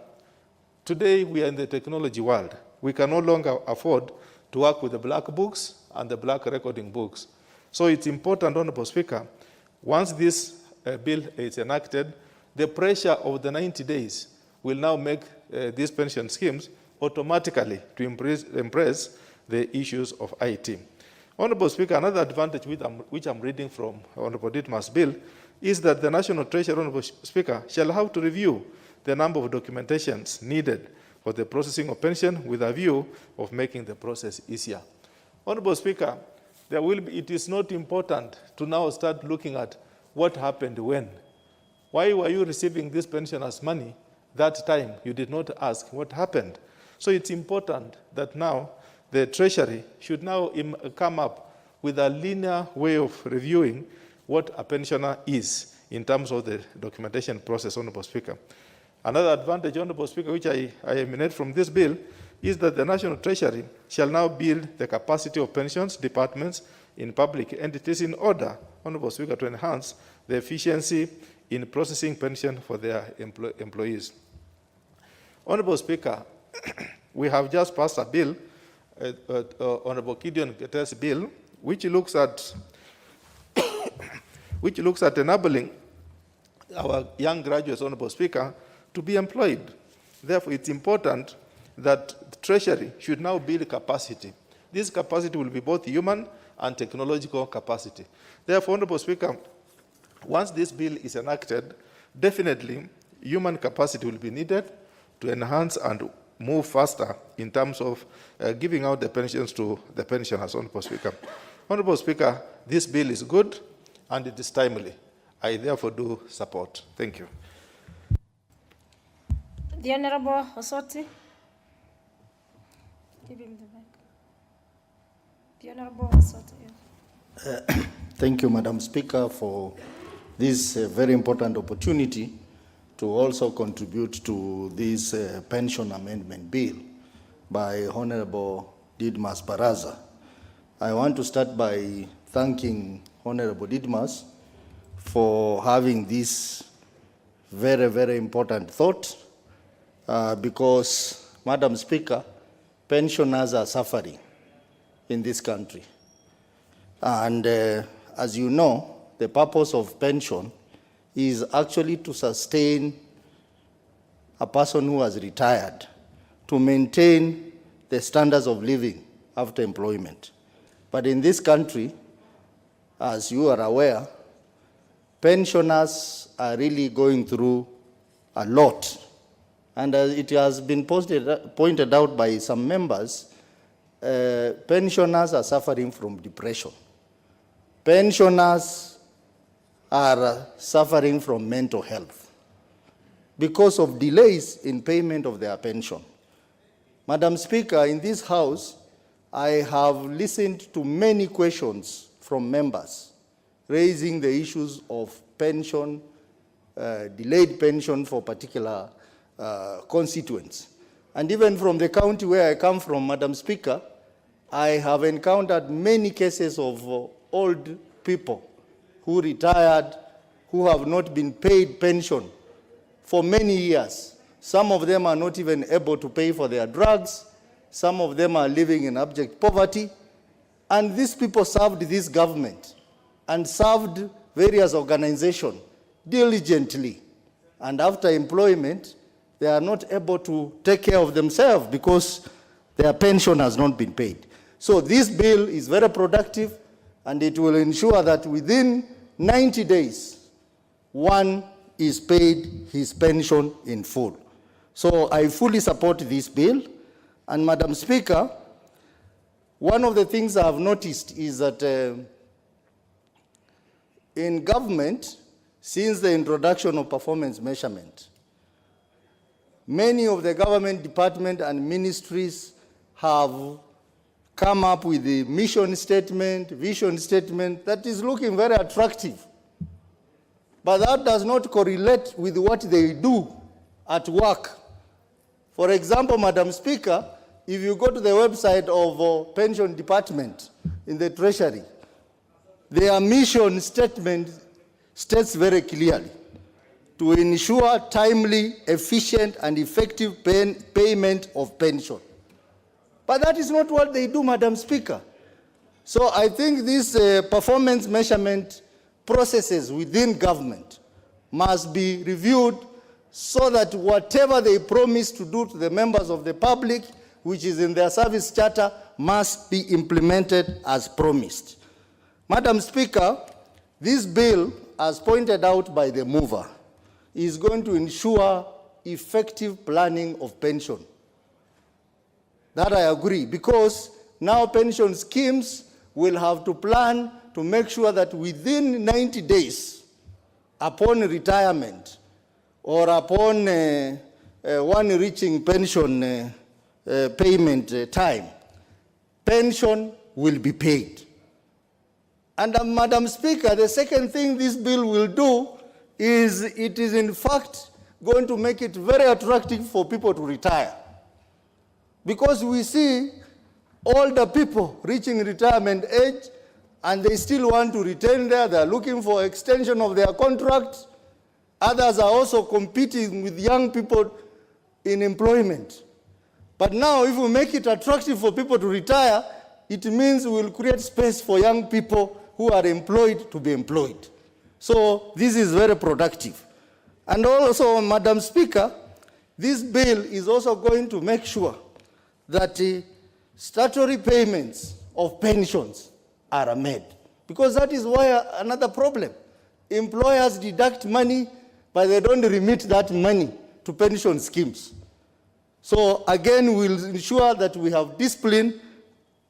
today we are in the technology world. We can no longer afford to work with the black books and the black recording books. So it's important, Honorable Speaker, once this bill is enacted, the pressure of the 90 days will now make these pension schemes automatically to embrace the issues of IT. Honorable Speaker, another advantage which I'm reading from Honorable Ditmas' bill is that the National Treasury, Honorable Speaker, shall have to review the number of documentations needed for the processing of pension with a view of making the process easier. Honorable Speaker, it is not important to now start looking at what happened when. Why were you receiving this pensioners' money that time? You did not ask what happened. So it's important that now the Treasury should now come up with a linear way of reviewing what a pensioner is in terms of the documentation process, Honorable Speaker. Another advantage, Honorable Speaker, which I emanate from this bill, is that the National Treasury shall now build the capacity of pensions departments in public entities in order, Honorable Speaker, to enhance the efficiency in processing pension for their employees. Honorable Speaker, we have just passed a bill, Honorable Gideon Getter's bill, which looks at enabling our young graduates, Honorable Speaker, to be employed. Therefore, it's important that the Treasury should now build capacity. This capacity will be both human and technological capacity. Therefore, Honorable Speaker, once this bill is enacted, definitely human capacity will be needed to enhance and move faster in terms of giving out the pensions to the pensioners, Honorable Speaker. Honorable Speaker, this bill is good and it is timely. I therefore do support. Thank you. The Honorable Osoti. Give him the mic. The Honorable Osoti. Thank you, Madam Speaker, for this very important opportunity to also contribute to this pension amendment bill by Honorable Didmas Baraza. I want to start by thanking Honorable Didmas for having this very, very important thought because, Madam Speaker, pensioners are suffering in this country. And as you know, the purpose of pension is actually to sustain a person who has retired, to maintain the standards of living after employment. But in this country, as you are aware, pensioners are really going through a lot. And as it has been pointed out by some members, pensioners are suffering from depression. Pensioners are suffering from mental health because of delays in payment of their pension. Madam Speaker, in this House, I have listened to many questions from members raising the issues of pension, delayed pension for particular constituents. And even from the county where I come from, Madam Speaker, I have encountered many cases of old people who retired, who have not been paid pension for many years. Some of them are not even able to pay for their drugs. Some of them are living in abject poverty. And these people served this government and served various organizations diligently. And after employment, they are not able to take care of themselves because their pension has not been paid. So this bill is very productive, and it will ensure that within 90 days, one is paid his pension in full. So I fully support this bill. And Madam Speaker, one of the things I have noticed is that in government, since the introduction of performance measurement, many of the government departments and ministries have come up with a mission statement, vision statement that is looking very attractive. But that does not correlate with what they do at work. For example, Madam Speaker, if you go to the website of pension department in the Treasury, their mission statement states very clearly to ensure timely, efficient, and effective payment of pension. But that is not what they do, Madam Speaker. So I think these performance measurement processes within government must be reviewed so that whatever they promise to do to the members of the public, which is in their service charter, must be implemented as promised. Madam Speaker, this bill, as pointed out by the mover, is going to ensure effective planning of pension. That I agree, because now pension schemes will have to plan to make sure that within 90 days, upon retirement, or upon one reaching pension payment time, pension will be paid. And Madam Speaker, the second thing this bill will do is it is in fact going to make it very attractive for people to retire. Because we see older people reaching retirement age and they still want to retain there. They are looking for extension of their contract. Others are also competing with young people in employment. But now if we make it attractive for people to retire, it means we will create space for young people who are employed to be employed. So this is very productive. And also, Madam Speaker, this bill is also going to make sure that statutory payments of pensions are made. Because that is why another problem. Employers deduct money, but they don't remit that money to pension schemes. So again, we'll ensure that we have discipline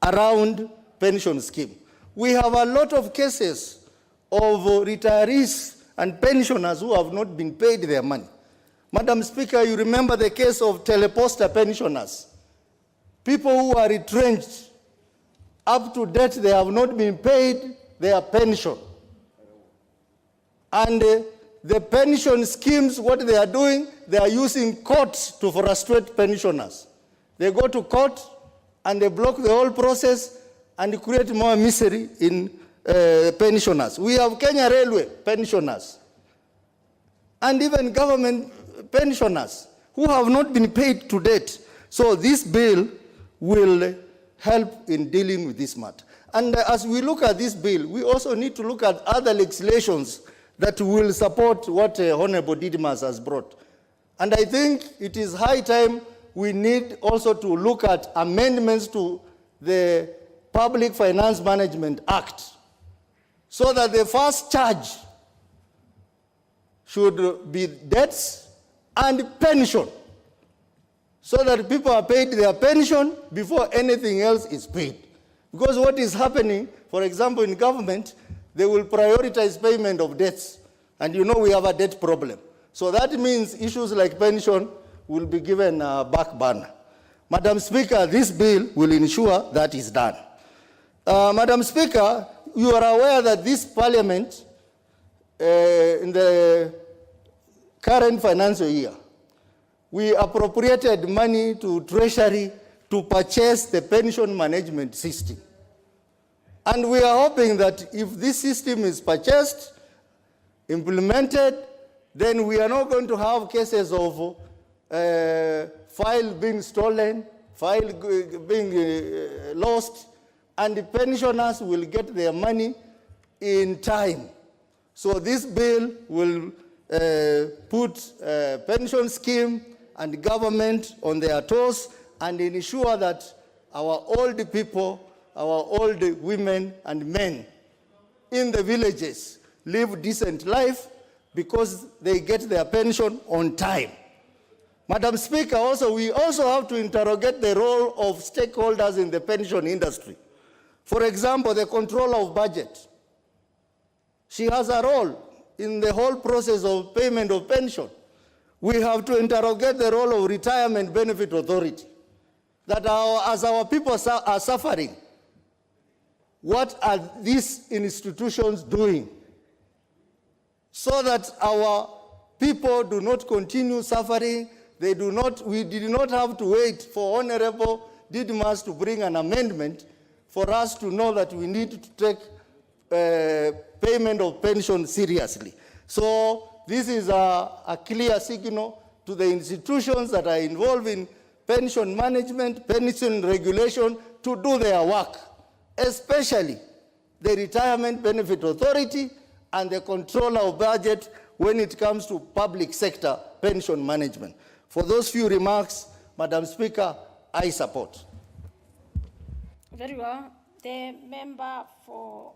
around pension scheme. We have a lot of cases of retirees and pensioners who have not been paid their money. Madam Speaker, you remember the case of teleposter pensioners. People who are retrenched, up to date, they have not been paid their pension. And the pension schemes, what they are doing, they are using courts to frustrate pensioners. They go to court and they block the whole process and create more misery in pensioners. We have Kenya Railway pensioners and even government pensioners who have not been paid to date. So this bill will help in dealing with this matter. And as we look at this bill, we also need to look at other legislations that will support what Honorable Didimas has brought. And I think it is high time we need also to look at amendments to the Public Finance Management Act, so that the first charge should be debts and pension, so that people are paid their pension before anything else is paid. Because what is happening, for example, in government, they will prioritize payment of debts. And you know we have a debt problem. So that means issues like pension will be given a back burner. Madam Speaker, this bill will ensure that is done. Madam Speaker, you are aware that this parliament, in the current financial year, we appropriated money to Treasury to purchase the pension management system. And we are hoping that if this system is purchased, implemented, then we are not going to have cases of file being stolen, file being lost, and the pensioners will get their money in time. So this bill will put pension scheme and government on their toes and ensure that our old people, our old women and men in the villages live decent life because they get their pension on time. Madam Speaker, we also have to interrogate the role of stakeholders in the pension industry. For example, the controller of budget. She has a role in the whole process of payment of pension. We have to interrogate the role of Retirement Benefit Authority. That as our people are suffering, what are these institutions doing so that our people do not continue suffering? We did not have to wait for Honorable Didimas to bring an amendment for us to know that we need to take payment of pension seriously. So this is a clear signal to the institutions that are involved in pension management, pension regulation, to do their work, especially the Retirement Benefit Authority and the Controller of Budget when it comes to public sector pension management. For those few remarks, Madam Speaker, I support. Very well. The member for,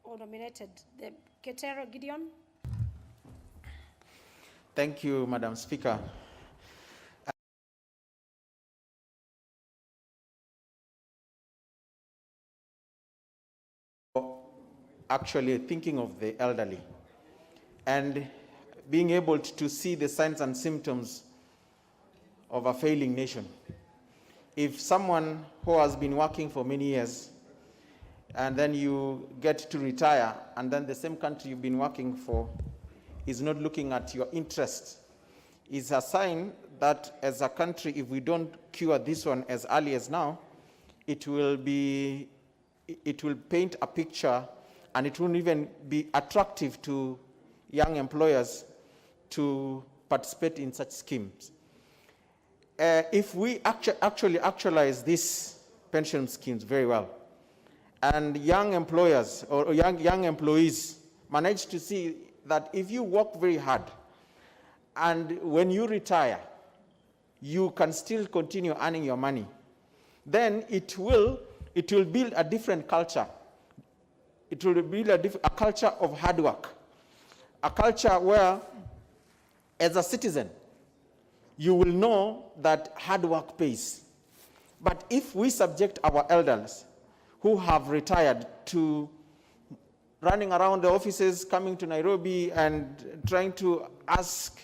or nominated, the Ketero Gideon. Thank you, Madam Speaker. Actually thinking of the elderly and being able to see the signs and symptoms of a failing nation. If someone who has been working for many years and then you get to retire and then the same country you've been working for is not looking at your interest, is a sign that as a country, if we don't cure this one as early as now, it will paint a picture and it won't even be attractive to young employers to participate in such schemes. If we actually actualize these pension schemes very well, and young employers or young employees manage to see that if you work very hard and when you retire, you can still continue earning your money, then it will build a different culture. It will build a culture of hard work, a culture where, as a citizen, you will know that hard work pays. But if we subject our elders who have retired to running around the offices, coming to Nairobi and trying to ask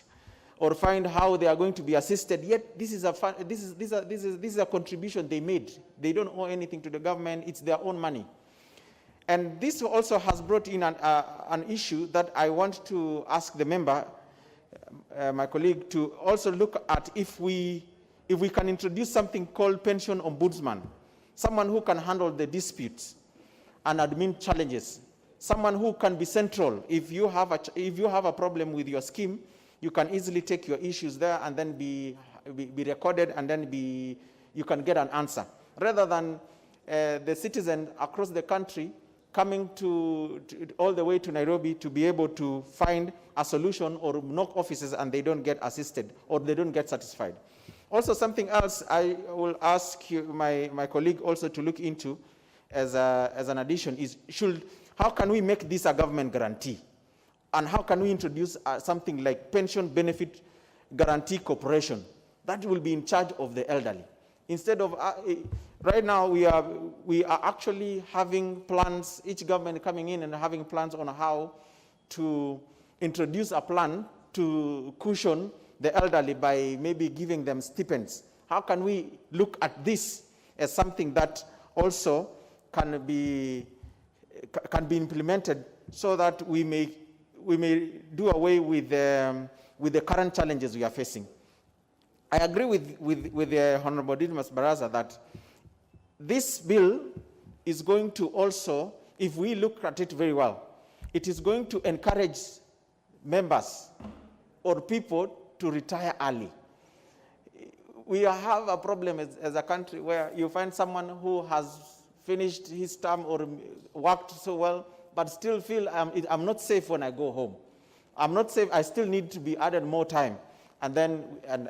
or find how they are going to be assisted, yet this is a contribution they made. They don't owe anything to the government, it's their own money. And this also has brought in an issue that I want to ask the member, my colleague, to also look at if we can introduce something called pension ombudsman, someone who can handle the disputes and admin challenges, someone who can be central. If you have a problem with your scheme, you can easily take your issues there and then be recorded and then you can get an answer, rather than the citizen across the country coming all the way to Nairobi to be able to find a solution or knock offices and they don't get assisted or they don't get satisfied. Also, something else I will ask my colleague also to look into as an addition is, how can we make this a government guarantee? And how can we introduce something like Pension Benefit Guarantee Corporation that will be in charge of the elderly? Instead of, right now we are actually having plans, each government coming in and having plans on how to introduce a plan to cushion the elderly by maybe giving them stipends. How can we look at this as something that also can be implemented so that we may do away with the current challenges we are facing? I agree with the Honorable Didmus Baraza that this bill is going to also, if we look at it very well, it is going to encourage members or people to retire early. We have a problem as a country where you find someone who has finished his term or worked so well, but still feel I'm not safe when I go home. I'm not safe, I still need to be added more time. And then,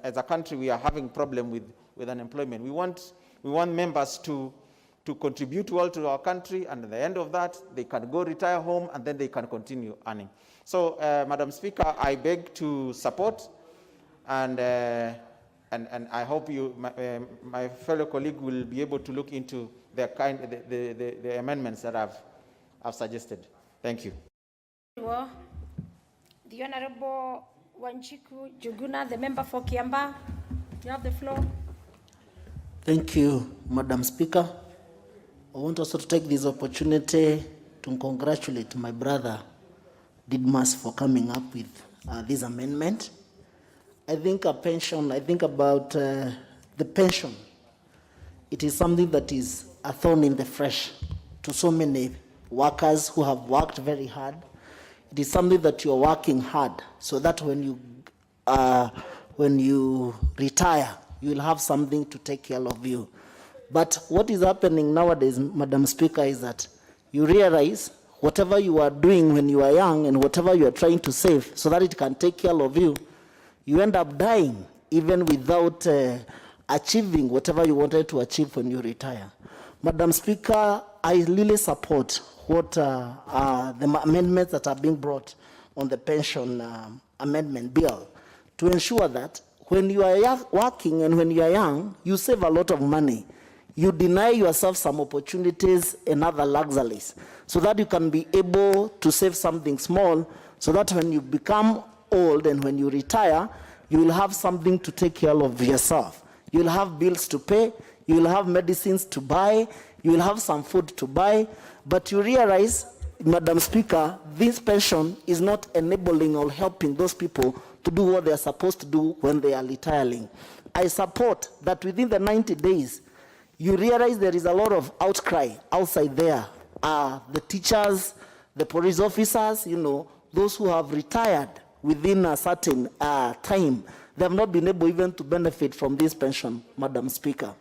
as a country, we are having problem with unemployment. We want members to contribute well to our country, and at the end of that, they can go retire home, and then they can continue earning. So, Madam Speaker, I beg to support, and I hope my fellow colleague will be able to look into the amendments that I've suggested. Thank you. Well, the Honorable Wanjiku Juguna, the member for Kiambaa, you have the floor. Thank you, Madam Speaker. I want also to take this opportunity to congratulate my brother Didmus for coming up with this amendment. I think about the pension. It is something that is a thorn in the flesh to so many workers who have worked very hard. It is something that you're working hard so that when you retire, you will have something to take care of you. But what is happening nowadays, Madam Speaker, is that you realize whatever you are doing when you are young and whatever you are trying to save so that it can take care of you, you end up dying even without achieving whatever you wanted to achieve when you retire. Madam Speaker, I really support what the amendments that are being brought on the pension amendment bill to ensure that when you are working and when you are young, you save a lot of money. You deny yourself some opportunities and other luxuries so that you can be able to save something small so that when you become old and when you retire, you will have something to take care of yourself. You will have bills to pay, you will have medicines to buy, you will have some food to buy, but you realize, Madam Speaker, this pension is not enabling or helping those people to do what they are supposed to do when they are retiring. I support that within the 90 days, you realize there is a lot of outcry outside there. The teachers, the police officers, those who have retired within a certain time, they have not been able even to benefit from this pension, Madam Speaker.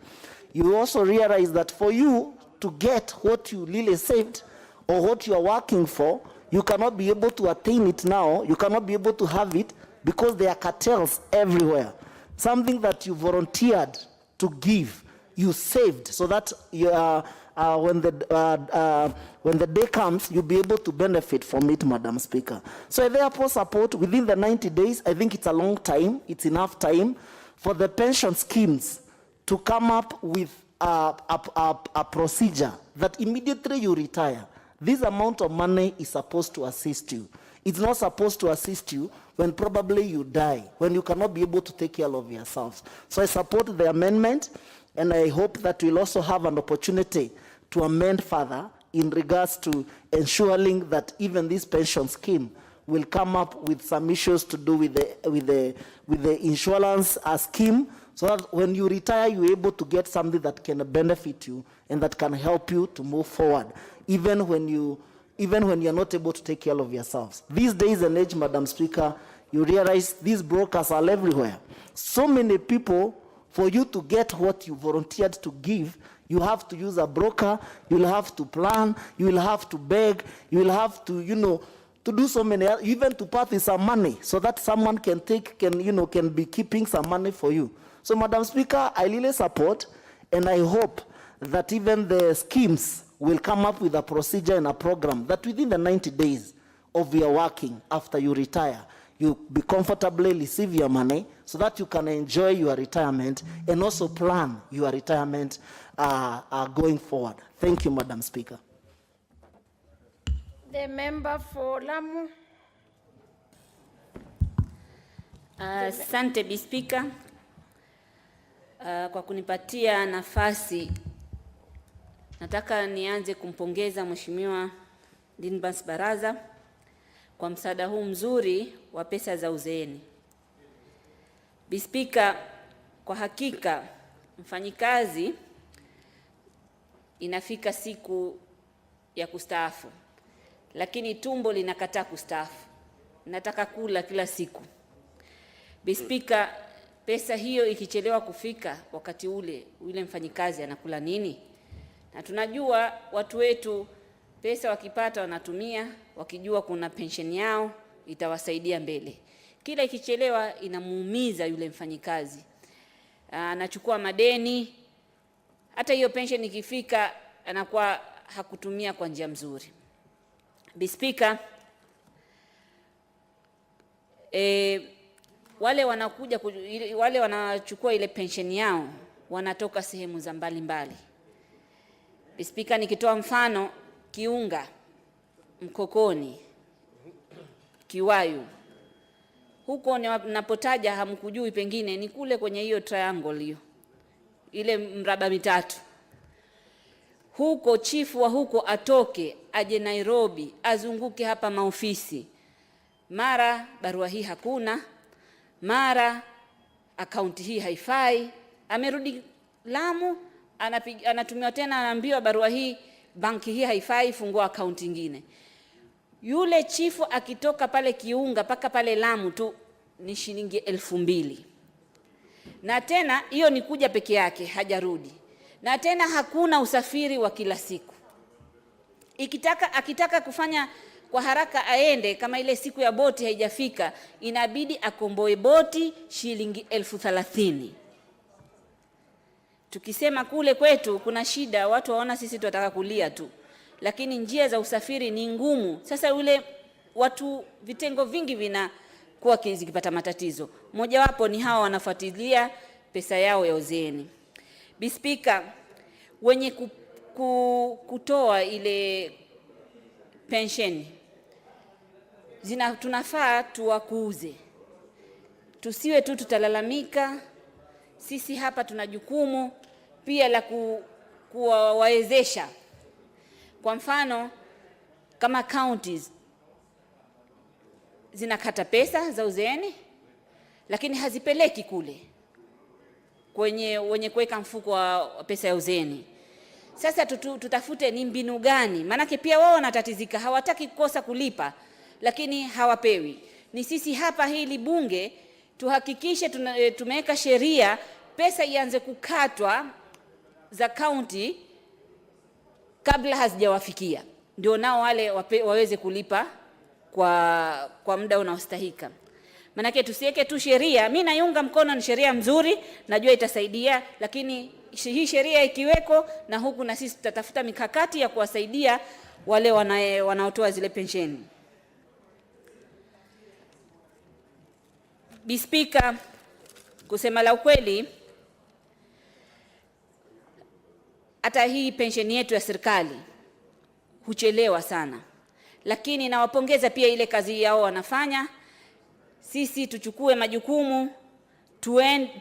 You also realize that for you to get what you really saved or what you are working for, you cannot be able to attain it now, you cannot be able to have it because there are cartels everywhere. Something that you volunteered to give, you saved so that when the day comes, you'll be able to benefit from it, Madam Speaker. So I therefore support within the 90 days, I think it's a long time, it's enough time for the pension schemes to come up with a procedure that immediately you retire, this amount of money is supposed to assist you. It's not supposed to assist you when probably you die, when you cannot be able to take care of yourselves. So I support the amendment, and I hope that we'll also have an opportunity to amend further in regards to ensuring that even this pension scheme will come up with some issues to do with the insurance scheme, so that when you retire, you're able to get something that can benefit you and that can help you to move forward, even when you're not able to take care of yourselves. These days and age, Madam Speaker, you realize these brokers are everywhere. So many people, for you to get what you volunteered to give, you have to use a broker, you'll have to plan, you will have to beg, you will have to, to do so many, even to part with some money so that someone can be keeping some money for you. So, Madam Speaker, I really support, and I hope that even the schemes will come up with a procedure and a program that within the 90 days of your working after you retire, you be comfortably receive your money so that you can enjoy your retirement and also plan your retirement going forward. Thank you, Madam Speaker. The member for Lamu. Asante Speaker kwa kunipatia nafasi. Nataka nianze kumpongeza Mheshimiwa Dinbas Baraza kwa msaada huu mzuri wa pesa za uzeeni. Speaker, kwa hakika mfanyikazi inafika siku ya kustaafu, lakini tumbo linakataa kustaafu. Nataka kula kila siku. Speaker, pesa hiyo ikichelewa kufika wakati ule mfanyikazi anakula nini? Na tunajua watu wetu pesa wakipata wanatumia, wakijua kuna pension yao itawasaidia mbele. Kila ikichelewa inamuumiza yule mfanyikazi. Anachukua madeni, hata hiyo pension ikifika anakuwa hakutumia kwa njia nzuri. Speaker, wale wanachukua ile pension yao wanatoka sehemu za mbalimbali. Speaker, nikitoa mfano Kiunga, Mkokoni, Kiwayu, huko napotaja hamkujui, pengine ni kule kwenye hiyo triangle hiyo, ile mraba mitatu. Huko chifu wa huko atoke aje Nairobi azunguke hapa maofisi, mara barua hii hakuna, mara akaunti hii haifai, amerudi Lamu anatumiwa tena, anaambiwa barua hii banki hii haifai, fungua account nyingine. Yule chifu akitoka pale Kiunga paka pale Lamu tu ni shilingi 2,000. Na tena hiyo ni kuja peke yake, hajarudi. Na tena hakuna usafiri wa kila siku. Akitaka kufanya kwa haraka aende, kama ile siku ya boti haijafika, inabidi akomboe boti shilingi 30,000. Tukisema kule kwetu kuna shida, watu waona sisi tunataka kulia tu. Lakini njia za usafiri ni ngumu. Sasa watu vitengo vingi vinakuwa zikipata matatizo. Moja wapo ni hawa wanafuatilia pesa yao ya uzeeni. Speaker, wenye kutoa ile pension tunafaa tuwakuuze. Tusiwe tu tutalalamika. Sisi hapa tuna jukumu pia la kuwawezesha. Kwa mfano, kama counties zinakata pesa za uzeeni, lakini hazipeleki kule wenye kuweka mfuko wa pesa ya uzeeni. Sasa tutafute ni mbinu gani? Maanake pia wao wanatatizika, hawataki kukosa kulipa, lakini hawapewi. Ni sisi hapa hili bunge tuhakikishe tumeweka sheria, pesa ianze kukatwa za county kabla hazijawafikia, ndio nao wale waweze kulipa kwa muda unaostahika. Manake tusiweke tu sheria. Mimi naiunga mkono, ni sheria mzuri, najua itasaidia, lakini hii sheria ikiweko na huku na sisi tutatafuta mikakati ya kuwasaidia wale wanaotoa zile pensheni. Speaker, kusema la ukweli, hata hii pensheni yetu ya serikali huchelewa sana. Lakini nawapongeza pia ile kazi yao wanafanya. Sisi tuchukue majukumu,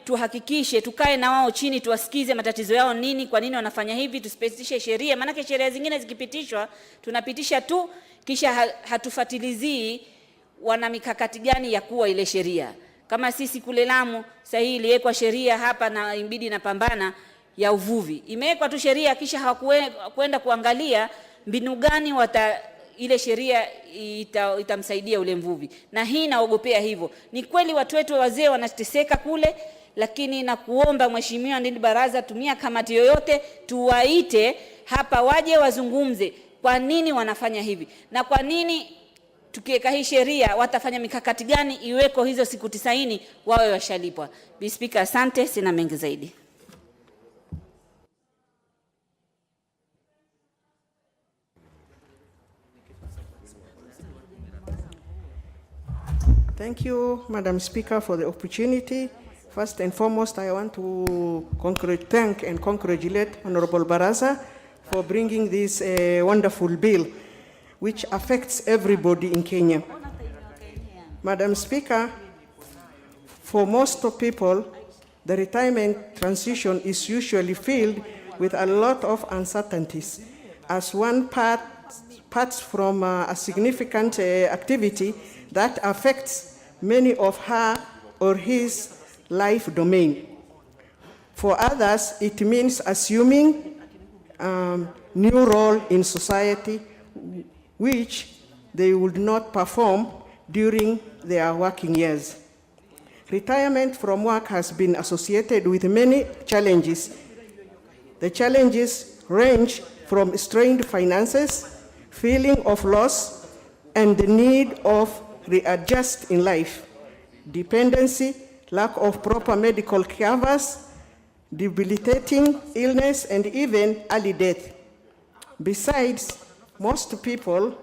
tuhakikishe, tukae na wao chini, tuwasikize matatizo yao nini, kwa nini wanafanya hivi, tusipitishe sheria. Maana sheria zingine zikipitishwa, tunapitisha tu, kisha hatufatilizii wana mikakati gani ya kuwa ile sheria. Kama sisi kule Lamu, sahihi iliwekwa sheria hapa na imbidi na pambana ya uvuvi. Imewekwa tu sheria, kisha hawakwenda kuangalia mbinu gani ile sheria itamsaidia ule mvuvi. Na hii naogopea hivyo. Ni kweli watu wetu wazee wanateseka kule, lakini na kuomba mheshimiwa ndani baraza, tumia kamati yoyote, tuwaite hapa waje wazungumze kwa nini wanafanya hivi. Na kwa nini tukiweka hii sheria watafanya mikakati gani iweko hizo siku 90 wawe washalipwa. Speaker, asante, sina mengi zaidi. Thank you, Madam Speaker, for the opportunity. First and foremost, I want to thank and congratulate Honorable Baraza for bringing this wonderful bill, which affects everybody in Kenya. Madam Speaker, for most of people, the retirement transition is usually filled with a lot of uncertainties, as one parts from a significant activity that affects many of her or his life domain. For others, it means assuming new role in society which they would not perform during their working years. Retirement from work has been associated with many challenges. The challenges range from strained finances, feeling of loss, and the need of readjust in life, dependency, lack of proper medical covers, debilitating illness, and even early death. Besides, most people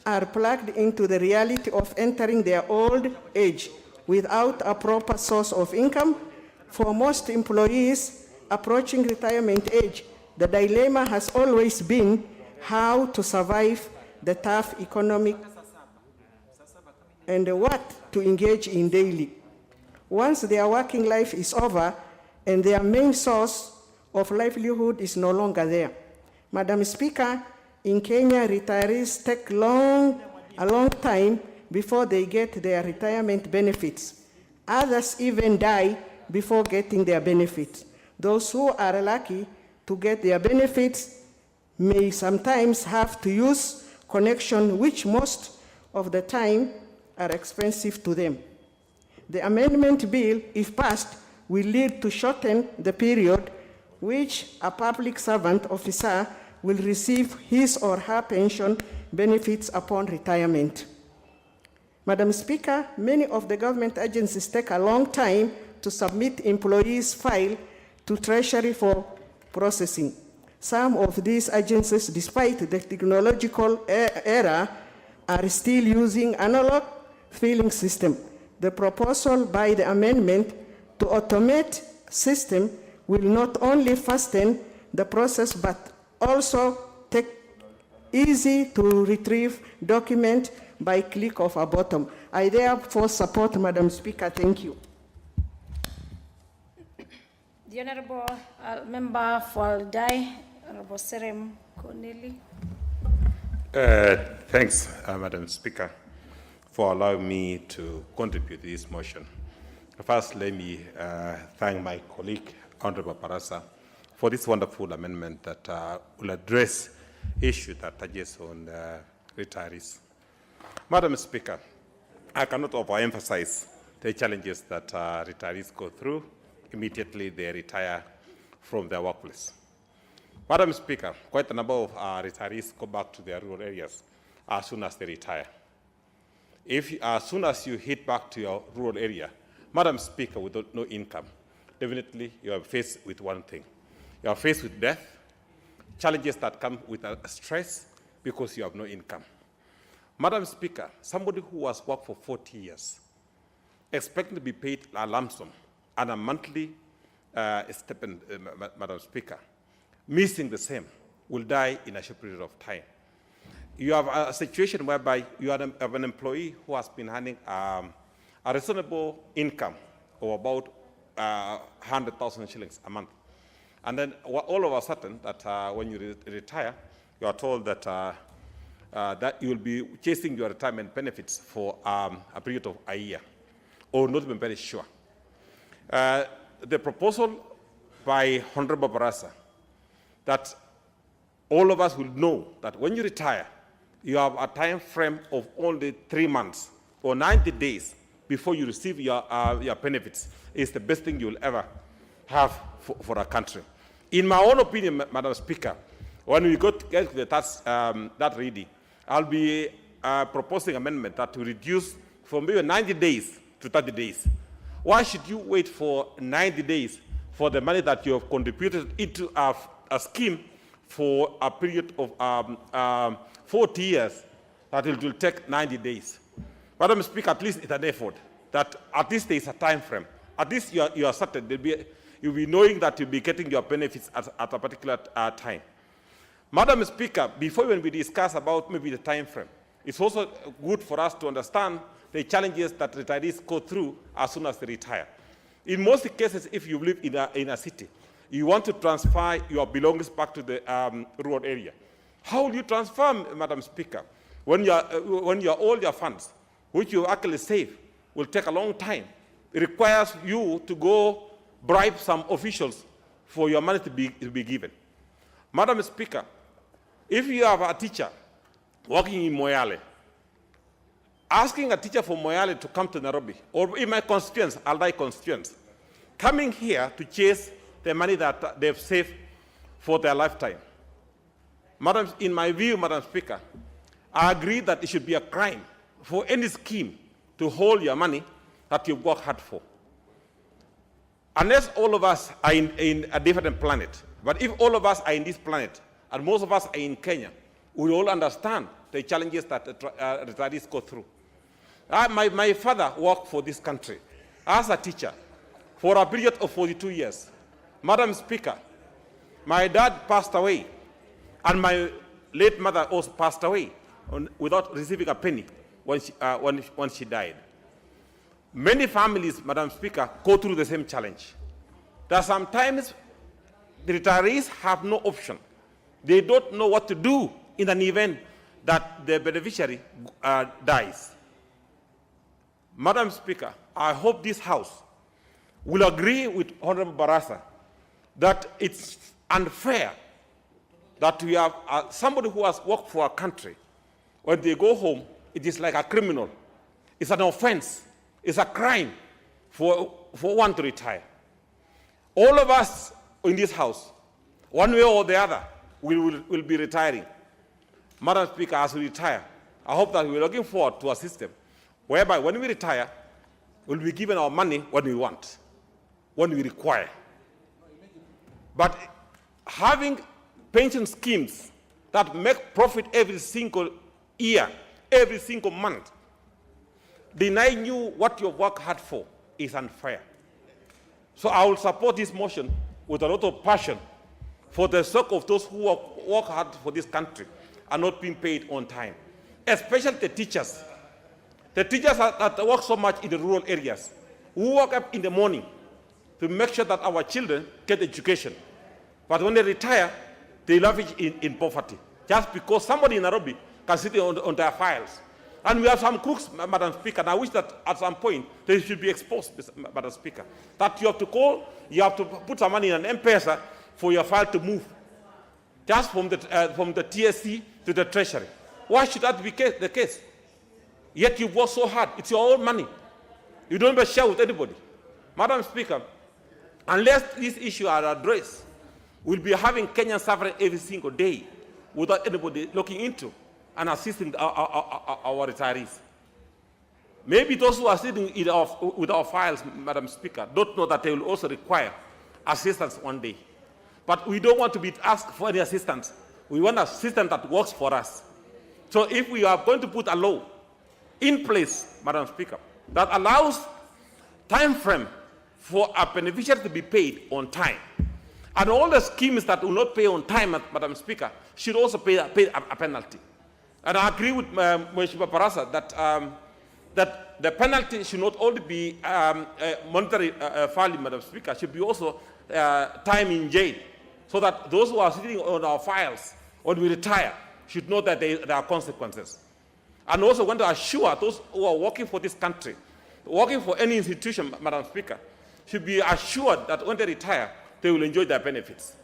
are plugged into the reality of entering their old age without a proper source of income. For most employees approaching retirement age, the dilemma has always been how to survive the tough economic and what to engage in daily. Once their working life is over and their main source of livelihood is no longer there. Madam Speaker, in Kenya, retirees take a long time before they get their retirement benefits. Others even die before getting their benefits. Those who are lucky to get their benefits may sometimes have to use connection which most of the time are expensive to them. The amendment bill, if passed, will lead to shorten the period which a public servant officer will receive his or her pension benefits upon retirement. Madam Speaker, many of the government agencies take a long time to submit employees' file to Treasury for processing. Some of these agencies, despite the technological era, are still using analog filing system. The proposal by the amendment to automate system will not only fasten the process, but also take easy to retrieve document by click of a button. I therefore support, Madam Speaker. Thank you. The Honorable Member for Dai, Honorable Serem Corneli. Thanks, Madam Speaker, for allowing me to contribute to this motion. First, let me thank my colleague, Honorable Barasa, for this wonderful amendment that will address issues that touches on retirees. Madam Speaker, I cannot overemphasize the challenges that retirees go through immediately they retire from their workplace. Madam Speaker, quite a number of retirees go back to their rural areas as soon as they retire. As soon as you hit back to your rural area, Madam Speaker, with no income, definitely you are faced with one thing. You are faced with death, challenges that come with stress because you have no income. Madam Speaker, somebody who has worked for 40 years, expecting to be paid a lump sum and a monthly stipend, Madam Speaker, missing the same, will die in a short period of time. You have a situation whereby you have an employee who has been earning a reasonable income of about 100,000 shillings a month. And then all of a sudden, that when you retire, you are told that, that you will be chasing your retirement benefits for a period of a year, or not even very sure. The proposal by Honorable Barasa that all of us will know that when you retire, you have a time frame of only 3 months or 90 days before you receive your benefits is the best thing you will ever have for a country. In my own opinion, Madam Speaker, when we get to that reading, I'll be proposing amendment that to reduce from maybe 90 days to 30 days. Why should you wait for 90 days for the money that you have contributed into a scheme for a period of 40 years that it will take 90 days? Madam Speaker, at least it's an effort that at least there is a time frame. At least you are certain you'll be knowing that you'll be getting your benefits at a particular time. Madam Speaker, before when we discuss about maybe the time frame, it's also good for us to understand the challenges that retirees go through as soon as they retire. In most cases, if you live in a city, you want to transfer your belongings back to the rural area. How will you transfer, Madam Speaker, when all your funds, which you actually save, will take a long time? It requires you to go bribe some officials for your money to be given. Madam Speaker, if you have a teacher working in Moyale, asking a teacher from Moyale to come to Nairobi, or in my constituents, Aldai constituents, coming here to chase the money that they've saved for their lifetime. Madam, in my view, Madam Speaker, I agree that it should be a crime for any scheme to hold your money that you've worked hard for. Unless all of us are in a different planet, but if all of us are in this planet, and most of us are in Kenya, we all understand the challenges that retirees go through. My father worked for this country as a teacher for a period of 42 years. Madam Speaker, my dad passed away, and my late mother also passed away without receiving a penny when she died. Many families, Madam Speaker, go through the same challenge. That sometimes the retirees have no option. They don't know what to do in an event that the beneficiary dies. Madam Speaker, I hope this House will agree with Honorable Barasa that it's unfair that we have somebody who has worked for a country, when they go home, it is like a criminal. It's an offense. It's a crime for one to retire. All of us in this house, one way or the other, will be retiring. Madam Speaker, as we retire, I hope that we're looking forward to a system whereby when we retire, we'll be given our money when we want, when we require. But having pension schemes that make profit every single year, every single month, denying you what your work hard for is unfair. So I will support this motion with a lot of passion for the sake of those who work hard for this country and not being paid on time, especially the teachers. The teachers that work so much in the rural areas, who wake up in the morning to make sure that our children get education. But when they retire, they lavish in poverty, just because somebody in Nairobi can sit on their files. And we have some crooks, Madam Speaker, and I wish that at some point they should be exposed, Madam Speaker, that you have to call, you have to put some money in an M-pesa for your file to move, just from the TSC to the Treasury. Why should that be the case? Yet you work so hard. It's your own money. You don't even share with anybody. Madam Speaker, unless these issues are addressed, we'll be having Kenyans suffering every single day without anybody looking into and assisting our retirees. Maybe those who are sitting with our files, Madam Speaker, don't know that they will also require assistance one day. But we don't want to be asked for any assistance. We want a system that works for us. So if we are going to put a law in place, Madam Speaker, that allows time frame for a beneficiary to be paid on time, and all the schemes that will not pay on time, Madam Speaker, should also pay a penalty. And I agree with Mheshimiwa Barasa that the penalty should not only be monetary value, Madam Speaker, should be also time in jail, so that those who are sitting on our files when we retire should know that there are consequences. And also want to assure those who are working for this country, working for any institution, Madam Speaker, should be assured that when they retire, they will enjoy their benefits.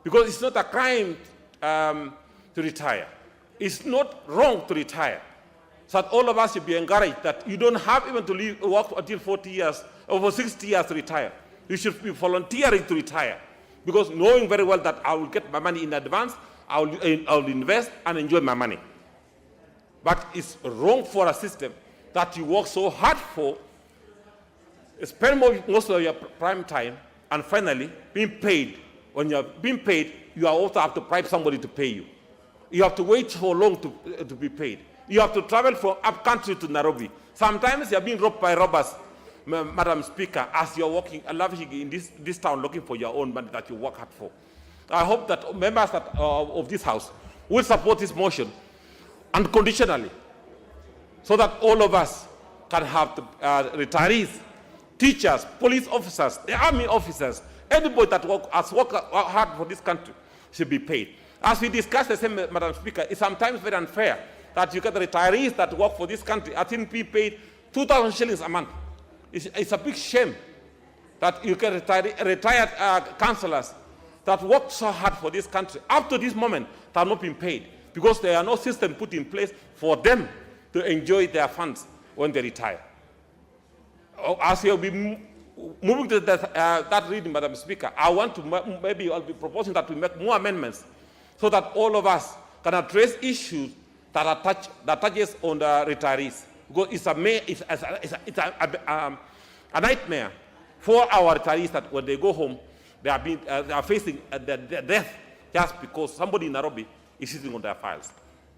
Because it's not a crime to retire. It's not wrong to retire. So that all of us should be encouraged that you don't have even to work until 40 years, over 60 years to retire. You should be volunteering to retire. Because knowing very well that I will get my money in advance, I will invest and enjoy my money. But it's wrong for a system that you work so hard for, spend most of your prime time, and finally being paid. When you're being paid, you also have to bribe somebody to pay you. You have to wait for long to be paid. You have to travel from up country to Nairobi. Sometimes you're being robbed by robbers, Madam Speaker, as you're walking, lavishing in this town looking for your own money that you work hard for. I hope that members of this House will support this motion unconditionally, so that all of us can have the retirees, teachers, police officers, the army officers, anybody that has worked hard for this country should be paid. As we discussed the same, Madam Speaker, it's sometimes very unfair that you get the retirees that work for this country, I think be paid 2,000 shillings a month. It's a big shame that you get retired councillors that worked so hard for this country up to this moment that have not been paid, because there are no system put in place for them to enjoy their funds when they retire. As you'll be moving to that reading, Madam Speaker, I want to maybe I'll be proposing that we make more amendments so that all of us can address issues that touches on the retirees. Because it's a nightmare for our retirees that when they go home, they are facing the death just because somebody in Nairobi is sitting on their files.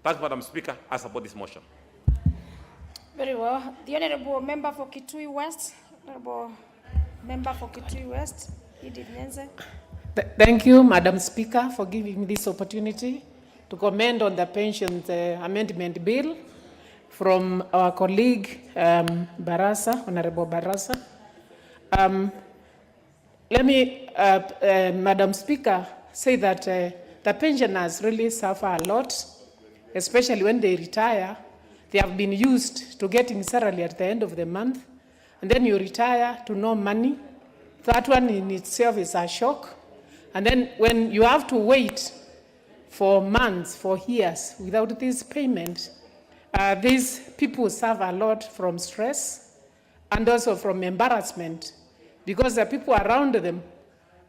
Thanks, Madam Speaker. I support this motion. Very well. The Honourable Member for Kitui West. Honourable Member for Kitui West, Edith Nyenze. Thank you, Madam Speaker, for giving me this opportunity to comment on the pensions amendment bill from our colleague Barasa, Honourable Barasa. Let me, Madam Speaker, say that the pensioners really suffer a lot, especially when they retire. They have been used to getting salary at the end of the month, and then you retire to no money. That one in itself is a shock. And then when you have to wait for months, for years, without this payment, these people suffer a lot from stress and also from embarrassment, because the people around them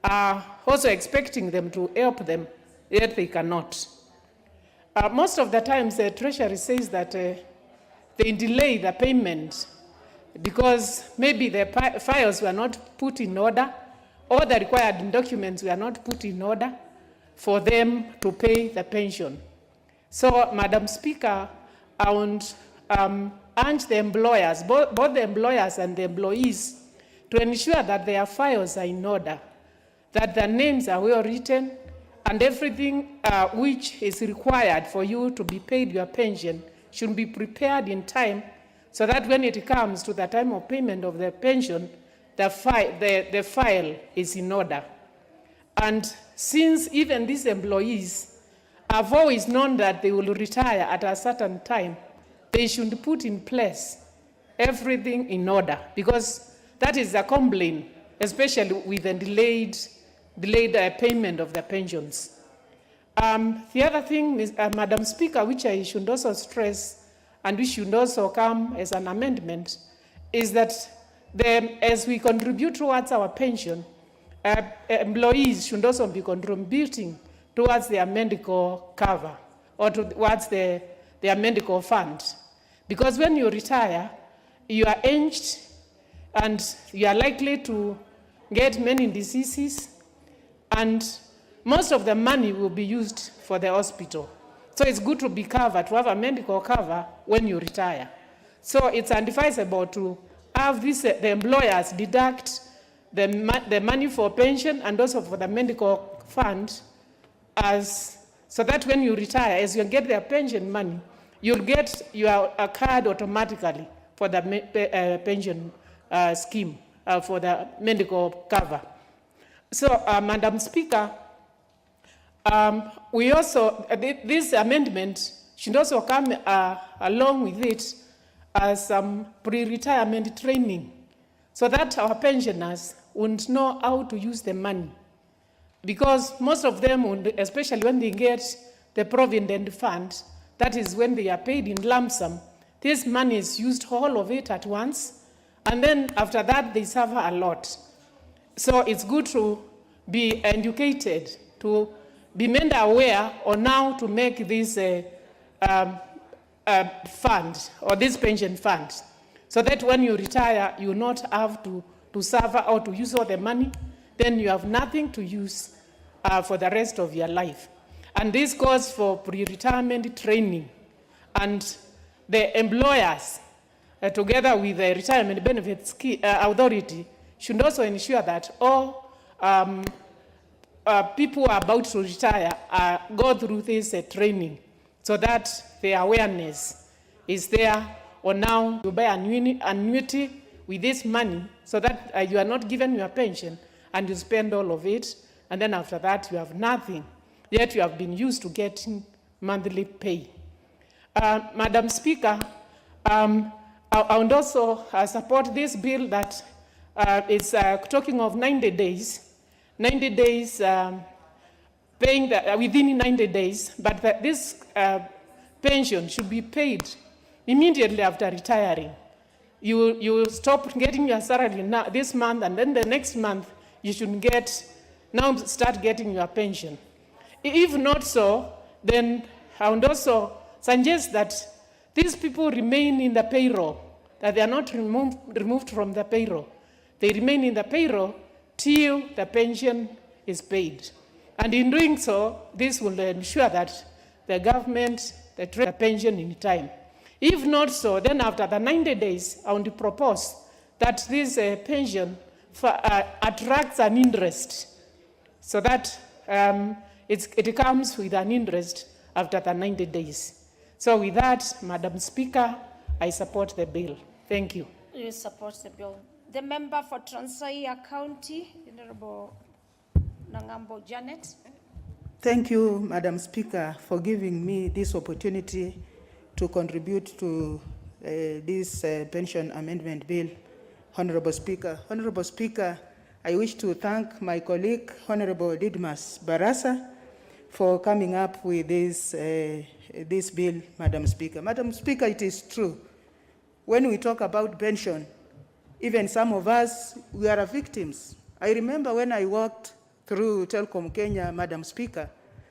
are also expecting them to help them, yet they cannot. Most of the times, the Treasury says that they delay the payment because maybe the files were not put in order, or the required documents were not put in order for them to pay the pension. So, Madam Speaker, I would urge the employers, both the employers and the employees, to ensure that their files are in order, that their names are well written, and everything which is required for you to be paid your pension should be prepared in time, so that when it comes to the time of payment of the pension, the file is in order. And since even these employees have always known that they will retire at a certain time, they should put in place everything in order, because that is a complaint, especially with the delayed payment of the pensions. The other thing is, Madam Speaker, which I should also stress, and which should also come as an amendment, is that as we contribute towards our pension, employees should also be contributing towards their medical cover or towards their medical fund. Because when you retire, you are aged and you are likely to get many diseases, and most of the money will be used for the hospital. So it's good to be covered, to have a medical cover when you retire. So it's advisable to have the employers deduct the money for pension and also for the medical fund, so that when you retire, as you get their pension money, you'll get your card automatically for the pension scheme, for the medical cover. So, Madam Speaker, we also, this amendment should also come along with it as some pre-retirement training, so that our pensioners won't know how to use the money. Because most of them, especially when they get the Provident Fund, that is when they are paid in lump sum, this money is used all of it at once, and then after that they suffer a lot. So it's good to be educated, to be made aware on how to make this fund, or this pension fund, so that when you retire, you not have to suffer or to use all the money, then you have nothing to use for the rest of your life. And this goes for pre-retirement training. And the employers, together with the Retirement Benefits Authority, should also ensure that all people who are about to retire go through this training, so that the awareness is there on how to buy annuity with this money, so that you are not given your pension and you spend all of it, and then after that you have nothing, yet you have been used to getting monthly pay. Madam Speaker, I would also support this bill that is talking of 90 days, paying within 90 days, but that this pension should be paid immediately after retiring. You stop getting your salary now, this month, and then the next month you should start getting your pension. If not so, then I would also suggest that these people remain in the payroll, that they are not removed from the payroll. They remain in the payroll till the pension is paid. And in doing so, this will ensure that the government pays the pension in time. If not so, then after the 90 days, I want to propose that this pension attracts an interest, so that it comes with an interest after the 90 days. So with that, Madam Speaker, I support the bill. Thank you. You support the bill. The member for Trans Nzoia County, Honorable Nangambo Janet. Thank you, Madam Speaker, for giving me this opportunity to contribute to this pension amendment bill. Honorable Speaker, I wish to thank my colleague, Honorable Didmas Barasa, for coming up with this, this bill, Madam Speaker. Madam Speaker, it is true. When we talk about pension, even some of us, we are victims. I remember when I worked through Telecom Kenya, Madam Speaker,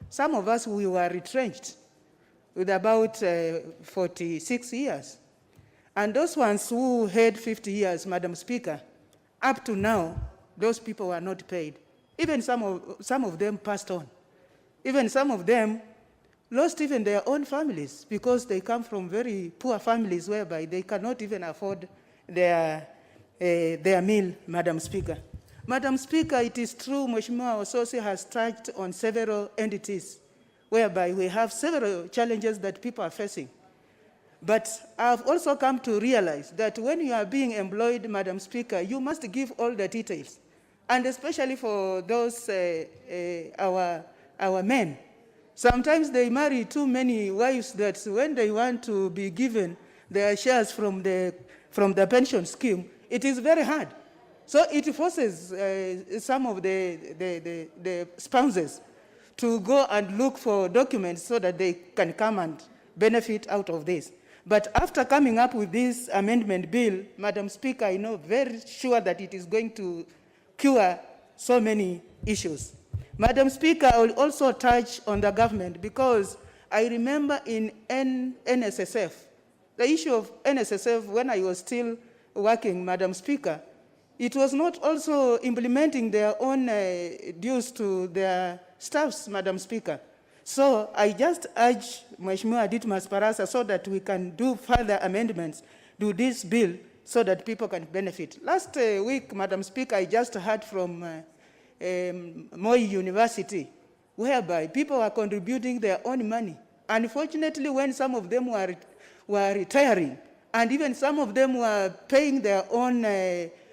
some of us, we were retrenched with about 46 years. And those ones who had 50 years, Madam Speaker, up to now, those people were not paid. Even some of them passed on. Even some of them lost even their own families because they come from very poor families whereby they cannot even afford their meal, Madam Speaker. Madam Speaker, it is true, Mheshimiwa Ososi has touched on several entities whereby we have several challenges that people are facing. But I've also come to realize that when you are being employed, Madam Speaker, you must give all the details. And especially for those, our men. Sometimes they marry too many wives that when they want to be given their shares from the pension scheme, it is very hard. So it forces some of the spouses to go and look for documents so that they can come and benefit out of this. But after coming up with this amendment bill, Madam Speaker, I know very sure that it is going to cure so many issues. Madam Speaker, I will also touch on the government because I remember in NSSF, the issue of NSSF when I was still working, Madam Speaker, it was not also implementing their own dues to their staffs, Madam Speaker. So I just urge Mheshimiwa Ditmas Barasa so that we can do further amendments to this bill so that people can benefit. Last week, Madam Speaker, I just heard from Moi University, whereby people are contributing their own money. Unfortunately, when some of them were retiring, and even some of them were paying their own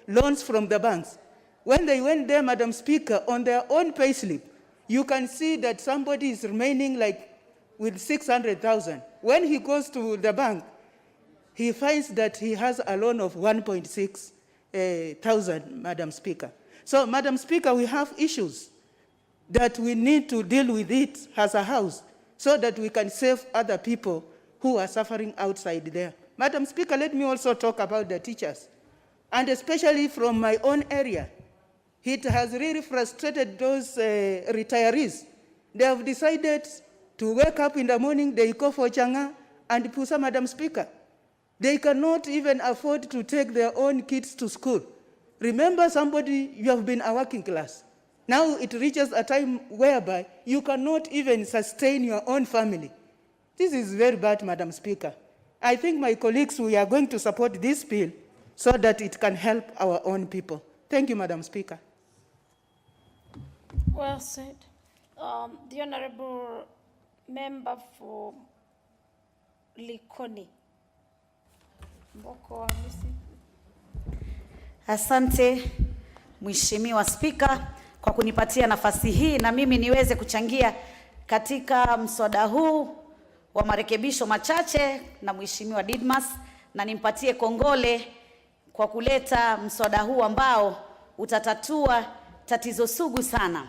loans from the banks, when they went there, Madam Speaker, on their own payslip, you can see that somebody is remaining like with 600,000. When he goes to the bank, he finds that he has a loan of 1.6 thousand, Madam Speaker. So, Madam Speaker, we have issues that we need to deal with it as a house so that we can save other people who are suffering outside there. Madam Speaker, let me also talk about the teachers, and especially from my own area. It has really frustrated those retirees. They have decided to wake up in the morning, they go for changa and pusa, Madam Speaker. They cannot even afford to take their own kids to school. Remember somebody, you have been a working class. Now it reaches a time whereby you cannot even sustain your own family. This is very bad, Madam Speaker. I think my colleagues, we are going to support this bill so that it can help our own people. Thank you, Madam Speaker. Well said. The Honorable Member for Likoni. Mboko Hamisi. Asante Mheshimiwa Spika kwa kunipatia nafasi hii na mimi niweze kuchangia katika mswada huu wa marekebisho machache na Mheshimiwa Didmas, na nimpatie kongole kwa kuleta mswada huu ambao utatatua tatizo sugu sana.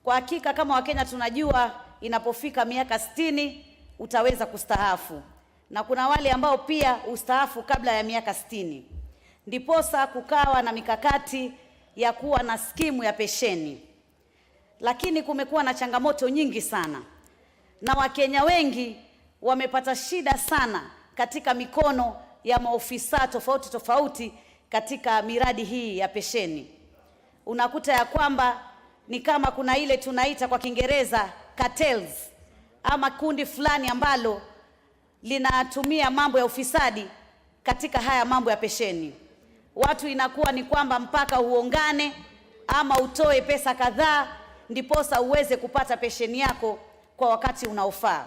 Kwa hakika kama Wakenya tunajua inapofika miaka 60 utaweza kustaafu. Na kuna wale ambao pia ustaafu kabla ya miaka 60. Ndiposa kukawa na mikakati ya kuwa na skimu ya pensheni. Lakini kumekuwa na changamoto nyingi sana. Na Wakenya wengi wamepata shida sana katika mikono ya maofisa tofauti tofauti katika miradi hii ya pensheni. Unakuta ya kwamba ni kama kuna ile tunaita kwa Kiingereza cartels, ama kundi fulani ambalo linatumia mambo ya ufisadi katika haya mambo ya pensheni. Watu inakuwa ni kwamba mpaka uongane ama utoe pesa kadhaa ndiposa uweze kupata pensheni yako kwa wakati unaofaa.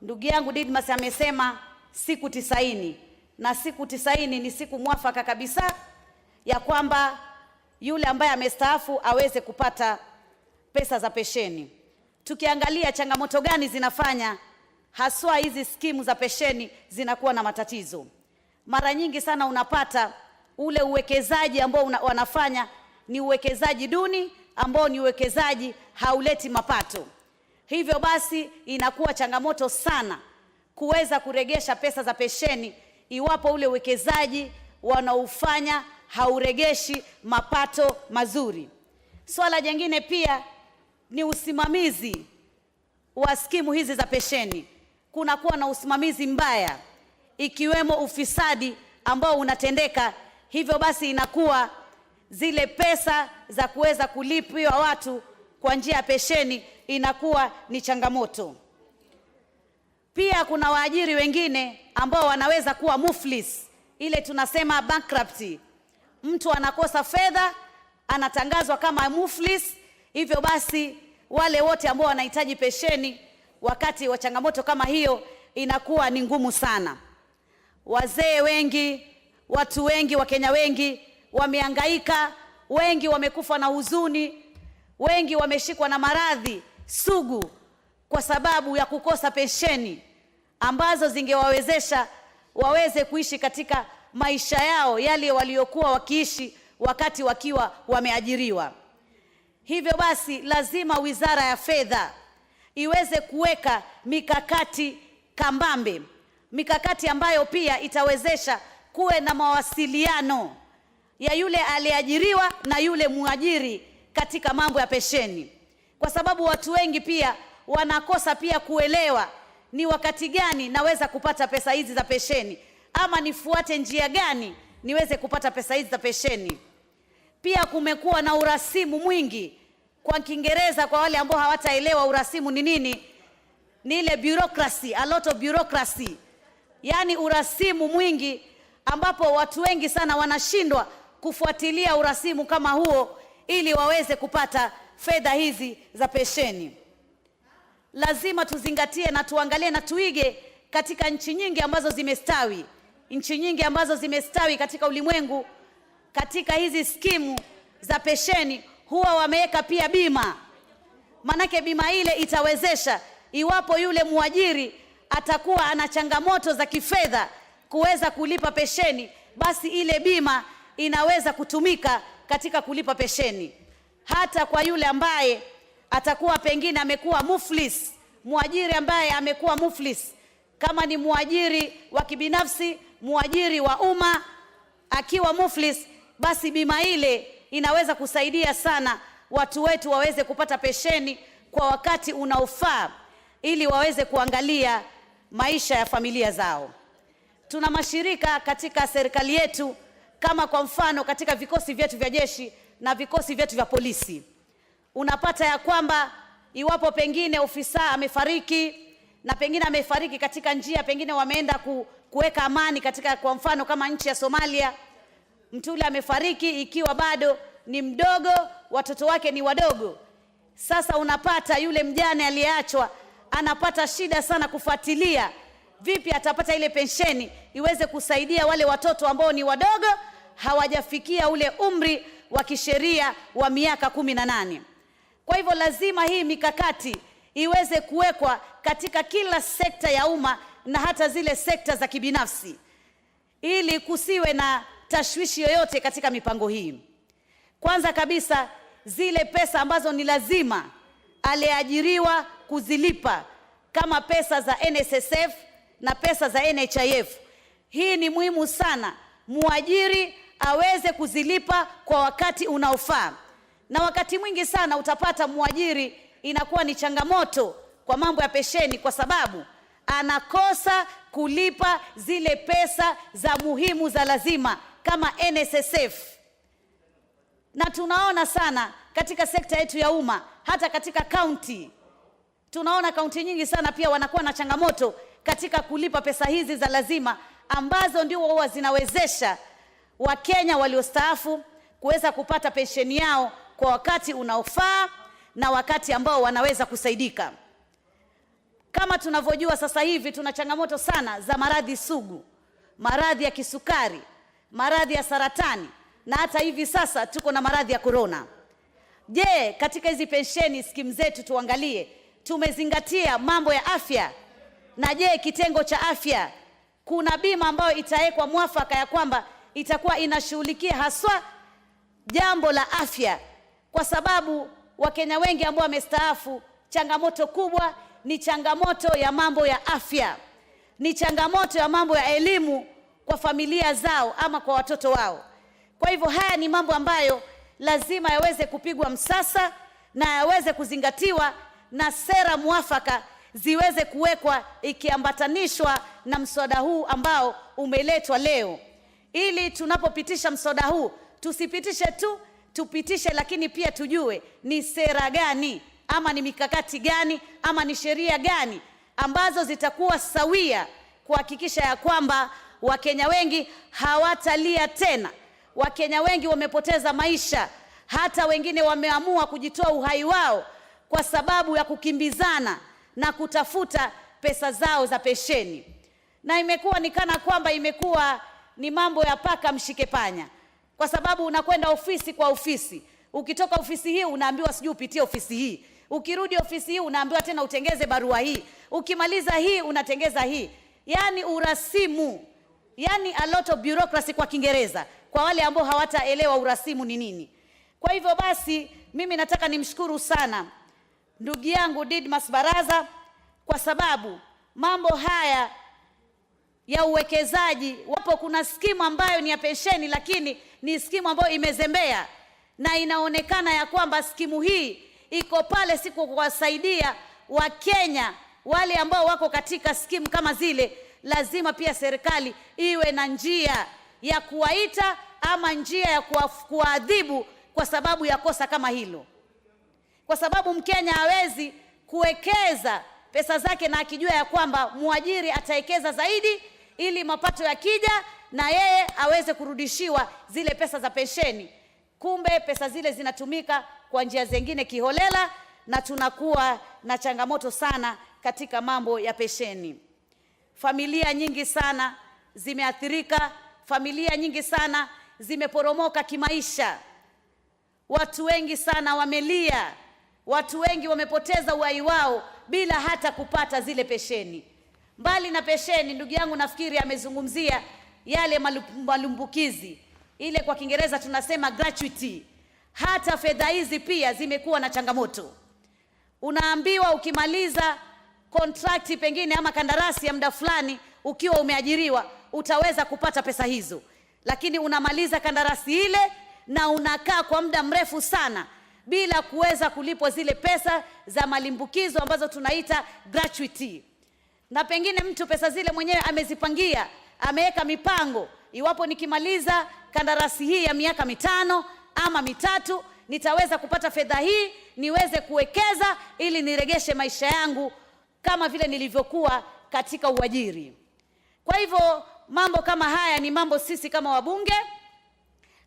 Ndugu yangu Didmas amesema siku 90, na siku 90 ni siku mwafaka kabisa ya kwamba yule ambaye amestaafu aweze kupata pesa za pensheni. Tukiangalia changamoto gani zinafanya haswa hizi skimu za pensheni zinakuwa na matatizo. Mara nyingi sana unapata ule uwekezaji ambao wanafanya ni uwekezaji duni ambao ni uwekezaji hauleti mapato. Hivyo basi inakuwa changamoto sana kuweza kuregesha pesa za pensheni iwapo ule uwekezaji wanaofanya hauregeshi mapato mazuri. Swala jingine pia ni usimamizi wa skimu hizi za pensheni. Kunakuwa na usimamizi mbaya, ikiwemo ufisadi ambao unatendeka. Hivyo basi inakuwa zile pesa za kuweza kulipiwa watu kwa njia ya pensheni inakuwa ni changamoto. Pia kuna waajiri wengine ambao wanaweza kuwa muflis, ile tunasema bankruptcy. Mtu anakosa fedha, anatangazwa kama muflis. Hivyo basi wale wote ambao wanahitaji pensheni wakati wa changamoto kama hiyo inakuwa ni ngumu sana. Wazee wengi, watu wengi, Wakenya wengi wamehangaika, wengi wamekufa na huzuni, wengi wameshikwa na maradhi sugu kwa sababu ya kukosa pensheni ambazo zingewawezesha waweze kuishi katika maisha yao yale waliokuwa wakiishi wakati wakiwa wameajiriwa. Hivyo basi lazima Wizara ya Fedha iweze kuweka mikakati kambambe, mikakati ambayo pia itawezesha kuwe na mawasiliano ya yule aliyeajiriwa na yule muajiri katika mambo ya pensheni, kwa sababu watu wengi pia wanakosa pia kuelewa ni wakati gani naweza kupata pesa hizi za pensheni, ama nifuate njia gani niweze kupata pesa hizi za pensheni. Pia kumekuwa na urasimu mwingi. Kwa Kiingereza, kwa wale ambao hawataelewa urasimu ni nini, ni ile bureaucracy, a lot of bureaucracy. Yani urasimu mwingi ambapo watu wengi sana wanashindwa kufuatilia urasimu kama huo ili waweze kupata fedha hizi za pensheni. Lazima tuzingatie na tuangalie na tuige katika nchi nyingi ambazo zimestawi. Nchi nyingi ambazo zimestawi katika ulimwengu, katika hizi skimu za pensheni huwa wameweka pia bima. Manake bima ile itawezesha iwapo yule muajiri atakuwa ana changamoto za kifedha kuweza kulipa pensheni, basi ile bima inaweza kutumika katika kulipa pensheni. Hata kwa yule ambaye atakuwa pengine amekuwa muflis, muajiri ambaye amekuwa muflis, kama ni muajiri wa kibinafsi, muajiri wa umma, akiwa muflis, basi bima ile inaweza kusaidia sana watu wetu waweze kupata pensheni kwa wakati unaofaa ili waweze kuangalia maisha ya familia zao. Tuna mashirika katika serikali yetu, kama kwa mfano katika vikosi vyetu vya jeshi na vikosi vyetu vya polisi. Unapata ya kwamba iwapo pengine ofisa amefariki, na pengine amefariki katika njia, pengine wameenda kuweka amani katika, kwa mfano kama nchi ya Somalia, mtu yule amefariki ikiwa bado ni mdogo, watoto wake ni wadogo. Sasa unapata yule mjane aliyeachwa anapata shida sana kufuatilia vipi atapata ile pensheni iweze kusaidia wale watoto ambao ni wadogo, hawajafikia ule umri wa kisheria wa miaka 18. Kwa hivyo lazima hii mikakati iweze kuwekwa katika kila sekta ya umma na hata zile sekta za kibinafsi, ili kusiwe na tashwishi yoyote katika mipango hii. Kwanza kabisa, zile pesa ambazo ni lazima aliajiriwa kuzilipa kama pesa za NSSF na pesa za NHIF, hii ni muhimu sana muajiri aweze kuzilipa kwa wakati unaofaa. Na wakati mwingi sana utapata muajiri inakuwa ni changamoto kwa mambo ya pensheni, kwa sababu anakosa kulipa zile pesa za muhimu za lazima kama NSSF. Na tunaona sana katika sekta yetu ya umma, hata katika county, tunaona county nyingi sana pia wanakuwa na changamoto katika kulipa pesa hizi za lazima, ambazo ndio huwa zinawezesha Wakenya waliostaafu kuweza kupata pensheni yao kwa wakati unaofaa na wakati ambao wanaweza kusaidika. Kama tunavyojua sasa hivi tuna changamoto sana za maradhi sugu, maradhi ya kisukari, maradhi ya saratani, na hata hivi sasa tuko na maradhi ya corona. Je, katika hizi pensheni skimu zetu tuangalie tumezingatia mambo ya afya? Na je, kitengo cha afya kuna bima ambayo itawekwa mwafaka ya kwamba itakuwa inashughulikia haswa jambo la afya? Kwa sababu Wakenya wengi ambao wamestaafu changamoto kubwa ni changamoto ya mambo ya afya, ni changamoto ya mambo ya elimu kwa familia zao ama kwa watoto wao. Kwa hivyo haya ni mambo ambayo lazima yaweze kupigwa msasa na yaweze kuzingatiwa na sera mwafaka ziweze kuwekwa ikiambatanishwa na mswada huu ambao umeletwa leo. Ili tunapopitisha mswada huu, tusipitishe tu, tupitishe lakini pia tujue ni sera gani ama ni mikakati gani ama ni sheria gani ambazo zitakuwa sawia kuhakikisha ya kwamba Wakenya wengi hawatalia tena. Wakenya wengi wamepoteza maisha, hata wengine wameamua kujitoa uhai wao kwa sababu ya kukimbizana na kutafuta pesa zao za pensheni. Na imekuwa ni kana kwamba imekuwa ni mambo ya paka mshike panya, kwa sababu unakwenda ofisi kwa ofisi. Ukitoka ofisi hii unaambiwa sijui upitie ofisi hii. Ukirudi ofisi hii unaambiwa tena utengeze barua hii. Ukimaliza hii unatengeza hii. Yani urasimu. Yani a lot of bureaucracy kwa Kiingereza, kwa wale ambao hawataelewa urasimu ni nini. Kwa hivyo basi mimi nataka nimshukuru sana ndugu yangu Didmas Baraza, kwa sababu mambo haya ya uwekezaji, wapo kuna skimu ambayo ni ya pensheni lakini ni skimu ambayo imezembea, na inaonekana ya kwamba skimu hii iko pale siku kuwasaidia Wakenya wale ambao wako katika skimu kama zile. Lazima pia serikali iwe na njia ya kuwaita ama njia ya kuadhibu kwa sababu ya kosa kama hilo, kwa sababu Mkenya hawezi kuwekeza pesa zake na akijua ya kwamba muajiri atawekeza zaidi ili mapato yakija na yeye aweze kurudishiwa zile pesa za pensheni. Kumbe pesa zile zinatumika kwa njia zingine kiholela, na tunakuwa na changamoto sana katika mambo ya pensheni. Familia nyingi sana zimeathirika, familia nyingi sana zimeporomoka kimaisha. Watu wengi sana wamelia, watu wengi wamepoteza uhai wao bila hata kupata zile pensheni. Mbali na pensheni, ndugu yangu nafikiri amezungumzia yale malumbukizi, ile kwa Kiingereza tunasema gratuity. Hata fedha hizi pia zimekuwa na changamoto. Unaambiwa ukimaliza kontrakti pengine ama kandarasi ya muda fulani ukiwa umeajiriwa utaweza kupata pesa hizo, lakini unamaliza kandarasi ile na unakaa kwa muda mrefu sana bila kuweza kulipwa zile pesa za malimbukizo ambazo tunaita gratuity. Na pengine mtu pesa zile mwenyewe amezipangia, ameweka mipango, iwapo nikimaliza kandarasi hii ya miaka 5 ama 3 nitaweza kupata fedha hii niweze kuwekeza ili niregeshe maisha yangu kama vile nilivyokuwa katika uajiri. Kwa hivyo mambo kama haya ni mambo sisi kama wabunge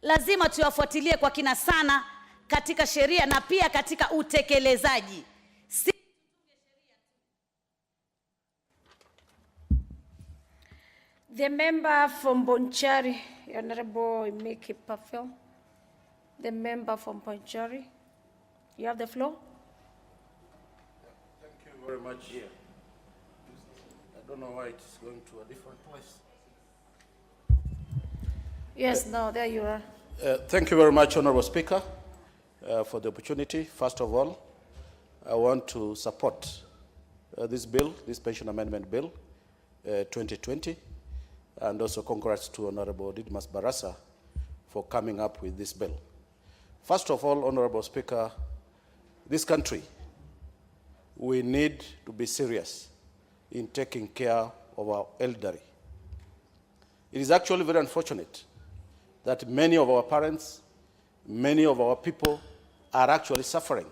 lazima tuyafuatilie kwa kina sana katika sheria na pia katika utekelezaji. The member from Bonchari, Honorable Miki Pafel. The member from Bonchari, you have the floor. Thank you very much. I don't know why it's going to a different place. Yes, no, there you are. Thank you very much, Honorable Speaker, for the opportunity. First of all, I want to support this bill, this pension amendment bill, 2020, and also congrats to Honorable Didmas Barasa for coming up with this bill. First of all, Honorable Speaker, this country, we need to be serious in taking care of our elderly. It is actually very unfortunate that many of our parents, many of our people are actually suffering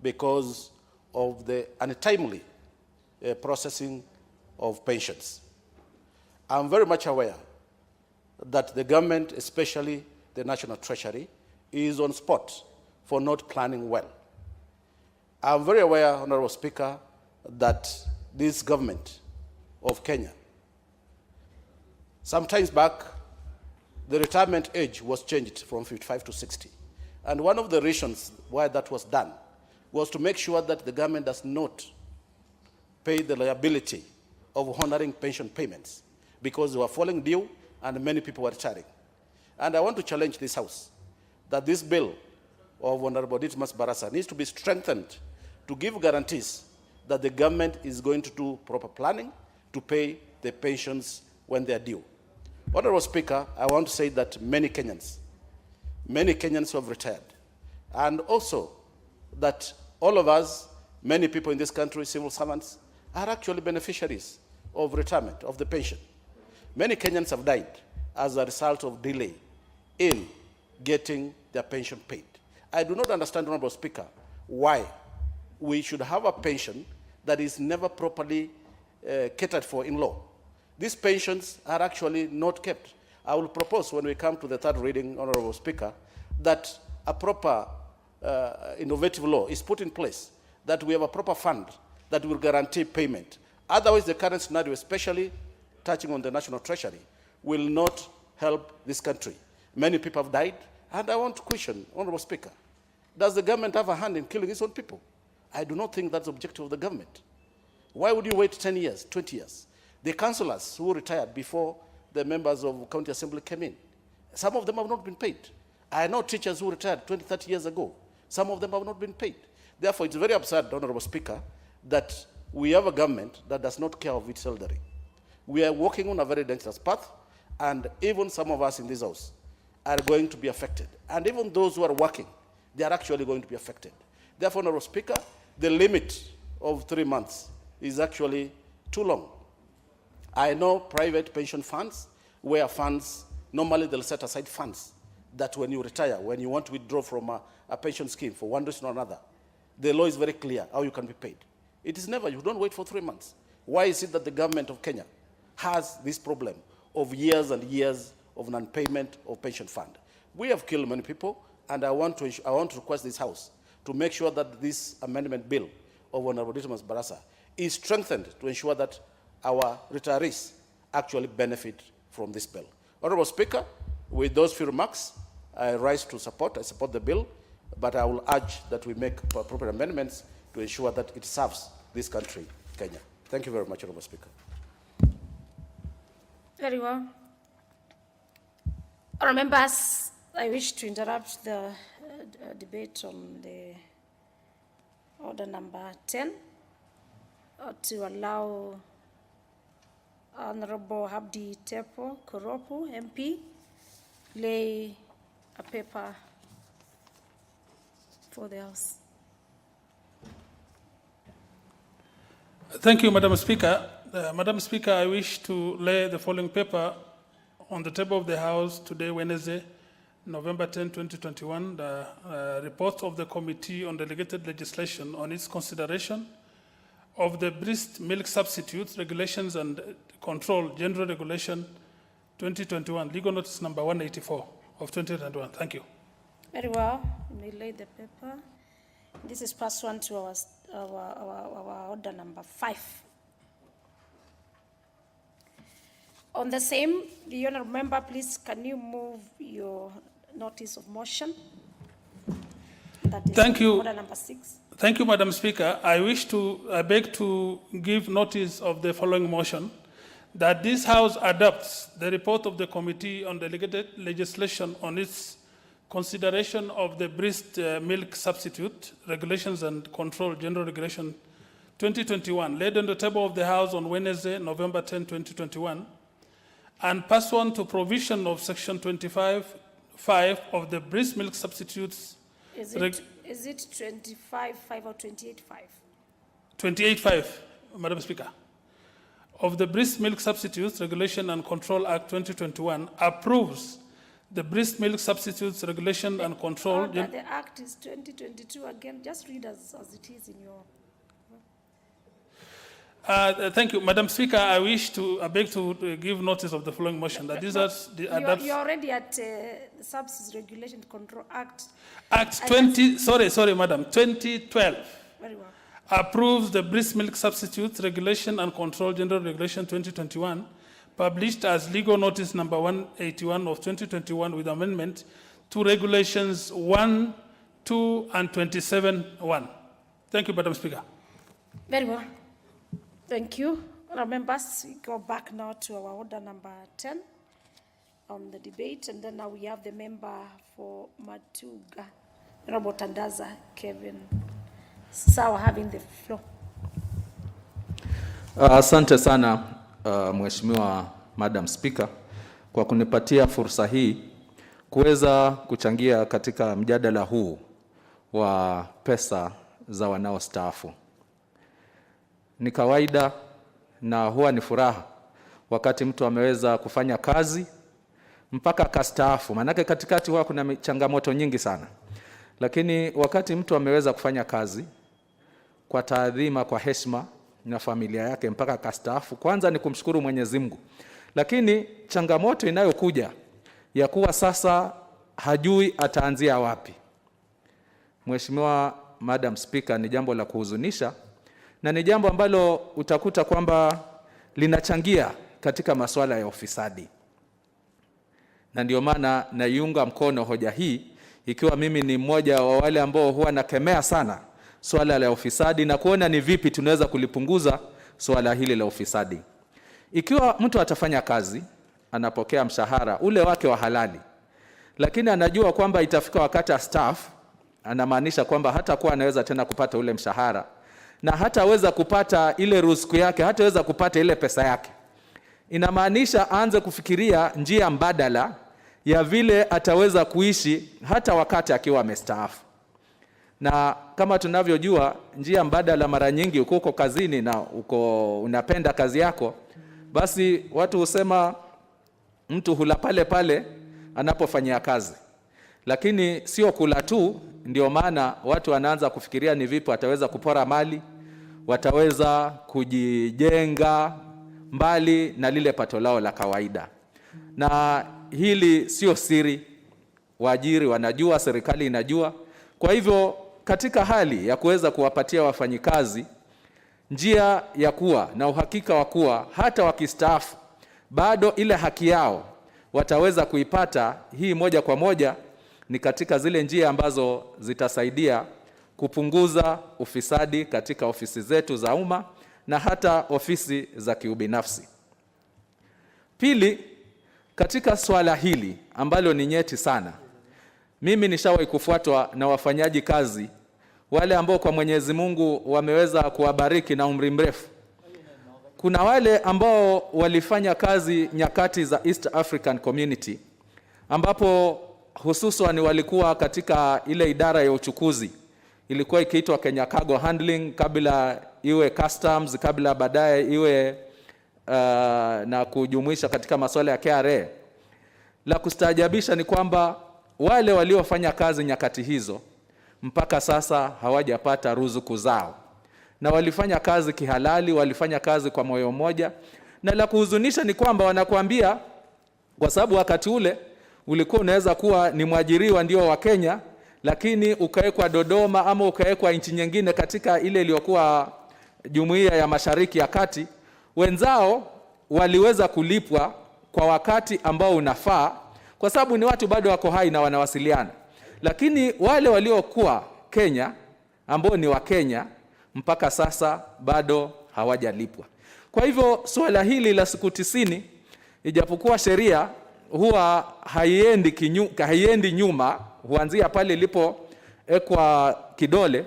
because of the untimely processing of pensions. I'm very much aware that the government, especially the National Treasury, is on spot for not planning well. I'm very aware, Honorable Speaker, that this government of Kenya, sometimes back, the retirement age was changed from 55 to 60. And one of the reasons why that was done was to make sure that the government does not pay the liability of honoring pension payments because they were falling due and many people were retiring. And I want to challenge this House that this bill of Honorable Didmas Barasa needs to be strengthened to give guarantees that the government is going to do proper planning to pay the pensions when they are due. Honorable Speaker, I want to say that many Kenyans who have retired, and also that all of us, many people in this country, civil servants, are actually beneficiaries of retirement, of the pension. Many Kenyans have died as a result of delay in getting their pension paid. I do not understand, Honorable Speaker, why we should have a pension that is never properly catered for in law. These pensions are actually not kept. I will propose when we come to the third reading, Honorable Speaker, that a proper innovative law is put in place, that we have a proper fund that will guarantee payment. Otherwise, the current scenario, especially touching on the national treasury, will not help this country. Many people have died, and I want to question, Honorable Speaker, does the government have a hand in killing its own people? I do not think that's the objective of the government. Why would you wait 10 years, 20 years? The councillors who retired before the members of county assembly came in, some of them have not been paid. I know teachers who retired 20, 30 years ago. Some of them have not been paid. Therefore, it's very absurd, Honorable Speaker, that we have a government that does not care of its elderly. We are walking on a very dangerous path, and even some of us in this house are going to be affected. And even those who are working, they are actually going to be affected. Therefore, Honorable Speaker, the limit of 3 months is actually too long. I know private pension funds, where funds, normally they'll set aside funds that when you retire, when you want to withdraw from a pension scheme for one reason or another, the law is very clear how you can be paid. It is never, you don't wait for 3 months. Why is it that the government of Kenya has this problem of years and years of non-payment of pension fund? We have killed many people, and I want to request this House to make sure that this amendment bill of Honorable Dismas Barasa is strengthened to ensure that our retirees actually benefit from this bill. Honorable Speaker, with those few remarks, I rise to support. I support the bill, but I will urge that we make appropriate amendments to ensure that it serves this country, Kenya. Thank you very much, Honorable Speaker. Very well. Honourable members, I wish to interrupt the debate on the order number 10 to allow Honourable Habdi Tepo Koropu, MP, lay a paper for the House. Thank you, Madam Speaker. Madam Speaker, I wish to lay the following paper on the table of the House today, Wednesday, November 10, 2021, the report of the Committee on Delegated Legislation on its consideration of the breast milk substitutes regulations and control, General Regulation 2021, legal notice number 184 of 2021. Thank you. Very well. You may lay the paper. This is pursuant to our order number 5. On the same, the honourable member, please, can you move your notice of motion? That is Thank you. Order number 6. Thank you, Madam Speaker. I beg to give notice of the following motion, that this House adopts the report of the Committee on Delegated Legislation on its consideration of the breast milk substitute regulations and control, General Regulation 2021, laid on the table of the House on Wednesday, November 10, 2021, and pursuant to provision of Section 25(5) of the breast milk substitutes. Is it 25(5) or 28(5)? 28(5), Madam Speaker, of the Breast Milk Substitutes Regulation and Control Act 2021 approves the Breast Milk Substitutes Regulation and Control. The Act is 2022 again. Just read as it is in your. Thank you, Madam Speaker. I beg to give notice of the following motion. That You're already at the Subsidies Regulation Control Act. Act 20. Sorry, Madam. 2012. Very well. Approves the Breast Milk Substitutes Regulation and Control, General Regulation 2021, published as legal notice number 181 of 2021 with amendment to regulations 1, 2, and 27(1). Thank you, Madam Speaker. Very well. Thank you. Honourable members, we go back now to our order number 10 on the debate, and then now we have the member for Matuga, Honourable Tandaza Kevin Sawa, having the floor. Asante sana Mheshimiwa Madam Speaker kwa kunipatia fursa hii kuweza kuchangia katika mjadala huu wa pesa za wanaostaafu. Ni kawaida na huwa ni furaha wakati mtu ameweza kufanya kazi mpaka kastaafu. Manake katikati huwa kuna changamoto nyingi sana. Lakini wakati mtu ameweza kufanya kazi kwa taadhima, kwa heshima na familia yake mpaka kastaafu, kwanza ni kumshukuru Mwenyezi Mungu. Lakini changamoto inayokuja ya kuwa sasa hajui ataanzia wapi. Mheshimiwa Madam Speaker, ni jambo la kuhuzunisha na ni jambo ambalo utakuta kwamba linachangia katika masuala ya ufisadi. Na ndio maana naiunga mkono hoja hii, ikiwa mimi ni mmoja wa wale ambao huwa nakemea sana swala la ufisadi na kuona ni vipi tunaweza kulipunguza swala hili la ufisadi. Ikiwa mtu atafanya kazi, anapokea mshahara ule wake wa halali, lakini anajua kwamba itafika wakati astaafu, anamaanisha kwamba hatakuwa anaweza tena kupata ule mshahara na hataweza kupata ile ruzuku yake, hataweza kupata ile pesa yake. Inamaanisha aanze kufikiria njia mbadala ya vile ataweza kuishi hata wakati akiwa amestaafu. Na kama tunavyojua, njia mbadala mara nyingi uko kazini na unapenda kazi yako, basi watu husema mtu hula pale pale anapofanyia kazi. Lakini sio kula tu, ndio maana watu wanaanza kufikiria ni vipi wataweza kupora mali, wataweza kujijenga mbali na lile pato lao la kawaida. Na hili sio siri, waajiri wanajua, serikali inajua. Kwa hivyo katika hali ya kuweza kuwapatia wafanyikazi njia ya kuwa na uhakika wa kuwa hata wakistaafu bado ile haki yao wataweza kuipata, hii moja kwa moja ni katika zile njia ambazo zitasaidia kupunguza ufisadi katika ofisi zetu za umma na hata ofisi za kiubinafsi. Pili, katika swala hili ambalo ni nyeti sana, mimi nishawahi kufuatwa na wafanyaji kazi wale ambao kwa Mwenyezi Mungu wameweza kuwabariki na umri mrefu. Kuna wale ambao walifanya kazi nyakati za East African Community, ambapo hususan walikuwa katika ile idara ya uchukuzi, ilikuwa ikiitwa Kenya Cargo Handling, kabla iwe customs, kabla baadaye iwe na kujumuisha katika masuala ya KRA. La kustaajabisha ni kwamba wale waliofanya kazi nyakati hizo mpaka sasa hawajapata ruzuku zao, na walifanya kazi kihalali, walifanya kazi kwa moyo mmoja. Na la kuhuzunisha ni kwamba wanakuambia kwa sababu wakati ule ulikuwa unaweza kuwa ni mwajiriwa ndio wa Kenya, lakini ukawekwa Dodoma ama ukawekwa nchi nyingine katika ile iliyokuwa Jumuiya ya Mashariki ya Kati, wenzao waliweza kulipwa kwa wakati ambao unafaa kwa sababu ni watu bado wako hai na wanawasiliana. Lakini wale waliokuwa Kenya ambao ni wa Kenya mpaka sasa bado hawajalipwa. Kwa hivyo swala hili la siku 90, ijapokuwa sheria huwa haiendi nyuma, huanzia pale ilipoekwa kidole,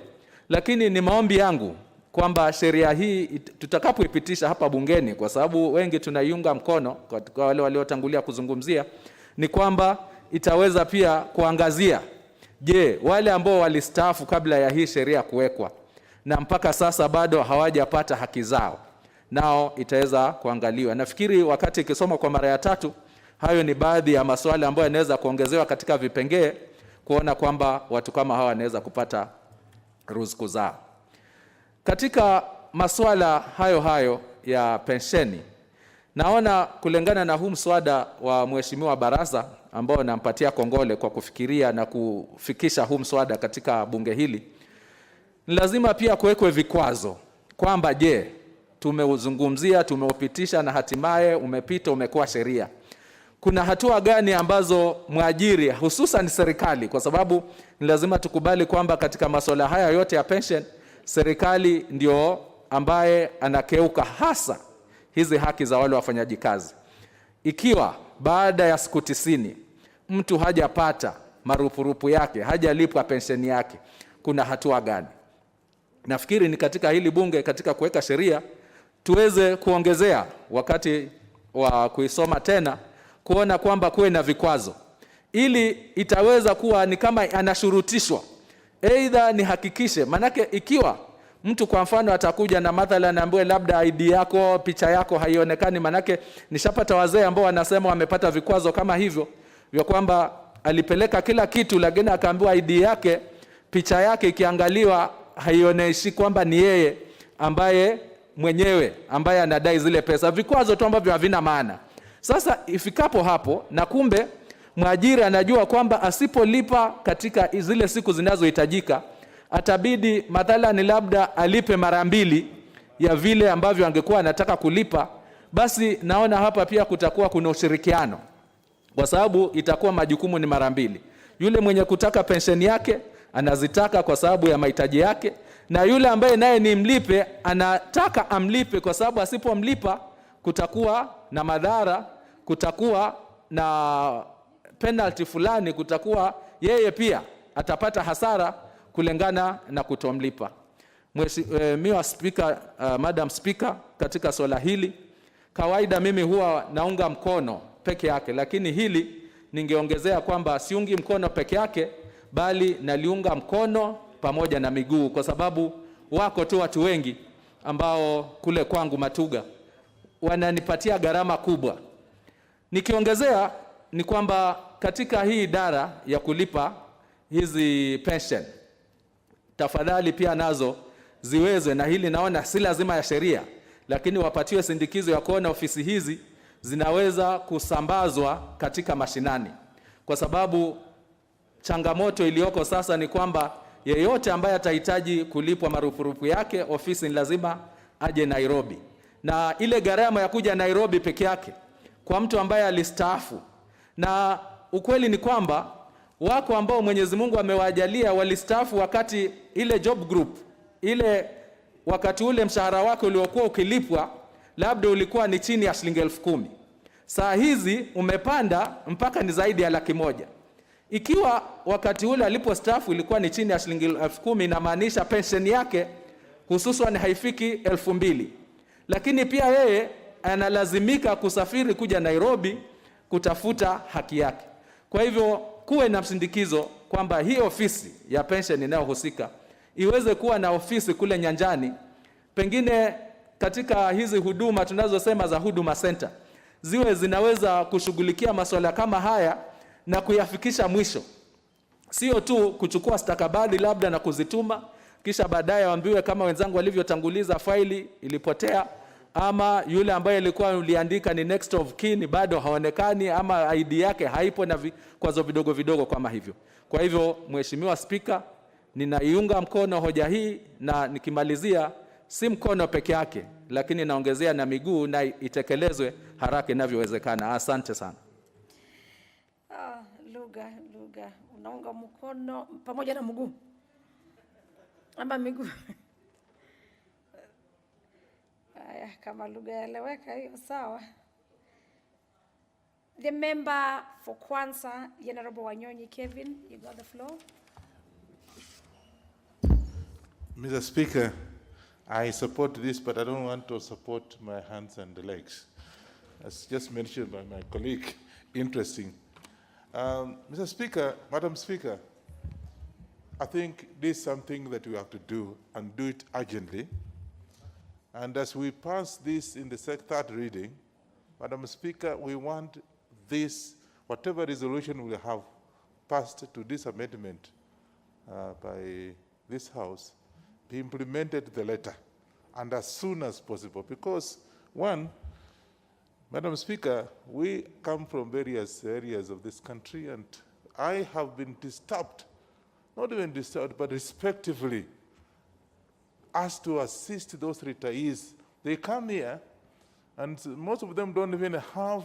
lakini ni maombi yangu kwamba sheria hii tutakapoipitisha hapa bungeni, kwa sababu wengi tunaiunga mkono kwa wale waliotangulia kuzungumzia, ni kwamba itaweza pia kuangazia, je, wale ambao walistaafu kabla ya hii sheria kuwekwa na mpaka sasa bado hawajapata haki zao, nao itaweza kuangaliwa. Nafikiri wakati ikisoma kwa mara ya 3, hayo ni baadhi ya masuala ambayo yanaweza kuongezewa katika vipengee kuona kwamba watu kama hawa wanaweza kupata ruzuku zao. Katika masuala hayo ya pensheni, naona kulingana na huu mswada wa Mheshimiwa Baraza ambao nampatia kongole kwa kufikiria na kufikisha huu mswada katika bunge hili, ni lazima pia kuwekwe vikwazo kwamba je, tumeuzungumzia, tumeupitisha na hatimaye umepita, umekuwa sheria. Kuna hatua gani ambazo mwajiri, hususan serikali, kwa sababu ni lazima tukubali kwamba katika masuala haya yote ya pension, serikali ndio ambaye anakeuka hasa hizi haki za wale wafanyaji kazi. Ikiwa baada ya siku 90 mtu hajapata marupurupu yake, hajalipwa pensheni yake, kuna hatua gani? nafikiri ni katika hili bunge, katika kuweka sheria, tuweze kuongezea wakati wa kuisoma tena, kuona kwamba kuwe na vikwazo, ili itaweza kuwa ni kama anashurutishwa, either ni hakikishe. Manake ikiwa mtu kwa mfano atakuja na mathalan ambaye labda ID yako, picha yako haionekani, manake nishapata wazee ambao wanasema wamepata vikwazo kama hivyo, vya kwamba alipeleka kila kitu lakini akaambiwa ID yake, picha yake ikiangaliwa haionyeshi kwamba ni yeye ambaye mwenyewe ambaye anadai zile pesa. Vikwazo tu ambavyo havina maana. Sasa ifikapo hapo, na kumbe mwajiri anajua kwamba asipolipa katika zile siku zinazohitajika, atabidi mathalan labda alipe mara 2 ya vile ambavyo angekuwa anataka kulipa, basi naona hapa pia kutakuwa kuna ushirikiano, kwa sababu itakuwa majukumu ni mara 2. Yule mwenye kutaka pensheni yake anazitaka kwa sababu ya mahitaji yake, na yule ambaye naye ni mlipe anataka amlipe kwa sababu asipomlipa kutakuwa na madhara, kutakuwa na penalty fulani, kutakuwa yeye pia atapata hasara kulingana na kutomlipa. Mheshimiwa Speaker, Madam Speaker, katika swala hili kawaida mimi huwa naunga mkono peke yake, lakini hili ningeongezea kwamba siungi mkono peke yake, bali naliunga mkono pamoja na miguu, kwa sababu wako tu watu wengi ambao kule kwangu Matuga wananipatia gharama kubwa. Nikiongezea ni kwamba katika hii idara ya kulipa hizi pension, tafadhali pia nazo ziweze, na hili naona si lazima ya sheria, lakini wapatiwe sindikizo ya kuona ofisi hizi zinaweza kusambazwa katika mashinani, kwa sababu changamoto iliyoko sasa ni kwamba yeyote ambaye atahitaji kulipwa marupurupu yake, ofisi ni lazima aje Nairobi, na ile gharama ya kuja Nairobi peke yake kwa mtu ambaye alistaafu, na ukweli ni kwamba wako ambao Mwenyezi Mungu amewajalia walistaafu wakati ile job group ile, wakati ule mshahara wake uliokuwa ukilipwa labda ulikuwa ni chini ya shilingi 10,000. Saa hizi umepanda mpaka ni zaidi ya 100,000. Ikiwa wakati ule alipostaafu ilikuwa ni chini ya shilingi 10,000, inamaanisha pension yake hususan haifiki 2,000. Lakini pia yeye analazimika kusafiri kuja Nairobi kutafuta haki yake. Kwa hivyo kuwe na msindikizo kwamba hii ofisi ya pension inayohusika iweze kuwa na ofisi kule nyanjani, pengine katika hizi huduma tunazosema za huduma center ziwe zinaweza kushughulikia masuala kama haya na kuyafikisha mwisho, sio tu kuchukua stakabadhi labda na kuzituma kisha baadaye waambiwe kama wenzangu walivyotanguliza faili ilipotea, ama yule ambaye alikuwa uliandika ni next of kin bado haonekani, ama ID yake haipo, na vikwazo vidogo vidogo kama hivyo. Kwa hivyo Mheshimiwa Spika, ninaiunga mkono hoja hii, na nikimalizia, si mkono peke yake lakini naongezea na miguu, na itekelezwe haraka inavyowezekana. Asante sana. Lugha unaunga mkono pamoja na mguu ama miguu? Haya, kama lugha yaeleweka hiyo sawa. The member for Kwanza, Honorable Wanyonyi Kevin, you got the floor. Mr. Speaker, I support this, but I don't want to support my hands and the legs. As just mentioned by my colleague, interesting. Mr. Speaker, Madam Speaker, I think this is something that we have to do, and do it urgently. And as we pass this in the third reading, Madam Speaker, we want this, whatever resolution we have passed to this amendment by this House, be implemented to the letter, and as soon as possible. Because one, Madam Speaker, we come from various areas of this country, and I have been disturbed, not even disturbed, but respectively asked to assist those retirees. They come here, and most of them don't even have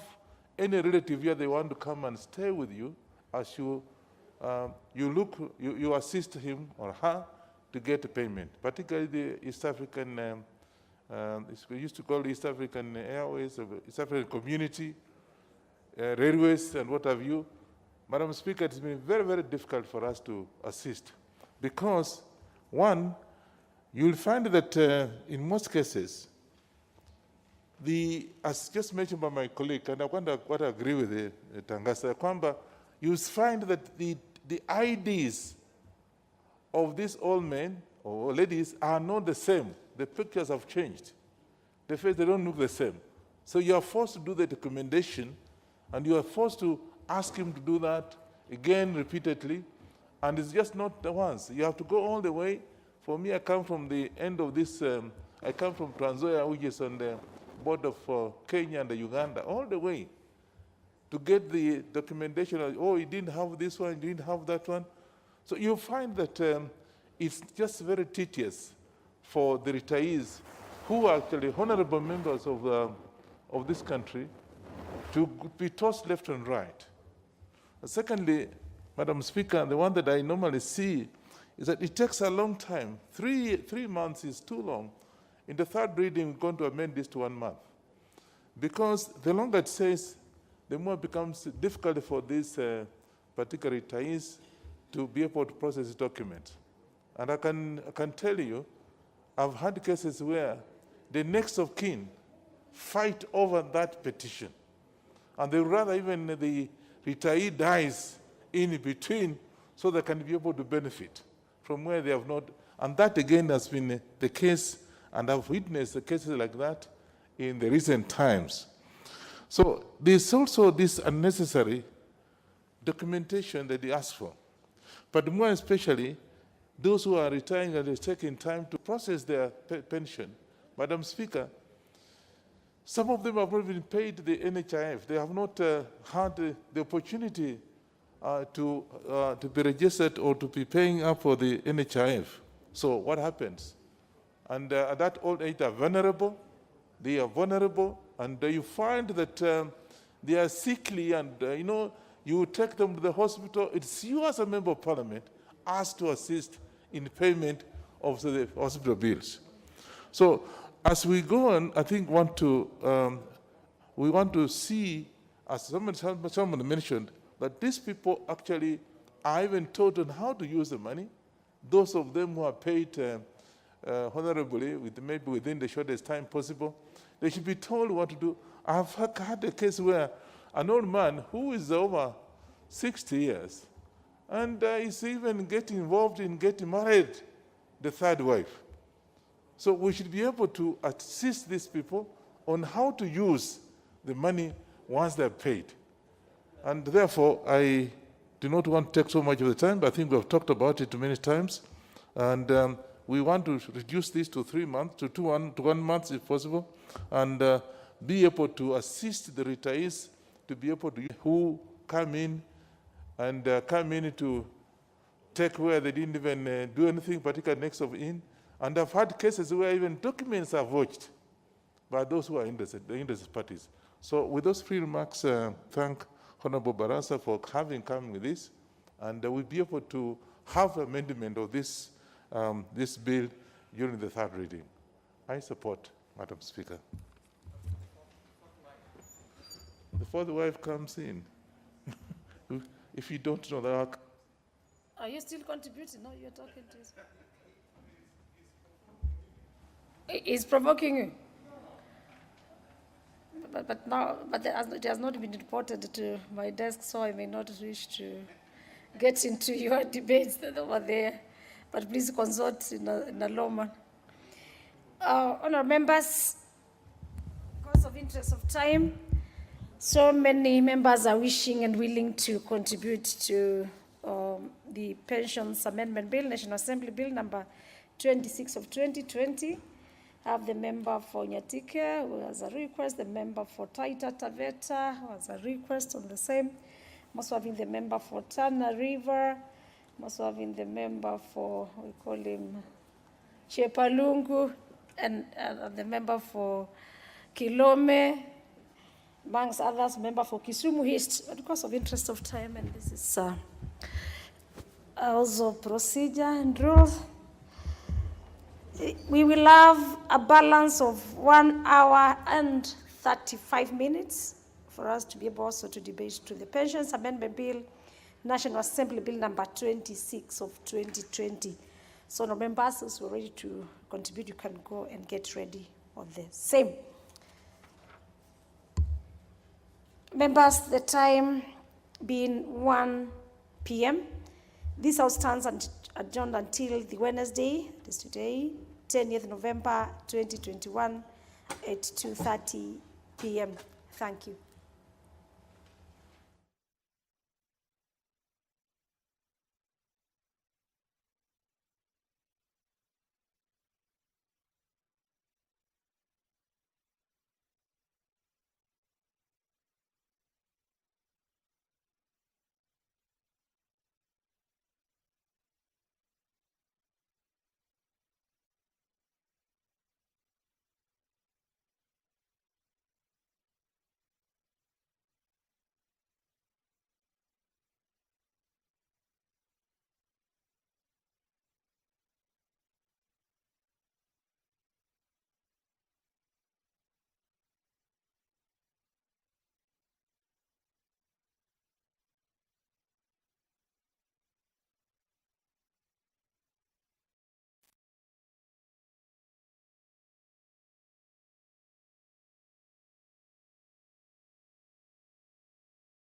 any relative here. They want to come and stay with you as you assist him or her to get a payment, particularly the East African, we used to call the East African Airways, East African Community, railways and what have you. Madam Speaker, it's been very, very difficult for us to assist because, one, you'll find that in most cases, as just mentioned by my colleague, and I quite agree with Tangasa, kwamba you find that the IDs of these old men or ladies are not the same. The pictures have changed. They don't look the same. So you are forced to do the documentation, and you are forced to ask him to do that again repeatedly, and it's just not the once. You have to go all the way. For me, I come from the end of this, I come from Trans Nzoia, which is on the border of Kenya and Uganda, all the way to get the documentation of, oh, you didn't have this one, you didn't have that one. So you find that it's just very tedious for the retirees who are actually honorable members of this country to be tossed left and right. Secondly, Madam Speaker, the one that I normally see is that it takes a long time. 3 months is too long. In the third reading, we're going to amend this to 1 month. Because the longer it says, the more it becomes difficult for these particular retirees to be able to process the document. And I can tell you, I've had cases where the next of kin fight over that petition. And they would rather even the retiree dies in between so they can be able to benefit from where they have not. And that again has been the case, and I've witnessed the cases like that in the recent times. So there's also this unnecessary documentation that they ask for. But more especially, those who are retiring and are taking time to process their pension. Madam Speaker, some of them have not been paid the NHIF. They have not had the opportunity to be registered or to be paying up for the NHIF. So what happens? And at that old age, they are vulnerable. They are vulnerable, and you find that they are sickly, and you take them to the hospital. It's you as a member of parliament asked to assist in payment of the hospital bills. So as we go on, I think we want to see, as someone mentioned, that these people actually are even taught on how to use the money. Those of them who are paid honorably, maybe within the shortest time possible, they should be told what to do. I've had a case where an old man who is over 60 years and is even getting involved in getting married, the third wife. So we should be able to assist these people on how to use the money once they're paid. And therefore, I do not want to take so much of the time, but I think we've talked about it many times. And we want to reduce this to 3 months, to 1 month if possible, and be able to assist the retirees to be able to who come in and come in to take where they didn't even do anything, particularly next of in. And I've had cases where even documents are vouched by those who are interested, the interested parties. So with those 3 remarks, thank Honorable Barasa for having come with this, and we'll be able to have amendment of this this bill during the third reading. I support, Madam Speaker. Before the wife comes in, if you don't know that. Are you still contributing? No, you're talking to us. He's provoking you. But it has not been reported to my desk, so I may not wish to get into your debates over there. But please consult in a law manner. Honourable members, because of interest of time, so many members are wishing and willing to contribute to the Pensions Amendment Bill, National Assembly Bill number 26 of 2020. I have the member for Nyatike who has a request, the member for Taita Taveta who has a request on the same. I'm also having the member for Tana River. I'm also having the member for, we call him Chepalungu, and the member for Kilome, amongst others, member for Kisumu East. But because of interest of time, and this is also procedure and rules, we will have a balance of 1 hour and 35 minutes for us to be able also to debate to the Pensions Amendment Bill, National Assembly Bill number 26 of 2020. So now members who are ready to contribute, you can go and get ready on the same. Members, the time being 1 p.m., this House stands adjourned until the Wednesday, that is today, 10th November 2021 at 2:30 p.m. Thank you.